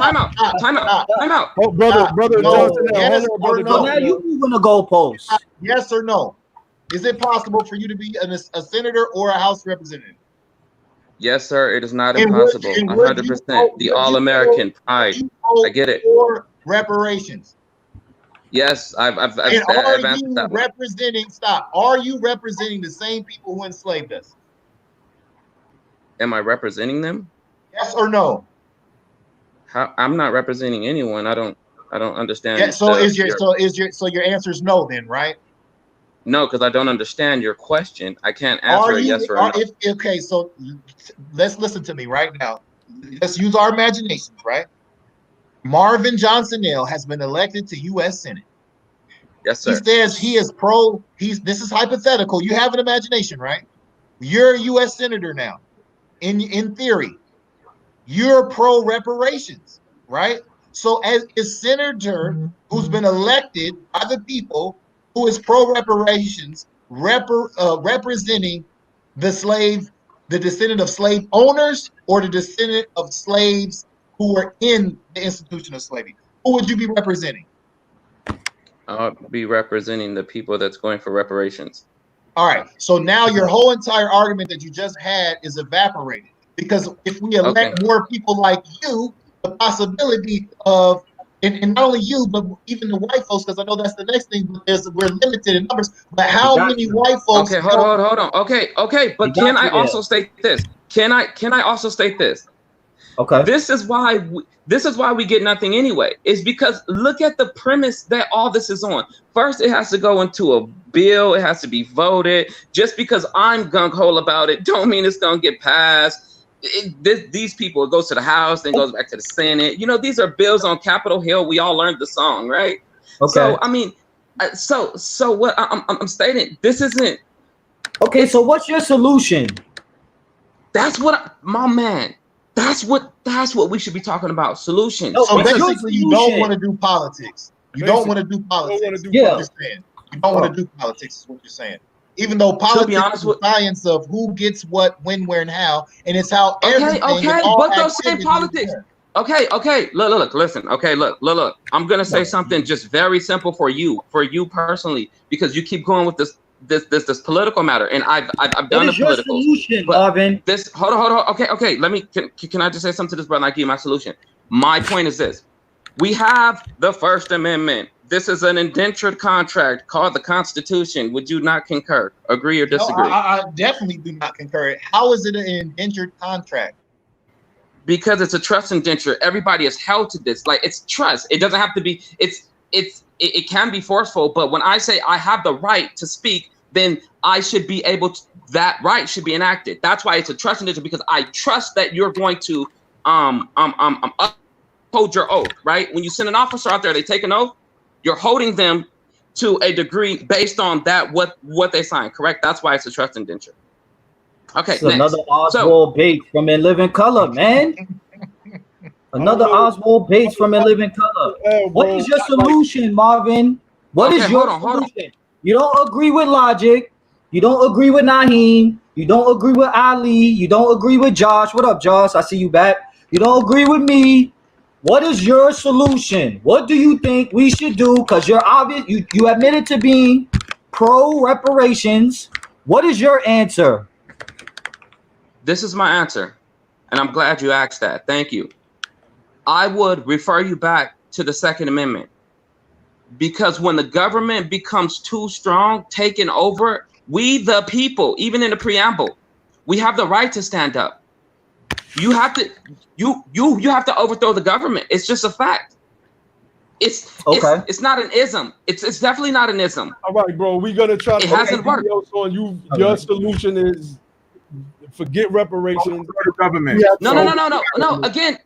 Oh, brother Johnson. Yes or no? Now you moving the goalposts. Yes or no? Is it possible for you to be a senator or a House representative? Yes, sir. It is not impossible. 100%. The all-American pride. I get it. For reparations. Yes, I've are you representing? Stop. Are you representing the same people who enslaved us? Am I representing them? Yes or no? I'm not representing anyone. I don't understand. Yeah, so your answer is no then, right? No, because I don't understand your question. I can't answer a yes or no. Okay, so let's listen to me right now. Let's use our imaginations, right? Marvin Johnson Nail has been elected to U.S. Senate. Yes, sir. He says he is pro. This is hypothetical. You have an imagination, right? You're a U.S. senator now. In theory, you're pro reparations, right? So as a senator who's been elected by the people, who is pro reparations, representing the descendant of slave owners, or the descendant of slaves who were in the institution of slavery, who would you be representing? I'll be representing the people that's going for reparations. All right. So now your whole entire argument that you just had is evaporated, because if we elect more people like you, the possibility of, and not only you, but even the white folks, because I know that's the next thing, we're limited in numbers, but how many white folks? Okay, hold on. Okay. But can I also state this? Can I also state this? Okay. This is why we get nothing anyway. It's because look at the premise that all this is on. First, it has to go into a bill. It has to be voted. Just because I'm gung-ho about it, don't mean it's gonna get passed. These people, it goes to the House, then goes back to the Senate. You know, these are bills on Capitol Hill. We all learned the song, right? Okay. So I mean, so what I'm stating, this isn't. Okay, so what's your solution? That's what my man. That's what we should be talking about. Solutions. So basically, you don't want to do politics. You don't want to do politics. You don't want to do politics is what you're saying. Even though politics is the science of who gets what, when, where, and how, and it's how everything. Okay, but those same politics. Okay. Look, listen. Okay, look. I'm gonna say something just very simple for you personally, because you keep going with this political matter, and I've done the political solution, Marvin. This hold on. Okay. Let me can I just say something to this brother? I give you my solution. My point is this: we have the First Amendment. This is an indentured contract called the Constitution. Would you not concur, agree, or disagree? No, I definitely do not concur. How is it an indentured contract? Because it's a trust indenture. Everybody is held to this. Like, it's trust. It doesn't have to be. It can be forceful, but when I say I have the right to speak, then I should be able to. That right should be enacted. That's why it's a trust indenture, because I trust that you're going to uphold your oath. Right? When you send an officer out there, they take an oath. You're holding them to a degree based on that what they signed. Correct? That's why it's a trust indenture. Okay. Next. Another Oswald Bates from In Living Color, man. Another Oswald Bates from In Living Color. What is your solution, Marvin? What is your solution? You don't agree with Logic. You don't agree with Naheem. You don't agree with Ali. You don't agree with Josh. What up, Josh? I see you back. You don't agree with me. What is your solution? What do you think we should do? Because you're obvious. You admitted to being pro reparations. What is your answer? This is my answer, and I'm glad you asked that. Thank you. I would refer you back to the Second Amendment, because when the government becomes too strong, taking over, we the people, even in the preamble, we have the right to stand up. You have to overthrow the government. It's just a fact. It's not an ism. It's definitely not an ism. All right, bro. We're gonna try to. It hasn't worked. On you. Your solution is forget reparations. The government. No. Again.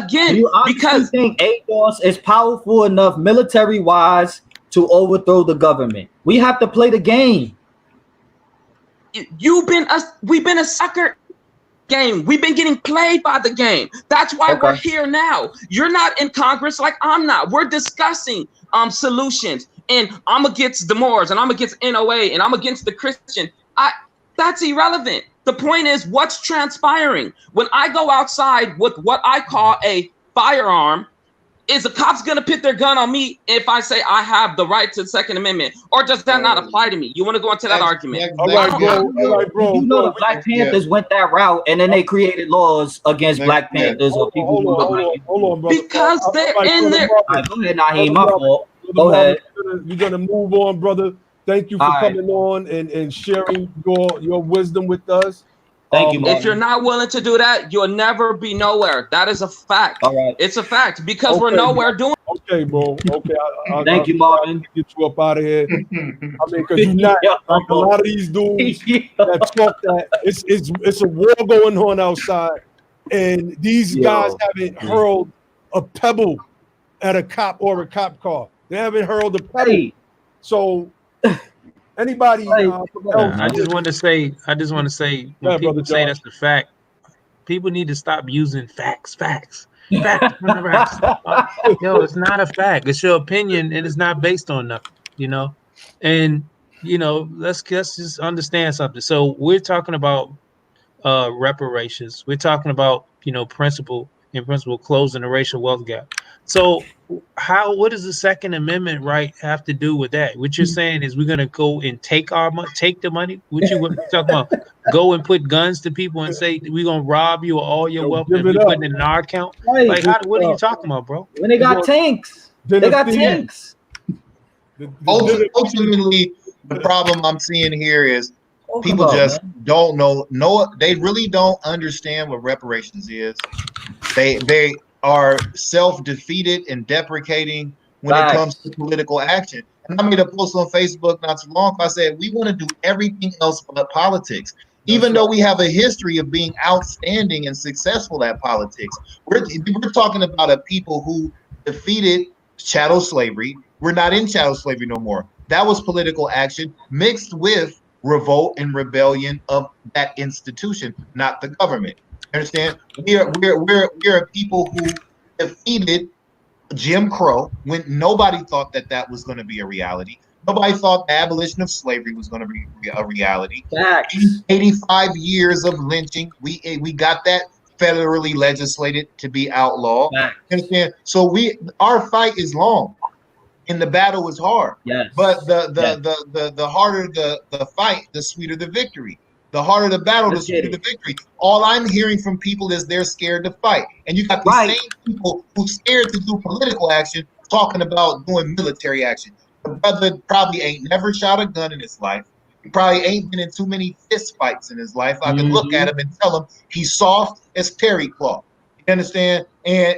Do you honestly think ADOS is powerful enough military-wise to overthrow the government? We have to play the game. We've been a sucker game. We've been getting played by the game. That's why we're here now. You're not in Congress like I'm not. We're discussing solutions, and I'm against the Moors, and I'm against NOA, and I'm against the Christian. That's irrelevant. The point is what's transpiring. When I go outside with what I call a firearm, is the cops gonna put their gun on me if I say I have the right to the Second Amendment, or does that not apply to me? You want to go into that argument? All right, bro. You know the Black Panthers went that route, and then they created laws against Black Panthers or people who hold on, brother. Because they're in there. Go ahead, Naheem. My fault. Go ahead. We're gonna move on, brother. Thank you for coming on and sharing your wisdom with us. Thank you, if you're not willing to do that, you'll never be nowhere. That is a fact. All right. It's a fact because we're nowhere doing. Okay, bro. Okay. Thank you, Marvin. Get you up out of here. I mean, because you're not like a lot of these dudes that talk that it's a war going on outside, and these guys haven't hurled a pebble at a cop or a cop car. They haven't hurled a pebble. Hey. So anybody I just want to say when people say that's the fact, people need to stop using facts. Yo, it's not a fact. It's your opinion and it's not based on nothing, and let's just understand something. So we're talking about reparations. We're talking about principle closing the racial wealth gap. So what does the Second Amendment right have to do with that? What you're saying is we're gonna go and take the money? What you talking about? Go and put guns to people and say we're gonna rob you of all your wealth and we putting it in our account? Like what are you talking about, bro? When they got tanks. They got tanks. Ultimately, the problem I'm seeing here is people just don't know. They really don't understand what reparations is. They are self-defeated and deprecating when it comes to political action. And I made a post on Facebook not too long ago. I said we want to do everything else but politics. Even though we have a history of being outstanding and successful at politics, we're talking about a people who defeated chattel slavery. We're not in chattel slavery no more. That was political action mixed with revolt and rebellion of that institution, not the government. Understand? We're a people who defeated Jim Crow when nobody thought that was going to be a reality. Nobody thought the abolition of slavery was going to be a reality. 85 years of lynching. We got that federally legislated to be outlawed. Understand? So our fight is long, and the battle is hard. Yes. But the harder the fight, the sweeter the victory. The harder the battle, the sweeter the victory. All I'm hearing from people is they're scared to fight. And you got the same people who's scared to do political action talking about doing military action. The brother probably ain't never shot a gun in his life. He probably ain't been in too many fist fights in his life. I can look at him and tell him he's soft as terry cloth. You understand? And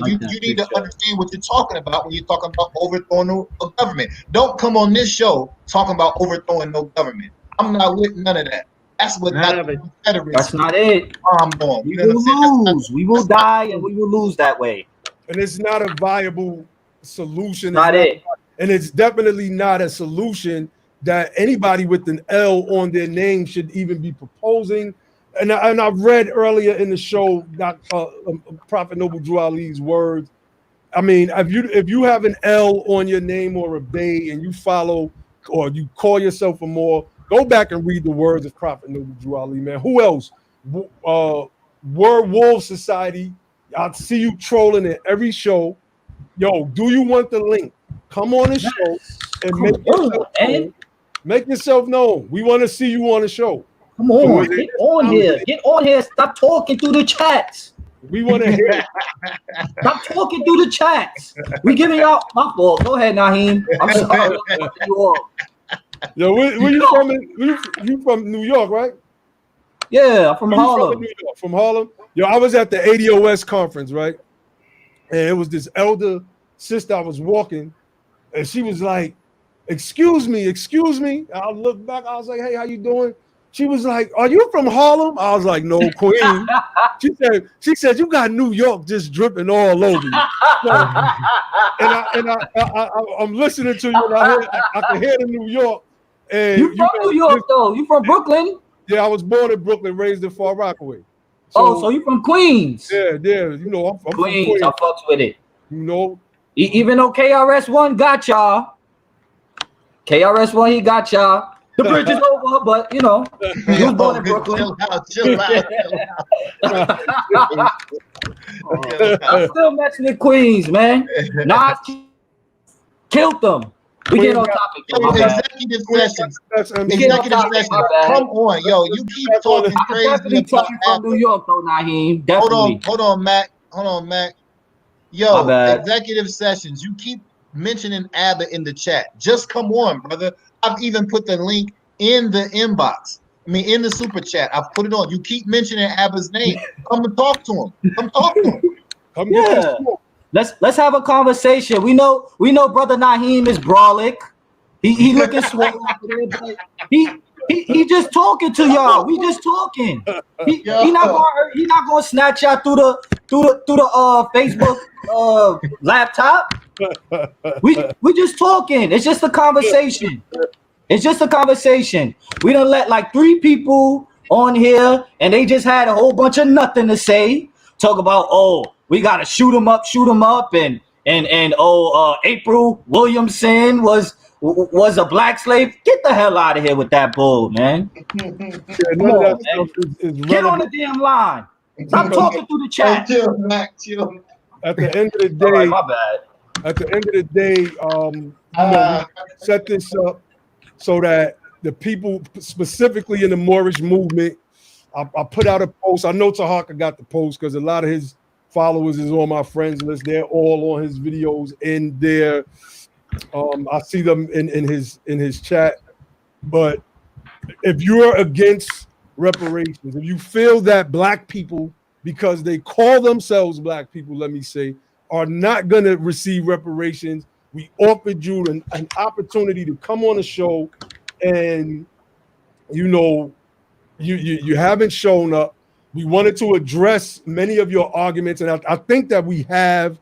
you need to understand what you're talking about when you're talking about overthrowing a government. Don't come on this show talking about overthrowing no government. I'm not with none of that. That's what that's not it. We will lose. We will die and we will lose that way. And it's not a viable solution. Not it. And it's definitely not a solution that anybody with an L on their name should even be proposing. And I've read earlier in the show that Prophet Noble Drew Ali's words. I mean, if you have an L on your name or a Bay and you follow or you call yourself a Moor, go back and read the words of Prophet Noble Drew Ali, man. Who else? Werewolf Society. I see you trolling at every show. Yo, do you want the link? Come on the show and make yourself known. We want to see you on the show. Come on, get on here. Get on here. Stop talking through the chats. We want to hear. Stop talking through the chats. We giving y'all my fault. Go ahead, Naheem. I'm sorry. Yo, where you from? You from New York, right? Yeah, I'm from Harlem. From Harlem. Yo, I was at the ADOS conference, right? And it was this elder sister, I was walking, and she was like, excuse me. I looked back, I was like, hey, how you doing? She was like, are you from Harlem? I was like, no, Queens. She said, you got New York just dripping all over you. So, I'm listening to you, and I can hear the New York. And you from New York, though? You from Brooklyn? Yeah, I was born in Brooklyn, raised in Far Rockaway. So you from Queens? Yeah. You know, I'm Queens. from Queens. I fucks with it. You know, even though KRS-One got y'all, KRS-One he got y'all. The bridge is over, but you know, he was born in Brooklyn. Chill out. I'm still messing with Queens, man. Nas killed them. We get on topic. Executive sessions. Executive sessions. Come on, yo. You keep talking crazy about from New York, though, Naheem. Definitely. Hold on, Mac. Yo, executive sessions. You keep mentioning ABBA in the chat. Just come on, brother. I've even put the link in the inbox. I mean, in the super chat. I've put it on. You keep mentioning ABBA's name. Come and talk to him. Come talk to him. Come get this smoke. Let's have a conversation. We know Brother Naheem is brolic. He looking swole. He just talking to y'all. We just talking. He not gonna snatch y'all through the Facebook laptop. We just talking. It's just a conversation. It's just a conversation. We done let like 3 people on here, and they just had a whole bunch of nothing to say. Talk about we gotta shoot him up, and April Williamson was a black slave. Get the hell out of here with that bull, man. Come on, man. Get on the damn line. Stop talking through the chat. Chill, Mac. Chill. At the end of the day, right, my bad. At the end of the day, we set this up so that the people, specifically in the Moorish movement, I put out a post. I know Tahaka got the post because a lot of his followers is on my friends list. They're all on his videos in there. I see them in his chat. But if you're against reparations, if you feel that black people, because they call themselves black people, let me say, are not going to receive reparations, we offered you an opportunity to come on the show, and you haven't shown up. We wanted to address many of your arguments, and I think that we have.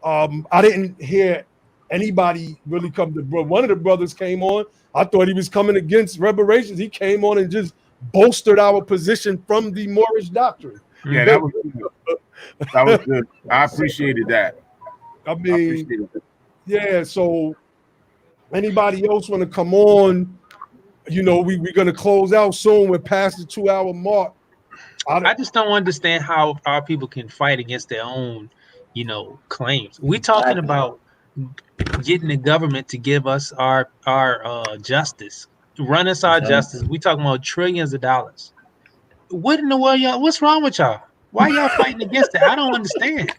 I didn't hear anybody really come to. One of the brothers came on. I thought he was coming against reparations. He came on and just bolstered our position from the Moorish doctrine. Yeah, that was good. That was good. I appreciated that. I mean, yeah. So, anybody else want to come on? We're going to close out soon. We're past the 2-hour mark. I just don't understand how our people can fight against their own, claims. We're talking about getting the government to give us our justice, run us our justice. We're talking about trillions of dollars. What in the world, y'all? What's wrong with y'all? Why y'all fighting against it? I don't understand.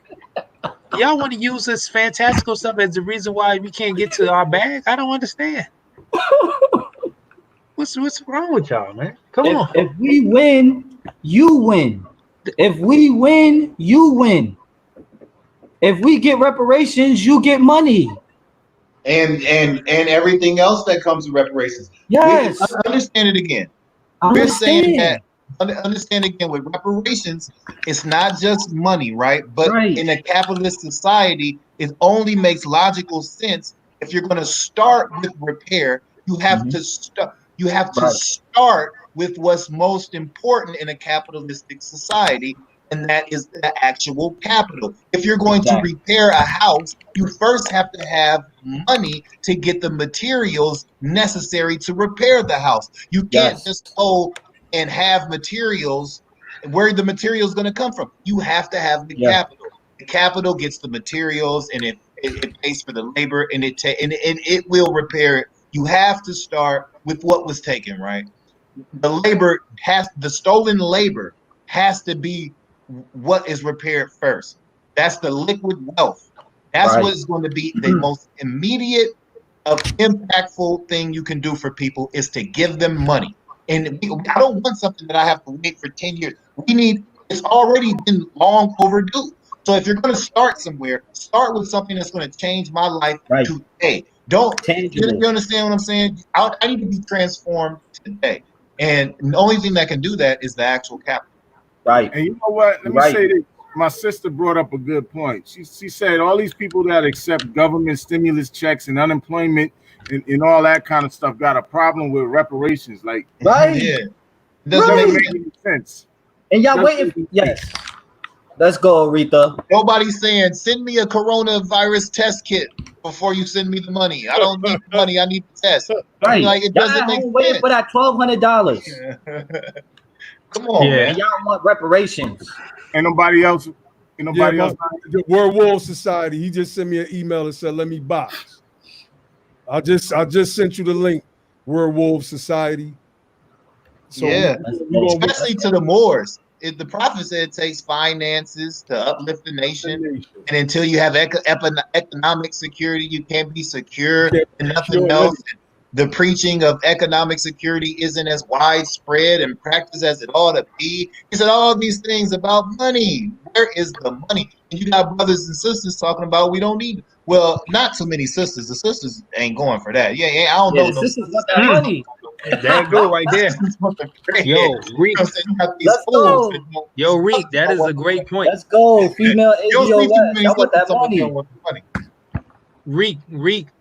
Y'all want to use this fantastical stuff as the reason why we can't get to our bag? I don't understand. What's wrong with y'all, man? Come on. If we win, you win. If we win, you win. If we get reparations, you get money. And everything else that comes with reparations. Yes. Understand it again. We're saying that. Understand again, with reparations, it's not just money, right? But in a capitalist society, it only makes logical sense if you're going to start with repair. You have to start. You have to start with what's most important in a capitalistic society, and that is the actual capital. If you're going to repair a house, you first have to have money to get the materials necessary to repair the house. You can't just go and have materials. Where the materials going to come from? You have to have the capital. The capital gets the materials, and it pays for the labor, and it will repair it. You have to start with what was taken, right? The stolen labor has to be what is repaired first. That's the liquid wealth. That's what is going to be the most immediate impactful thing you can do for people, is to give them money. And I don't want something that I have to wait for 10 years. It's already been long overdue. So if you're going to start somewhere, start with something that's going to change my life today. Don't you understand what I'm saying? I need to be transformed today, and the only thing that can do that is the actual capital. Right. And you know what? Let me say this. My sister brought up a good point. She said all these people that accept government stimulus checks and unemployment and all that kind of stuff got a problem with reparations. Like, right? Yeah, it doesn't make sense. And y'all waiting? Yes. Let's go, Aretha. Nobody's saying send me a coronavirus test kit before you send me the money. I don't need the money. I need the test. Right. Like it doesn't make sense. Waiting for that $1,200. Come on, man. And y'all want reparations. Ain't nobody else. The Werewolf Society. He just sent me an email and said, "Let me box." I just sent you the link. Werewolf Society. So especially to the Moors. If the prophet said it takes finances to uplift the nation, and until you have economic security, you can't be secure and nothing else. The preaching of economic security isn't as widespread and practiced as it ought to be. He said all these things about money. Where is the money? And you got brothers and sisters talking about we don't need. Well, not so many sisters. The sisters ain't going for that. Yeah, I don't know. The sisters want that money. There you go, right there. Yo, Reek. Let's go. Yo, Reek, that is a great point. Let's go, female ADOS. I want that money. Reek,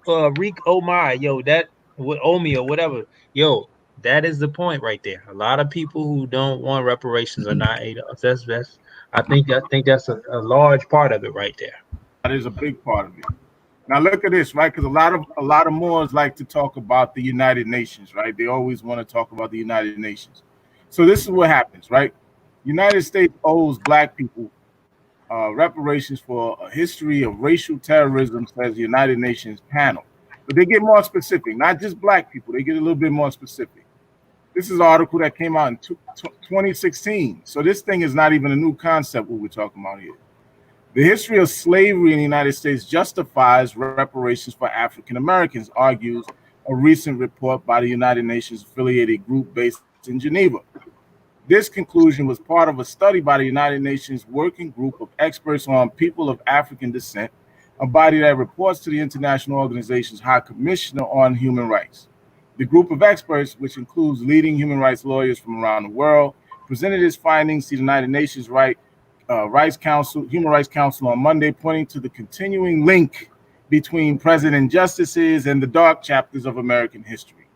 oh my, yo, that with Omi or whatever. Yo, that is the point right there. A lot of people who don't want reparations are not ADOS. That's I think that's a large part of it right there. That is a big part of it. Now look at this, right? Because a lot of Moors like to talk about the United Nations, right? They always want to talk about the United Nations. So this is what happens, right? United States owes black people reparations for a history of racial terrorism, says the United Nations panel. But they get more specific, not just black people. They get a little bit more specific. This is an article that came out in 2016. So this thing is not even a new concept what we're talking about here. The history of slavery in the United States justifies reparations for African Americans, argues a recent report by the United Nations affiliated group based in Geneva. This conclusion was part of a study by the United Nations Working Group of Experts on People of African Descent, a body that reports to the International Organization's High Commissioner on Human Rights. The group of experts, which includes leading human rights lawyers from around the world, presented its findings to the United Nations Human Rights Council on Monday, pointing to the continuing link between present injustices and the dark chapters of American history.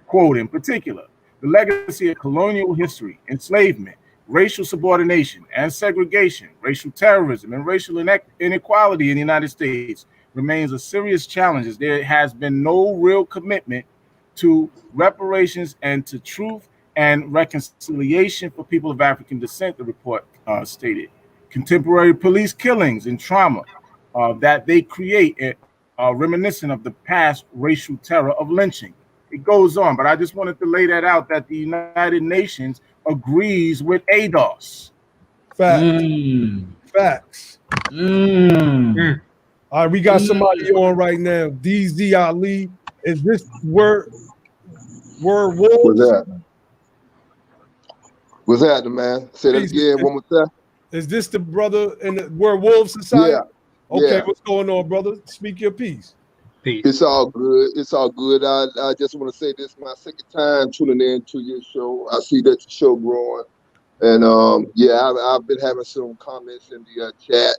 Quote, in particular, the legacy of colonial history, enslavement, racial subordination and segregation, racial terrorism, and racial inequality in the United States remains a serious challenge, as there has been no real commitment to reparations and to truth and reconciliation for people of African descent, the report stated. Contemporary police killings and trauma that they create are reminiscent of the past racial terror of lynching. It goes on, but I just wanted to lay that out, that the United Nations agrees with ADOS. Facts. All right, we got somebody on right now. DZ Ali. Is this word wolves? What's that, man? Say that again one more time. Is this the brother in the Werewolf Society? Yeah. Okay, yeah. What's going on, brother? Speak your piece. It's all good. It's all good. I just want to say this is my second time tuning in to your show. I see that your show growing. And I've been having some comments in the chat.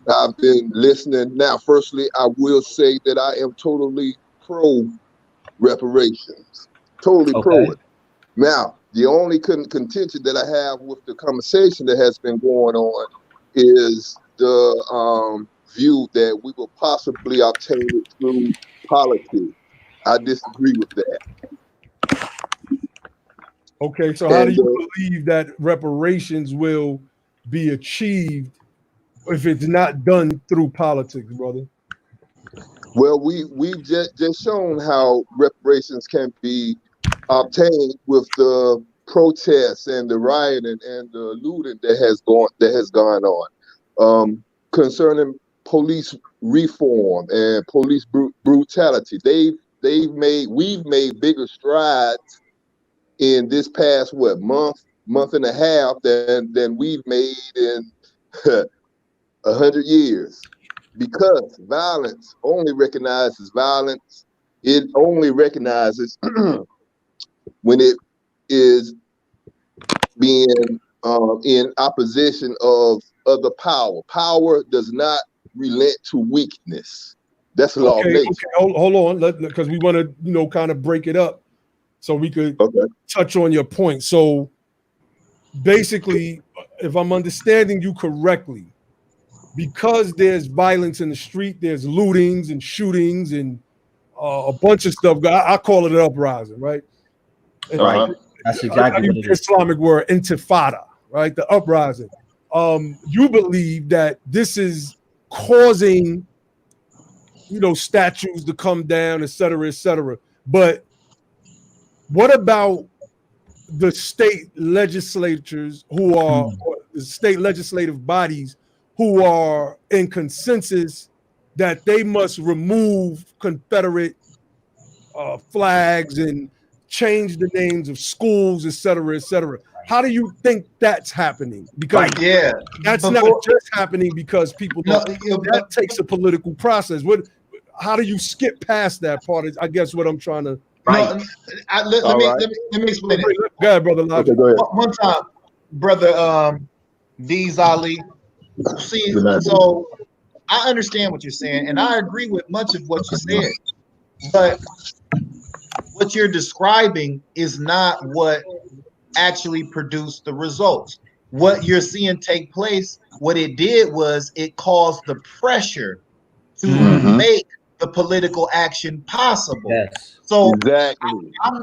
I've been listening. Now, firstly, I will say that I am totally pro reparations. Totally pro it. Now, the only contention that I have with the conversation that has been going on is the view that we will possibly obtain it through politics. I disagree with that. Okay, so how do you believe that reparations will be achieved if it's not done through politics, brother? Well, we've just shown how reparations can be obtained with the protests and the rioting and the looting that has gone on concerning police reform and police brutality. We've made bigger strides in this past month and a half than we've made in 100 years, because violence only recognizes violence. It only recognizes when it is being in opposition of other power. Power does not relent to weakness. That's the law of nature. Okay, hold on, because we want to, kind of break it up so we could touch on your point. So basically, if I'm understanding you correctly, because there's violence in the street, there's lootings and shootings and a bunch of stuff. I call it an uprising, right? Right. That's exactly what it is. Islamic word, intifada, right? The uprising. You believe that this is causing, statues to come down, et cetera, et cetera. But what about the state legislatures who are, or the state legislative bodies who are in consensus that they must remove Confederate flags and change the names of schools, et cetera, et cetera? How do you think that's happening? Because that's not just happening because people don't. That takes a political process. How do you skip past that part? Is I guess what I'm trying to. Let me explain it. Go ahead, brother. Logic. Go ahead. One time, brother D's Ali. See, so I understand what you're saying, and I agree with much of what you said, but what you're describing is not what actually produced the results. What you're seeing take place, what it did was it caused the pressure to make the political action possible. Yes. So exactly. I'm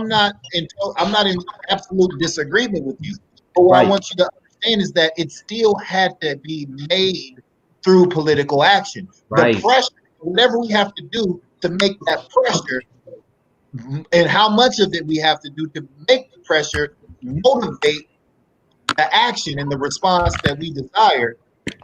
not in absolute disagreement with you. But what I want you to understand is that it still had to be made through political action. The pressure, whatever we have to do to make that pressure, and how much of it we have to do to make the pressure motivate the action and the response that we desire,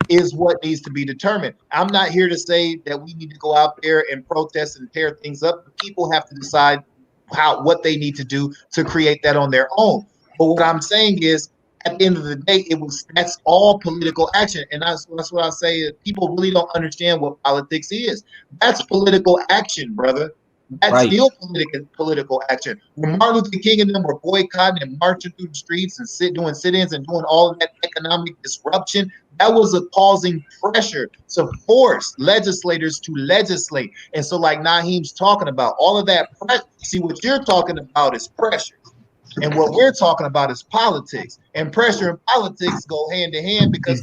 is what needs to be determined. I'm not here to say that we need to go out there and protest and tear things up. People have to decide what they need to do to create that on their own. But what I'm saying is, at the end of the day, that's all political action. And that's what I say. People really don't understand what politics is. That's political action, brother. That's still political action. When Martin Luther King and them were boycotting and marching through the streets and doing sit-ins and doing all of that economic disruption, that was causing pressure to force legislators to legislate. And so, like Naheem's talking about, all of that pressure. See, what you're talking about is pressure. And what we're talking about is politics. And pressure and politics go hand in hand because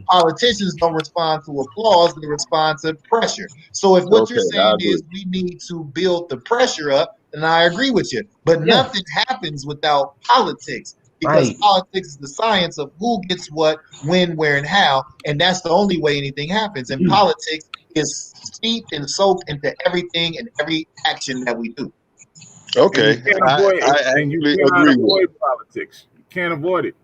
politicians don't respond to applause, they respond to pressure. So if what you're saying is we need to build the pressure up, then I agree with you. But nothing happens without politics, because politics is the science of who gets what, when, where, and how. And that's the only way anything happens. And politics is steeped and soaked into everything and every action that we do. Okay, you cannot avoid politics. You can't avoid it.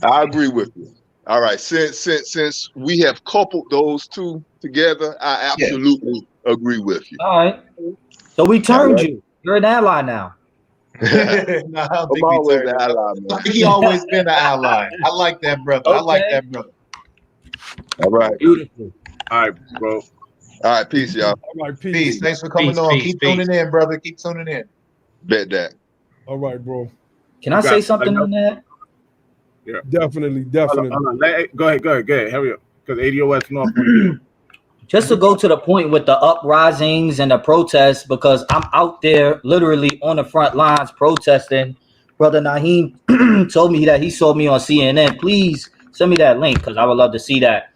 I agree with you. All right, since we have coupled those two together, I absolutely agree with you. All right. So we turned you. You're an ally now. No, I think always an ally, man. I think he always been an ally. I like that, brother. I like that, brother. All right. Beautiful. All right, bro. All right, peace, y'all. All right, peace. Thanks for coming on. Keep tuning in, brother. Keep tuning in. Bet that. All right, bro. Can I say something on that? Yeah, definitely. Go ahead. Hurry up, because ADOS North. Just to go to the point with the uprisings and the protests, because I'm out there literally on the front lines protesting. Brother Naheem told me that he saw me on CNN. Please send me that link because I would love to see that.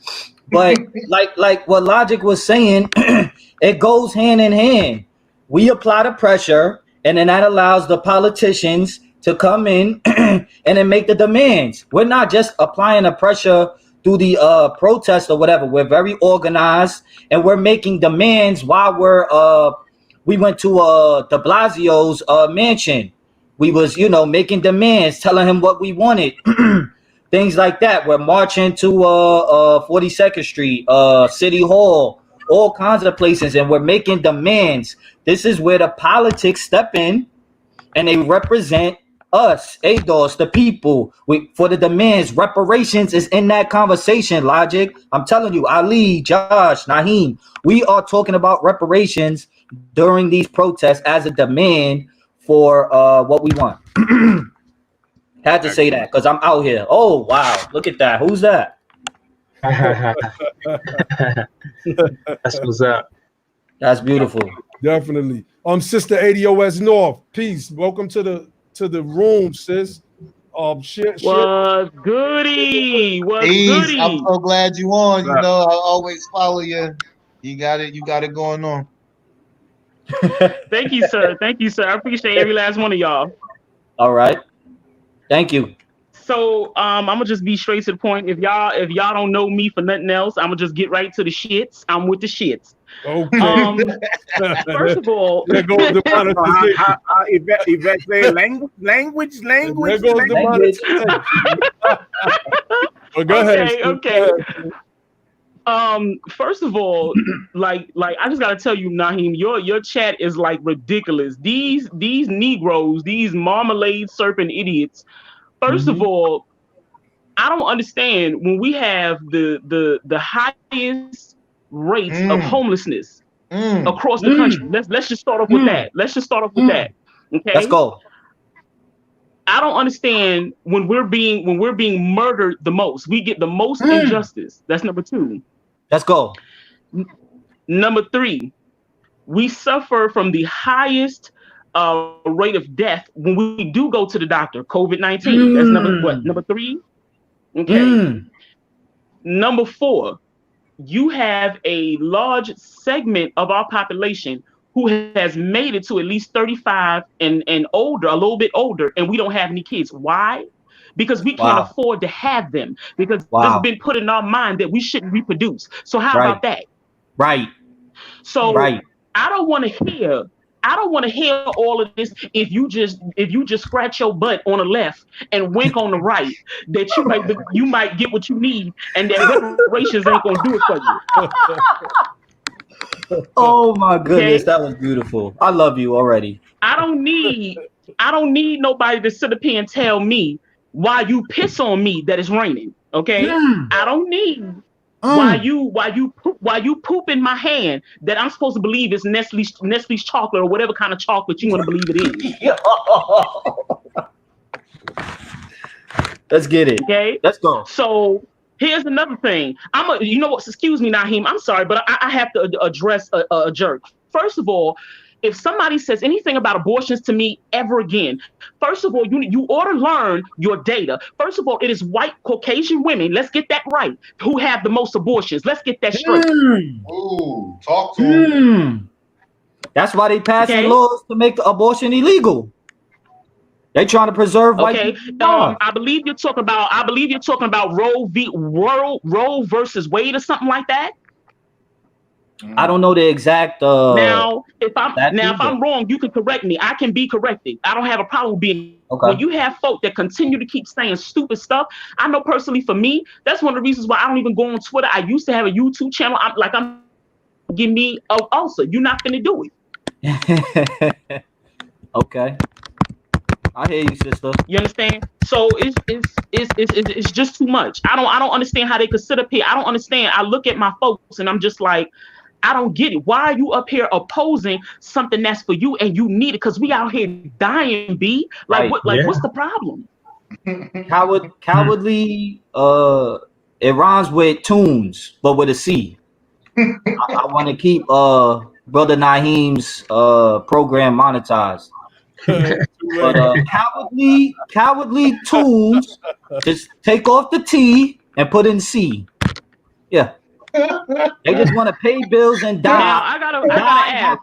But like what Logic was saying, it goes hand in hand. We apply the pressure, and then that allows the politicians to come in and then make the demands. We're not just applying the pressure through the protest or whatever. We're very organized, and we're making demands while we went to de Blasio's mansion. We was, making demands, telling him what we wanted. Things like that. We're marching to 42nd Street, City Hall, all kinds of places, and we're making demands. This is where the politics step in, and they represent us, ADOS, the people, for the demands. Reparations is in that conversation, Logic. I'm telling you, Ali, Josh, Naheem, we are talking about reparations during these protests as a demand for what we want. Had to say that because I'm out here. Oh, wow. Look at that. Who's that? That's what's up. That's beautiful. Definitely. Sister ADOS North, peace. Welcome to the room, sis. Shit. What's goody? What's Peace. goody? I'm so glad you on. You know, I always follow you. You got it going on. Thank you, sir. Thank you, sir. I appreciate every last one of y'all. All right. Thank you. So I'm gonna just be straight to the point. If y'all don't know me for nothing else, I'm gonna just get right to the shits. I'm with the shits. Okay. First of all, there goes the monetization. Yvette say language. There goes the monetization. Go ahead. Okay. First of all, like I just gotta tell you, Naheem, your chat is like ridiculous. These Negroes, these marmalade serpent idiots. First of all, I don't understand when we have the highest rates of homelessness across the country. Let's just start off with that. Okay. Let's go. I don't understand when we're being murdered the most. We get the most injustice. That's number 2. Let's go. Number 3, we suffer from the highest rate of death when we do go to the doctor. COVID-19. That's number 3. Okay. Number 4, you have a large segment of our population who has made it to at least 35 and older, a little bit older, and we don't have any kids. Why? Because we can't afford to have them, because it's been put in our mind that we shouldn't reproduce. So how about that? Right. So I don't want to hear all of this. If you just scratch your butt on the left and wink on the right, that you might get what you need, and that reparations ain't gonna do it for you. Oh my goodness, that was beautiful. I love you already. I don't need nobody to sit up here and tell me why you piss on me that it's raining. Okay, I don't need why you poop in my hand that I'm supposed to believe is Nestle's chocolate or whatever kind of chocolate you want to believe it is. Let's get it. Okay, let's go. So here's another thing. You know what? Excuse me, Naheem. I'm sorry, but I have to address a jerk. First of all, if somebody says anything about abortions to me ever again, first of all, you ought to learn your data. First of all, it is white Caucasian women. Let's get that right. Who have the most abortions? Let's get that straight. Ooh, talk to them. That's why they passing laws to make abortion illegal. They trying to preserve white people. I believe you're talking about Roe versus Wade or something like that. I don't know the exact. Now, if I'm wrong, you can correct me. I can be corrected. I don't have a problem being. Okay. When you have folk that continue to keep saying stupid stuff, I know personally for me, that's one of the reasons why I don't even go on Twitter. I used to have a YouTube channel. I'm give me a ulcer. You're not gonna do it. Okay. I hear you, sister. You understand? So it's just too much. I don't understand how they could sit up here. I don't understand. I look at my folks and I'm just like, I don't get it. Why are you up here opposing something that's for you and you need it? Because we out here dying, B. Like what? Like what's the problem? Cowardly. It rhymes with tunes, but with a C. I want to keep Brother Naheem's program monetized. But cowardly tunes, just take off the T and put in C. Yeah. They just want to pay bills and die. Now, I gotta ask.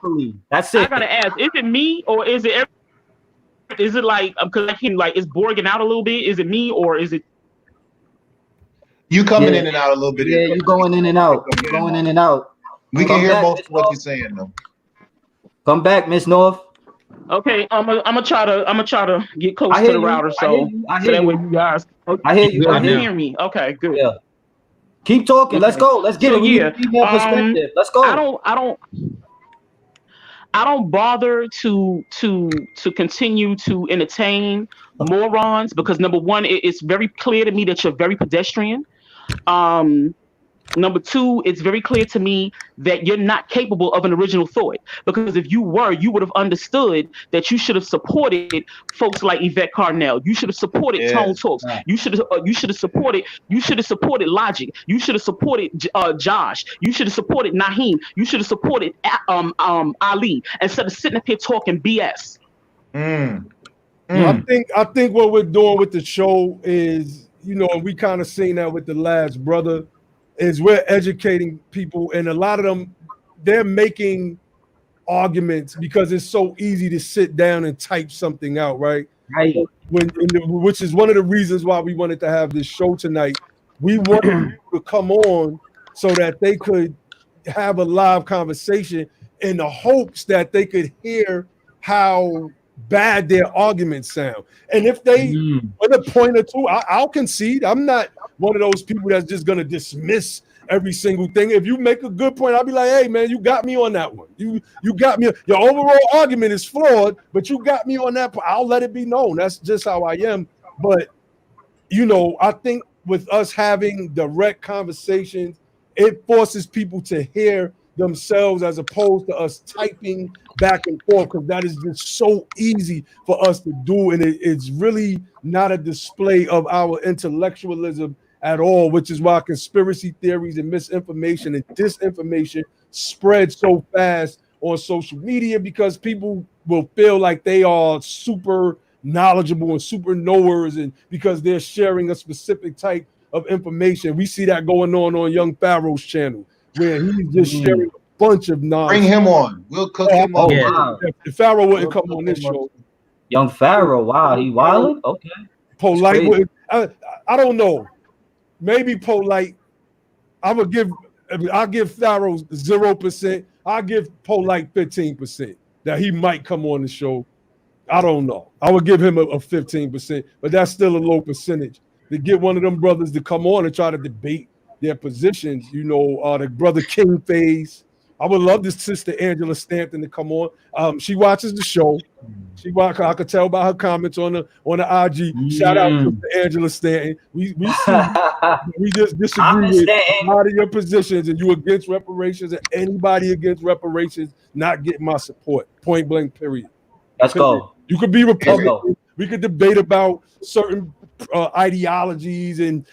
That's it. I gotta ask. Is it me or is it like because I can like is Borging out a little bit? Is it me or is it? You coming in and out a little bit. Yeah, you going in and out. You're going in and out. We can hear most of what you're saying though. Come back, Miss North. Okay, I'm gonna try to get close to the router so that way you guys. I hear you. I can hear me. Okay, good. Yeah. Keep talking. Let's go. Let's get it. We need more perspective. Let's go. don't bother to continue to entertain morons because number one, it's very clear to me that you're very pedestrian. Number two, it's very clear to me that you're not capable of an original thought. Because if you were, you would have understood that you should have supported folks like Yvette Carnell. You should have supported Tone Talks. You should have supported Logic. You should have supported Josh. You should have supported Naheem. You should have supported Ali instead of sitting up here talking BS. I think what we're doing with the show is, you know, and we kind of seen that with the last brother, is we're educating people, and a lot of them, they're making arguments because it's so easy to sit down and type something out, right? Right. Which is one of the reasons why we wanted to have this show tonight. We wanted people to come on so that they could have a live conversation in the hopes that they could hear how bad their arguments sound. And if they, with a point or two, I'll concede. I'm not one of those people that's just going to dismiss every single thing. If you make a good point, I'll be like, hey, man, you got me on that one. You got me. Your overall argument is flawed, but you got me on that point. I'll let it be known. That's just how I am. But, you know, I think with us having direct conversations, it forces people to hear themselves as opposed to us typing back and forth, because that is just so easy for us to do, and it's really not a display of our intellectualism at all, which is why conspiracy theories and misinformation and disinformation spread so fast on social media, because people will feel like they are super knowledgeable and super knowers, and because they're sharing a specific type of information. We see that going on Young Pharaoh's channel, where he's just sharing a bunch of knowledge. Bring him on. We'll cook him up. Wow. If Pharaoh wouldn't come on this show. Young Pharaoh, wow, he wildin'? Okay. Polite, I don't know. Maybe Polite. I'll give Pharaoh 0%. I'll give Polite 15% that he might come on the show. I don't know. I would give him a 15%, but that's still a low percentage. To get one of them brothers to come on and try to debate their positions, you know, the brother King Phase. I would love this sister Angela Stanton to come on. She watches the show. I could tell by her comments on the IG. Shout out to Angela Stanton. We see we just disagree with a lot of your positions, and you against reparations, and anybody against reparations not getting my support. Point blank. Period. Let's go. You could be Republican. We could debate about certain ideologies and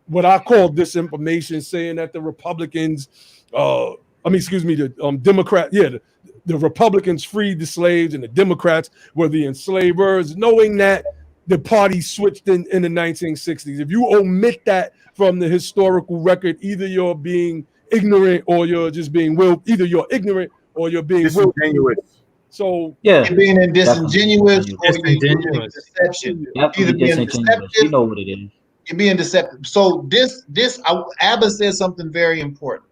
what I call disinformation, saying that the Republicans, the Democrat, the Republicans freed the slaves and the Democrats were the enslavers, knowing that the party switched in the 1960s. If you omit that from the historical record, either you're being ignorant or you're just being either you're ignorant or you're being disingenuous. So you're being disingenuous or you're being deception. Either being deceptive, you know what it is. You're being deceptive. So Abba said something very important.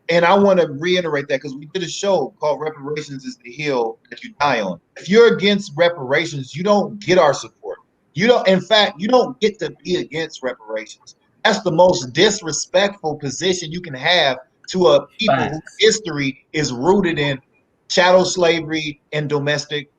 And I want to reiterate that because we did a show called Reparations is the Hill That You Die On. If you're against reparations, you don't get our support. In fact, you don't get to be against reparations. That's the most disrespectful position you can have to a people whose history is rooted in chattel slavery and domestic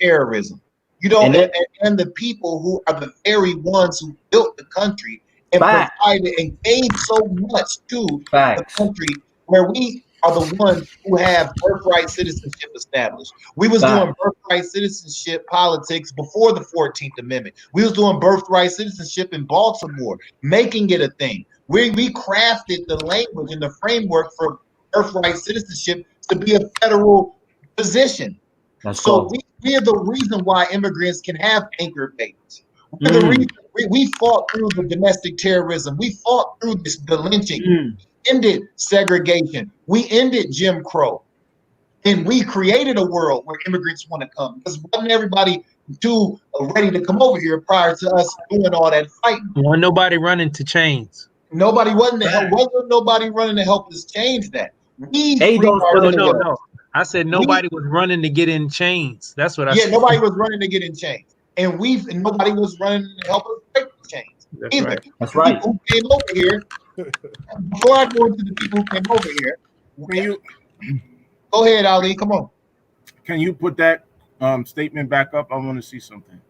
terrorism. You don't, and the people who are the very ones who built the country and provided and gave so much to the country, where we are the ones who have birthright citizenship established. We was doing birthright citizenship politics before the 14th Amendment. We was doing birthright citizenship in Baltimore, making it a thing. We crafted the language and the framework for birthright citizenship to be a federal position. We are the reason why immigrants can have anchor babies. We're the reason we fought through the domestic terrorism. We fought through the lynching. Ended segregation. We ended Jim Crow. And we created a world where immigrants want to come, because wasn't everybody too ready to come over here prior to us doing all that fighting? Wasn't nobody running to change. Wasn't nobody running to help us change that. No. I said nobody was running to get in chains. That's what I said. Yeah, nobody was running to get in chains. And nobody was running to help us break the chains. That's right. That's right. People who came over here, before I go into the people who came over here, Go ahead, Ali. Come on. Can you put that statement back up? I want to see something.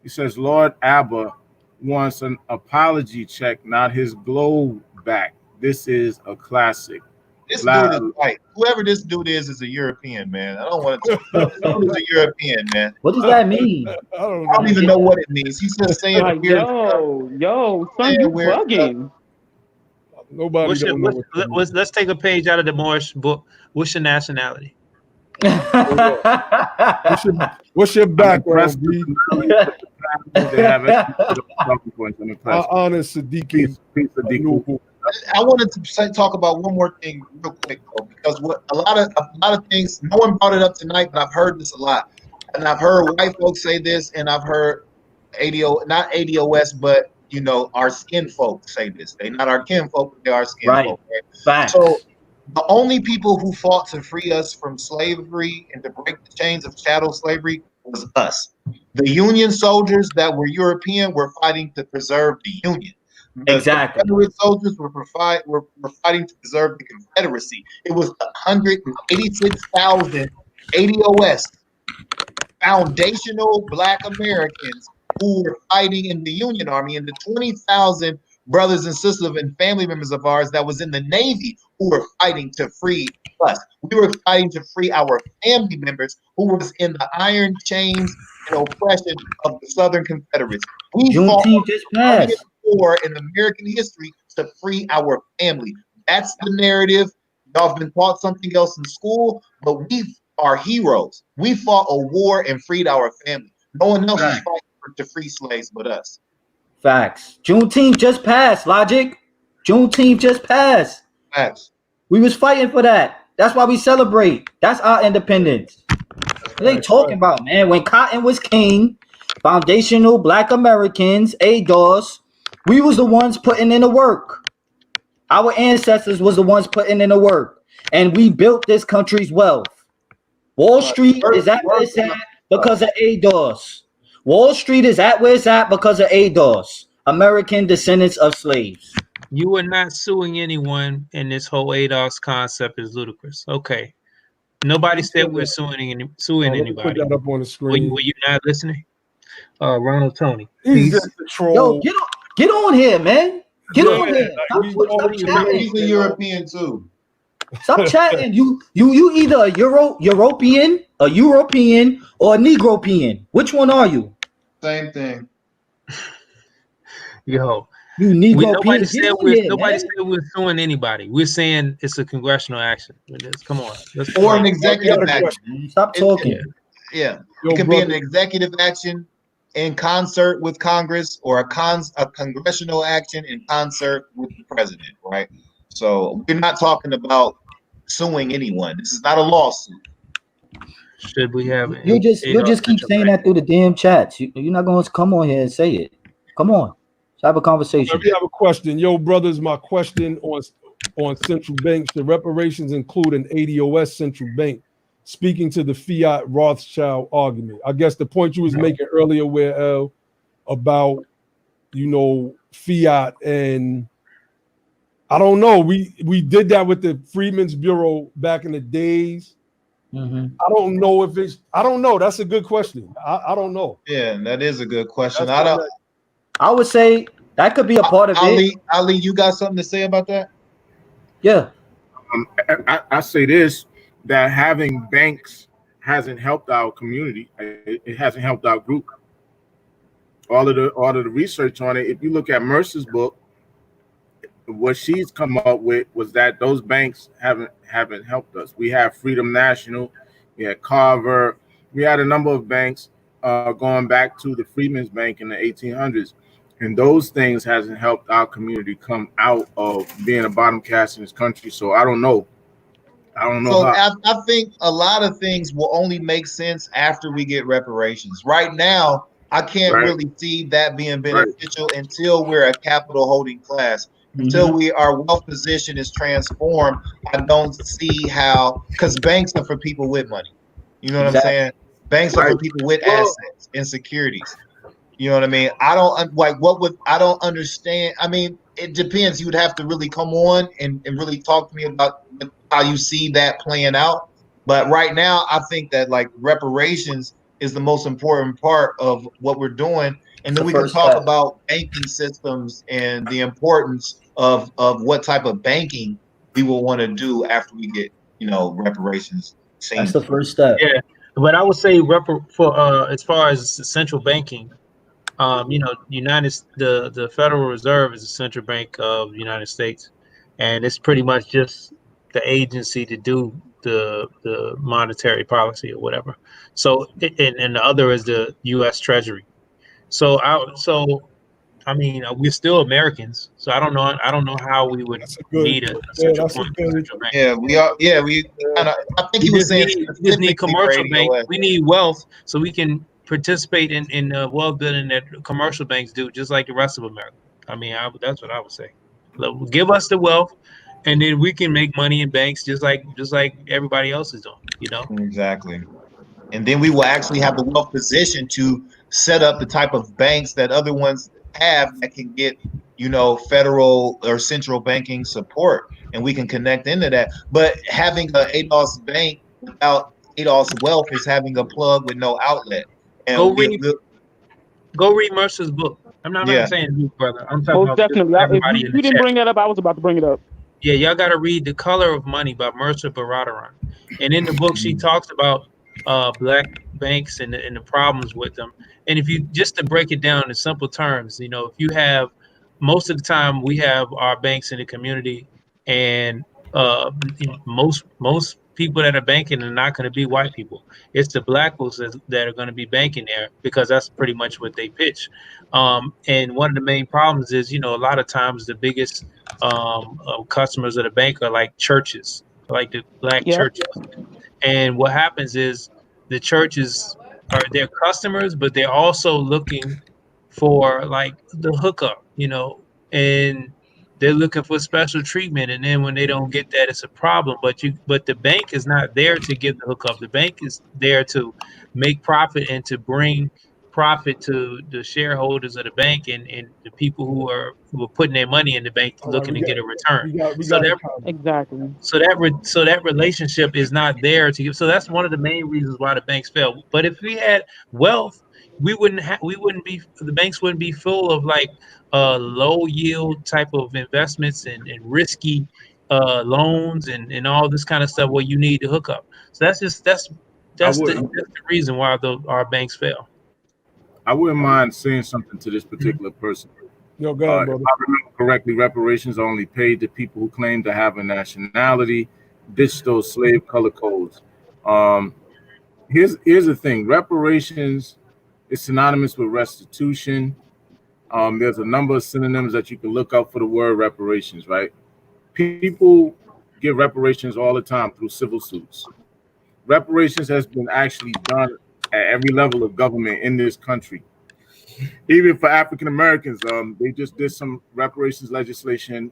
He says, Lord Abba wants an apology check, not his globe back. This is a classic. This dude is white. Whoever this dude is a European, man. I don't want to talk about this dude is a European, man. What does that mean? I don't even know what it means. He's just saying Like, weird yo, son, you bugging. Nobody don't know let's take a page out of the Moorish book. What's your nationality? What's your background, B? Honest Siddiqui. I wanted to talk about one more thing real quick, though, because what a lot of things. No one brought it up tonight, but I've heard this a lot, and I've heard white folks say this, and I've heard not ADOS, but our skin folks say this. They're not our kin folk, but they are skin folk. Right? So the only people who fought to free us from slavery and to break the chains of chattel slavery was us. The Union soldiers that were European were fighting to preserve the Union. Exactly. The Confederate soldiers were fighting to preserve the Confederacy. It was 186,000 ADOS, foundational Black Americans, who were fighting in the Union Army, and the 20,000 brothers and sisters and family members of ours that was in the Navy who were fighting to free us. We were fighting to free our family members who was in the iron chains and oppression of the Southern Confederates. We fought war in American history to free our family. That's the narrative. Y'all have been taught something else in school, but we are heroes. We fought a war and freed our family. No one else is fighting to free slaves but us. Facts. Juneteenth just passed, Logic. Juneteenth just passed. Facts. We was fighting for that. That's why we celebrate. That's our independence. What they talking about, man? When cotton was king, foundational Black Americans, ADOS, we was the ones putting in the work. Our ancestors was the ones putting in the work. And we built this country's wealth. Wall Street is at where it's at because of ADOS. Wall Street is at where it's at because of ADOS, American Descendants of Slaves. You are not suing anyone, and this whole ADOS concept is ludicrous. Okay. Nobody said we're suing anybody. Put that up on the screen. Were you not listening? Ronald Tony. He's just a troll. Yo, get on here, man. Get on here. He's a European too. Stop chatting. You either a European, or a Negropean. Which one are you? Same thing. Yo, you Negropean. Nobody said we're suing anybody. We're saying it's a congressional action. Come on. Or an executive action. Stop talking. It can be an executive action in concert with Congress, or a congressional action in concert with the president, right? So we're not talking about suing anyone. This is not a lawsuit. Should we have? You just keep saying that through the damn chats. You're not going to come on here and say it. Come on, let's have a conversation. We have a question, yo, brothers. My question on central banks: the reparations include an ADOS central bank. Speaking to the fiat Rothschild argument, I guess the point you was making earlier, where about fiat, and I don't know. We did that with the Freedmen's Bureau back in the days. Mm-hmm. I don't know if it's. I don't know. That's a good question. I don't know. Yeah, that is a good question. I would say that could be a part of it. Ali, you got something to say about that? Yeah. I say this, that having banks hasn't helped our community. It hasn't helped our group. All of the research on it. If you look at Mercer's book, what she's come up with was that those banks haven't helped us. We have Freedom National, we had Carver, we had a number of banks going back to the Freedmen's Bank in the 1800s, and those things hasn't helped our community come out of being a bottom caste in this country. So I don't know. So I think a lot of things will only make sense after we get reparations. Right now, I can't really see that being beneficial until we're a capital holding class. Until our wealth position is transformed, I don't see how, because banks are for people with money. You know what I'm saying? Banks are for people with assets and securities. You know what I mean? I don't understand. I mean, it depends. You would have to really come on and really talk to me about how you see that playing out. But right now, I think that like reparations is the most important part of what we're doing. And then we can talk about banking systems and the importance of what type of banking we will want to do after we get, reparations. That's the first step. Yeah, but I would say as far as central banking, the Federal Reserve is the central bank of the United States, and it's pretty much just the agency to do the monetary policy or whatever. So, and the other is the U.S. Treasury. So we're still Americans, so I don't know how we would need a central bank. Yeah, we are. Yeah, we kind of. I think he was saying we just need commercial bank. We need wealth so we can participate in wealth building that commercial banks do, just like the rest of America. That's what I would say. Give us the wealth, and then we can make money in banks just like everybody else is doing. Exactly. And then we will actually have the wealth position to set up the type of banks that other ones have that can get, federal or central banking support, and we can connect into that. But having an ADOS bank without ADOS wealth is having a plug with no outlet. And go read Mercer's book. I'm not saying you, brother. I'm talking Most about definitely. everybody If you didn't bring that up, I was about to bring it up. Yeah, y'all got to read The Color of Money by Mercer Baradaran. And in the book, she talks about black banks and the problems with them. And if you just to break it down in simple terms, if you have most of the time we have our banks in the community, and most people that are banking are not going to be white people. It's the black folks that are going to be banking there because that's pretty much what they pitch. And one of the main problems is, a lot of times the biggest customers of the bank are like churches, like the black churches. And what happens is the churches are their customers, but they're also looking for like the hookup, and they're looking for special treatment. And then when they don't get that, it's a problem. But the bank is not there to give the hookup. The bank is there to make profit and to bring profit to the shareholders of the bank and the people who are putting their money in the bank looking to get a return. Exactly. So that relationship is not there to give. So that's one of the main reasons why the banks fail. But if we had wealth, the banks wouldn't be full of like low yield type of investments and risky loans and all this kind of stuff where you need to hook up. So that's the reason why our banks fail. I wouldn't mind saying something to this particular person. Yo, go ahead, brother. If I remember correctly, reparations are only paid to people who claim to have a nationality, ditch those slave color codes. Here's the thing: reparations is synonymous with restitution. There's a number of synonyms that you can look up for the word reparations, right? People get reparations all the time through civil suits. Reparations has been actually done at every level of government in this country. Even for African Americans, they just did some reparations legislation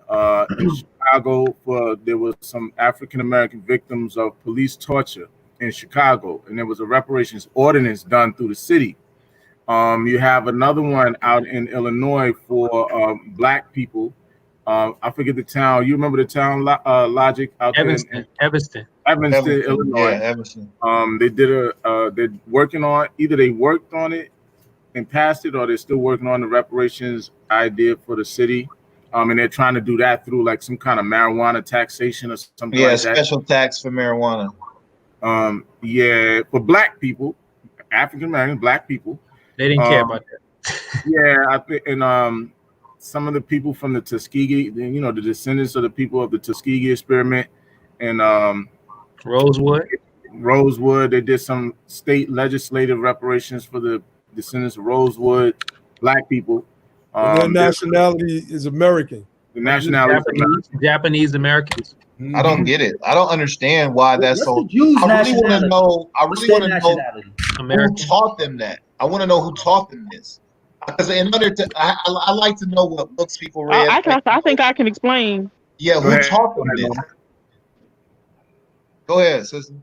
in Chicago. There was some African American victims of police torture in Chicago, and there was a reparations ordinance done through the city. You have another one out in Illinois for black people. I forget the town. You remember the town Logic out Evanston, there? Evanston, Illinois. Yeah, Evanston. They're working on, either they worked on it and passed it, or they're still working on the reparations idea for the city. And they're trying to do that through like some kind of marijuana taxation or something like that. Yeah, special tax for marijuana. For black people, African American black people. They didn't care about that. Yeah, I think, and some of the people from the Tuskegee, the descendants of the people of the Tuskegee experiment, and Rosewood, they did some state legislative reparations for the descendants of Rosewood, black people. Their nationality is American. The nationality Japanese Americans. I don't get it. I don't understand why that's so. I really want to know. I really want to know who taught them that. I want to know who taught them this. Because in order to, I like to know what books people read. I think I can explain. Yeah, who taught them this? Go ahead, sister.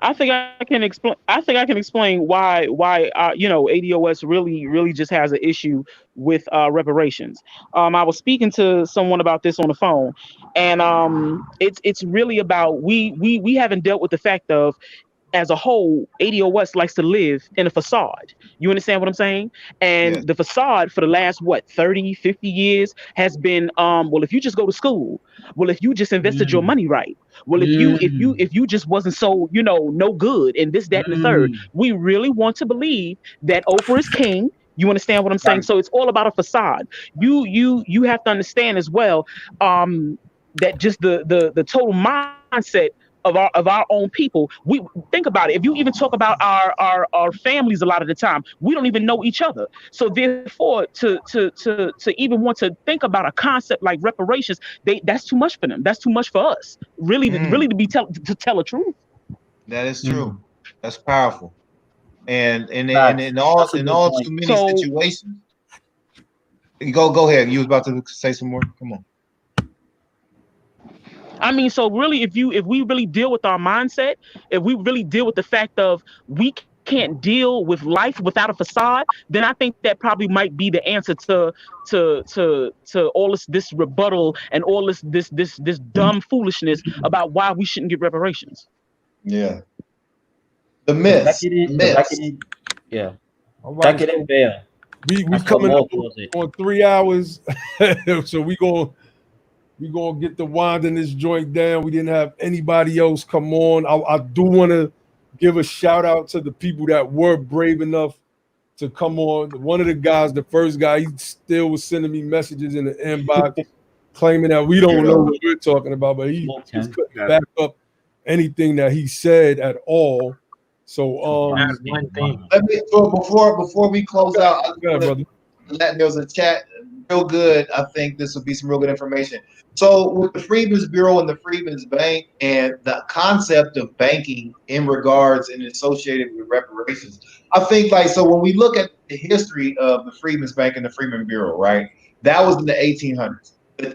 I think I can explain. I think I can explain why ADOS really just has an issue with reparations. I was speaking to someone about this on the phone, and it's really about we haven't dealt with the fact of, as a whole, ADOS likes to live in a facade. You understand what I'm saying? Yes. And the facade for the last, 30, 50 years has been, well, if you just go to school, well, if you just invested your money right, well, if you just wasn't so, no good, and this, that, and the third. We really want to believe that Oprah is king. You understand what I'm saying? Right. So it's all about a facade. You have to understand as well, that just the total mindset of our own people. We think about it. If you even talk about our families, a lot of the time we don't even know each other. So therefore, to even want to think about a concept like reparations, that's too much for them. That's too much for us. Really, to tell the truth. That is true. That's powerful. And in Facts. all That's a good point. too many So- situations. Go ahead. You was about to say some more. Come on. I mean, so really, if we really deal with our mindset, if we really deal with the fact of we can't deal with life without a facade, then I think that probably might be the answer to all this rebuttal and all this dumb foolishness about why we shouldn't get reparations. Yeah. The myths. Yeah. All right. Check it in there. We That's what coming Moor up calls it. on 3 hours, so we gonna get the winding this joint down. We didn't have anybody else come on. I do want to give a shout out to the people that were brave enough to come on. One of the guys, the first guy, he still was sending me messages in the inbox claiming that we don't know what we're talking about, but he just couldn't back up anything that he said at all. So That's one thing. Let me before we close out, there's a chat real good. I think this will be some real good information. So with the Freedmen's Bureau and the Freedmen's Bank and the concept of banking in regards and associated with reparations, I think so when we look at the history of the Freedmen's Bank and the Freedmen's Bureau, right? That was in the 1800s. The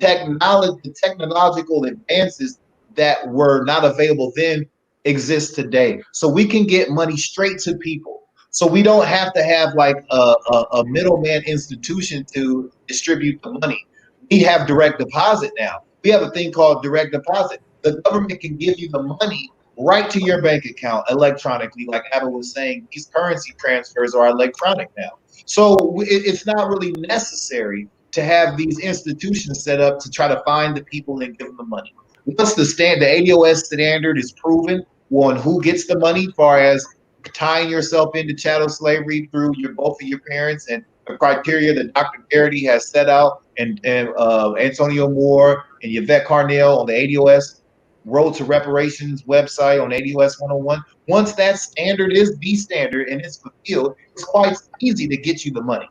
technological advances that were not available then exist today. So we can get money straight to people. So we don't have to have a middleman institution to distribute the money. We have direct deposit now. We have a thing called direct deposit. The government can give you the money right to your bank account electronically. Like Abba was saying, these currency transfers are electronic now. So it's not really necessary to have these institutions set up to try to find the people and give them the money. Once the ADOS standard is proven on who gets the money, as far as tying yourself into chattel slavery through both of your parents and the criteria that Dr. Garrity has set out, and Antonio Moore and Yvette Carnell on the ADOS Road to Reparations website on ADOS 101. Once that standard is the standard and it's fulfilled, it's quite easy to get you the money.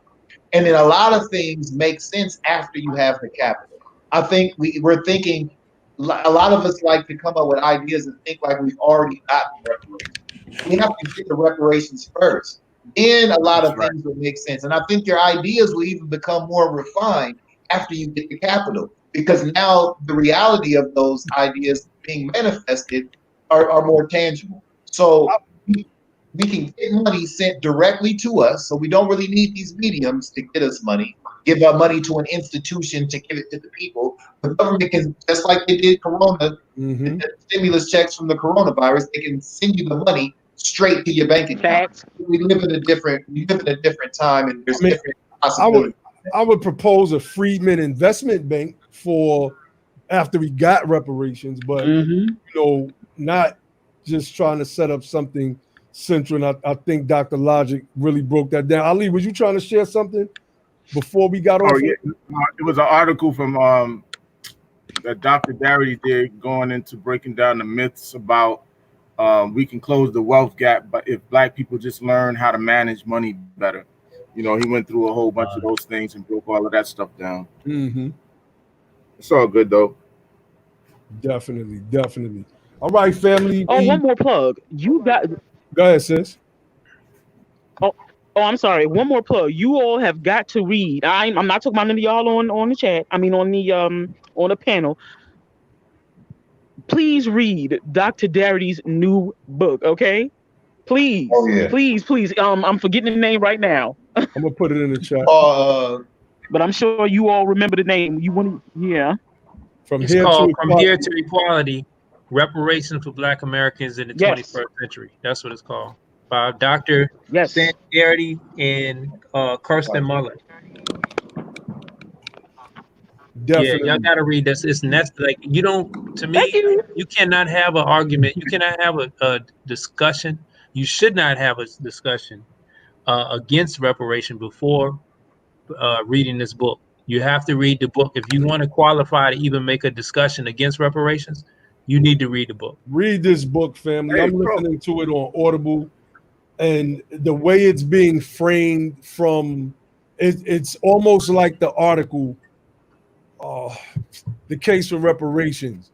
And then a lot of things make sense after you have the capital. I think we're thinking, a lot of us like to come up with ideas and think like we've already gotten reparations. We have to get the reparations first. Then a lot of things will make sense. And I think your ideas will even become more refined after you get the capital, because now the reality of those ideas being manifested are more tangible. So we can get money sent directly to us, so we don't really need these mediums to get us money. Give our money to an institution to give it to the people. The government can, just like they did Corona, the stimulus checks from the coronavirus, they can send you the money straight to your bank account. We live in a different time, and there's different possibilities. I would propose a Freedmen Investment Bank for after we got reparations, but not just trying to set up something central. And I think Dr. Logic really broke that down. Ali, was you trying to share something before we got off? Yeah. It was an article from that Dr. Garrity did going into breaking down the myths about we can close the wealth gap, but if Black people just learn how to manage money better. He went through a whole bunch of those things and broke all of that stuff down. It's all good though. Definitely. All right, family. One more plug. You got. Go ahead, sis. Oh, I'm sorry. One more plug. You all have got to read. I'm not talking about none of y'all on the chat. I mean on the panel. please read Dr. Darity's new book, okay? Please, please. I'm forgetting the name right now. I'm gonna put it in the chat. But I'm sure you all remember the name. You want to, yeah. It's called From Here to Equality: Reparations for Black Americans in the 21st Century. That's what it's called. By Dr. Stan Darity and Kirsten Muller. Definitely. Yeah, y'all gotta read this. It's like you don't. To me, you cannot have an argument. You cannot have a discussion. You should not have a discussion against reparation before reading this book. You have to read the book if you want to qualify to even make a discussion against reparations. You need to read the book. Read this book, family. I'm listening to it on Audible, and the way it's being framed from it's almost like the article. The case for reparations,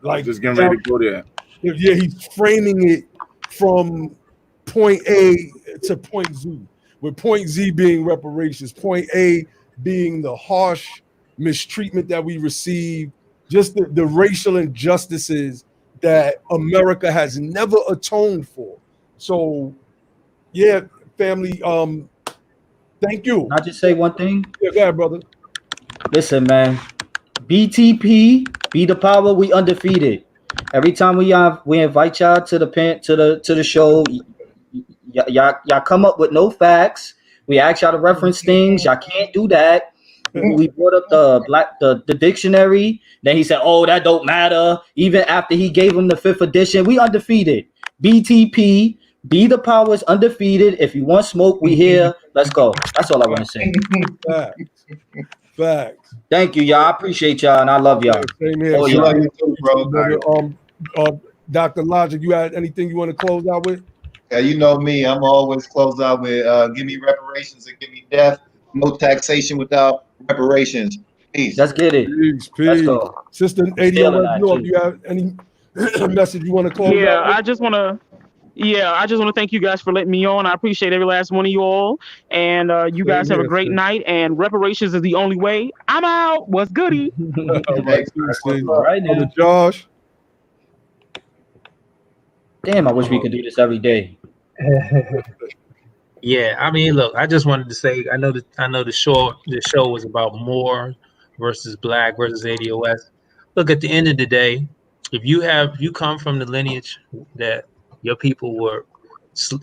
like just getting ready to go there. Yeah, he's framing it from point A to point Z, with point Z being reparations, point A being the harsh mistreatment that we receive, just the racial injustices that America has never atoned for. So, yeah, family. Thank you. Can I just say one thing? Yeah, go ahead, brother. Listen, man. BTP, be the power. We undefeated. Every time we invite y'all to the show, y'all come up with no facts. We ask y'all to reference things. Y'all can't do that. We brought up the dictionary. Then he said, "Oh, that don't matter." Even after he gave him the 5th edition, we undefeated. BTP, be the power is undefeated. If you want smoke, we here. Let's go. That's all I want to say. Facts. Thank you, y'all. I appreciate y'all and I love y'all. Same here. Oh, Love yeah. you too, bro. Dr. Logic, you had anything you want to close out with? Yeah, you know me. I'm always close out with give me reparations and give me death. No taxation without reparations. Peace. Let's get it. Peace. Let's go. Sister ADOS, do you have any message you want to close out with? I just want to thank you guys for letting me on. I appreciate every last one of you all. And you guys have a great night. And reparations is the only way. I'm out. What's goody? All right, now. Josh. Damn, I wish we could do this every day. Yeah, I mean, look, I just wanted to say, I know the show was about Moor versus Black versus ADOS. Look, at the end of the day, if you come from the lineage that your people were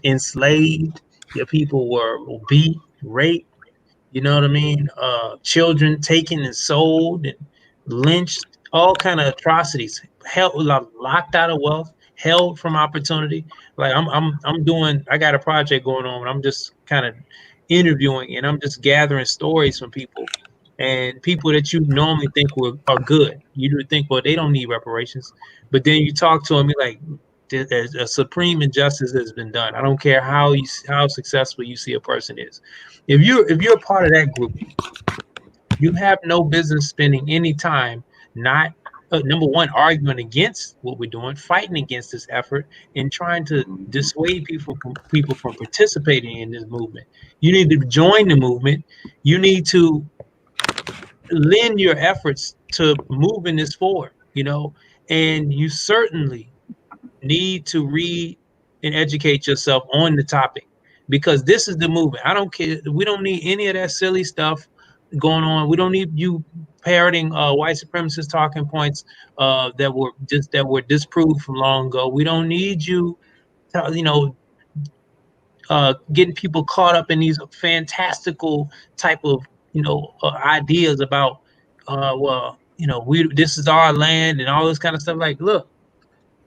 enslaved, your people were beat, raped, you know what I mean? Children taken and sold and lynched, all kind of atrocities, locked out of wealth, held from opportunity. Like I got a project going on, and I'm just kind of interviewing, and I'm just gathering stories from people, and people that you normally think are good. You would think, well, they don't need reparations, but then you talk to them, you're like, a supreme injustice has been done. I don't care how successful you see a person is. If you're a part of that group, you have no business spending any time not number one, arguing against what we're doing, fighting against this effort, and trying to dissuade people from participating in this movement. You need to join the movement. You need to lend your efforts to moving this forward, and you certainly need to read and educate yourself on the topic, because this is the movement. I don't care. We don't need any of that silly stuff going on. We don't need you parroting white supremacist talking points that were disproved from long ago. We don't need you, getting people caught up in these fantastical type of ideas about this is our land and all this kind of stuff. Like, look,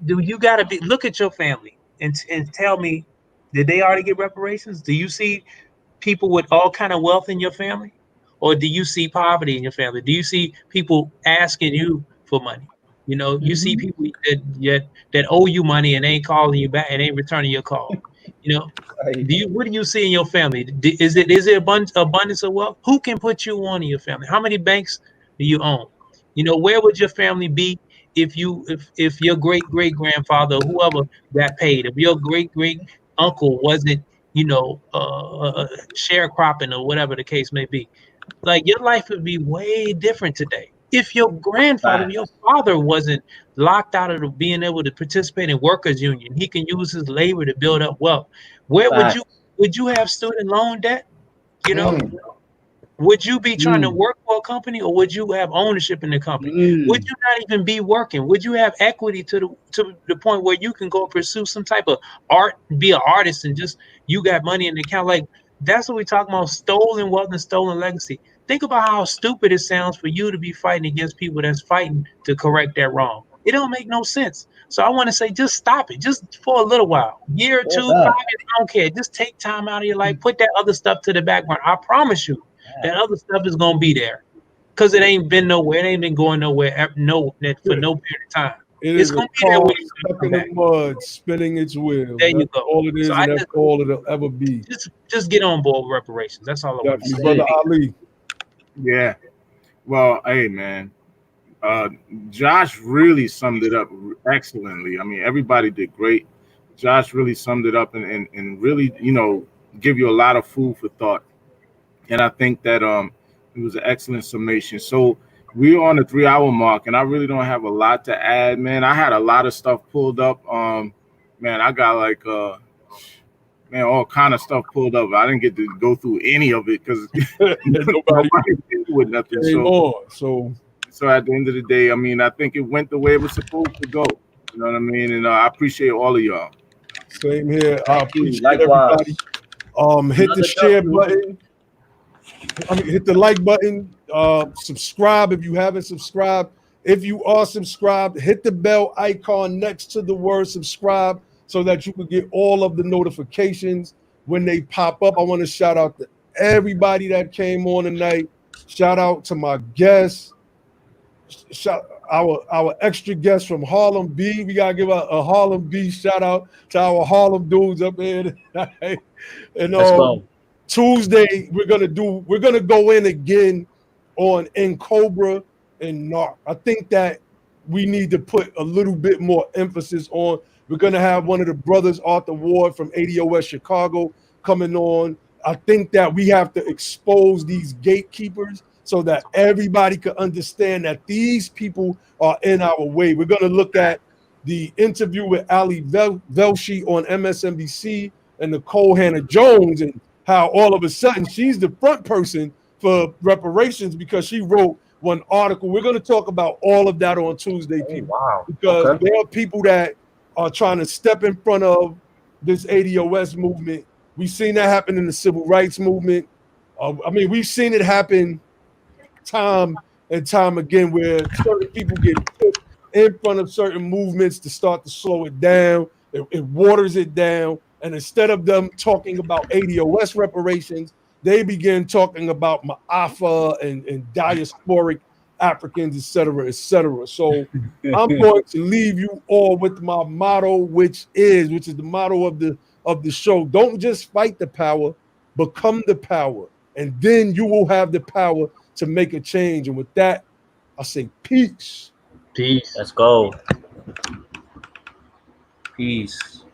you got to look at your family and tell me, did they already get reparations? Do you see people with all kind of wealth in your family? Or do you see poverty in your family? Do you see people asking you for money? You see people that owe you money and ain't calling you back and ain't returning your call. What do you see in your family? Is it abundance of wealth? Who can put you on in your family? How many banks do you own? Where would your family be if your great grandfather, whoever got paid, if your great uncle wasn't, sharecropping or whatever the case may be? Like, your life would be way different today. If your grandfather, your father wasn't locked out of being able to participate in workers' union, he can use his labor to build up wealth. Where would you have student loan debt? You know, would you be trying to work for a company, or would you have ownership in the company? Would you not even be working? Would you have equity to the point where you can go pursue some type of art, be an artist, and just you got money in the account? Like, that's what we're talking about: stolen wealth and stolen legacy. Think about how stupid it sounds for you to be fighting against people that's fighting to correct that wrong. It don't make no sense. So I want to say, just stop it, just for a little while, year or 2, 5 years, I don't care. Just take time out of your life, put that other stuff to the background. I promise you, that other stuff is gonna be there, because it ain't been nowhere. It ain't been going nowhere. For no period of time. It's gonna a be there car when you stuck come in the back. mud, spinning its wheels. There you That's go. all it is, So and that's all it'll ever be. just get on board with reparations. That's all I want to say. Brother Ali. Yeah. Well, hey man, Josh really summed it up excellently. I mean, everybody did great. Josh really summed it up and really, give you a lot of food for thought. And I think that it was an excellent summation. So we're on the 3-hour mark, and I really don't have a lot to add, man. I had a lot of stuff pulled up. Man, I got like all kind of stuff pulled up. I didn't get to go through any of it because nobody did with nothing. So at the end of the day, I mean, I think it went the way it was supposed to go. You know what I mean? And I appreciate all of y'all. Same here. I appreciate everybody. Hit the share button. Hit the like button. Subscribe if you haven't subscribed. If you are subscribed, hit the bell icon next to the word subscribe so that you can get all of the notifications when they pop up. I want to shout out to everybody that came on tonight. Shout out to my guests. Shout our extra guest from Harlem B. We gotta give a Harlem B shout out to our Harlem dudes up here tonight. And Tuesday we're gonna go in again on In Cobra and Narc. I think that we need to put a little bit more emphasis on. We're gonna have one of the brothers, Arthur Ward from ADOS Chicago, coming on. I think that we have to expose these gatekeepers so that everybody can understand that these people are in our way. We're going to look at the interview with Ali Velshi on MSNBC and Nicole Hannah-Jones and how all of a sudden she's the front person for reparations because she wrote one article. We're going to talk about all of that on Tuesday, people. Because there are people that are trying to step in front of this ADOS movement. We've seen that happen in the civil rights movement. We've seen it happen time and time again where certain people get put in front of certain movements to start to slow it down. It waters it down. And instead of them talking about ADOS reparations, they begin talking about Ma'afa and diasporic Africans, et cetera, et cetera. So I'm going to leave you all with my motto, which is the motto of the show. Don't just fight the power, become the power. And then you will have the power to make a change. And with that, I say peace. Peace. Let's go. Peace.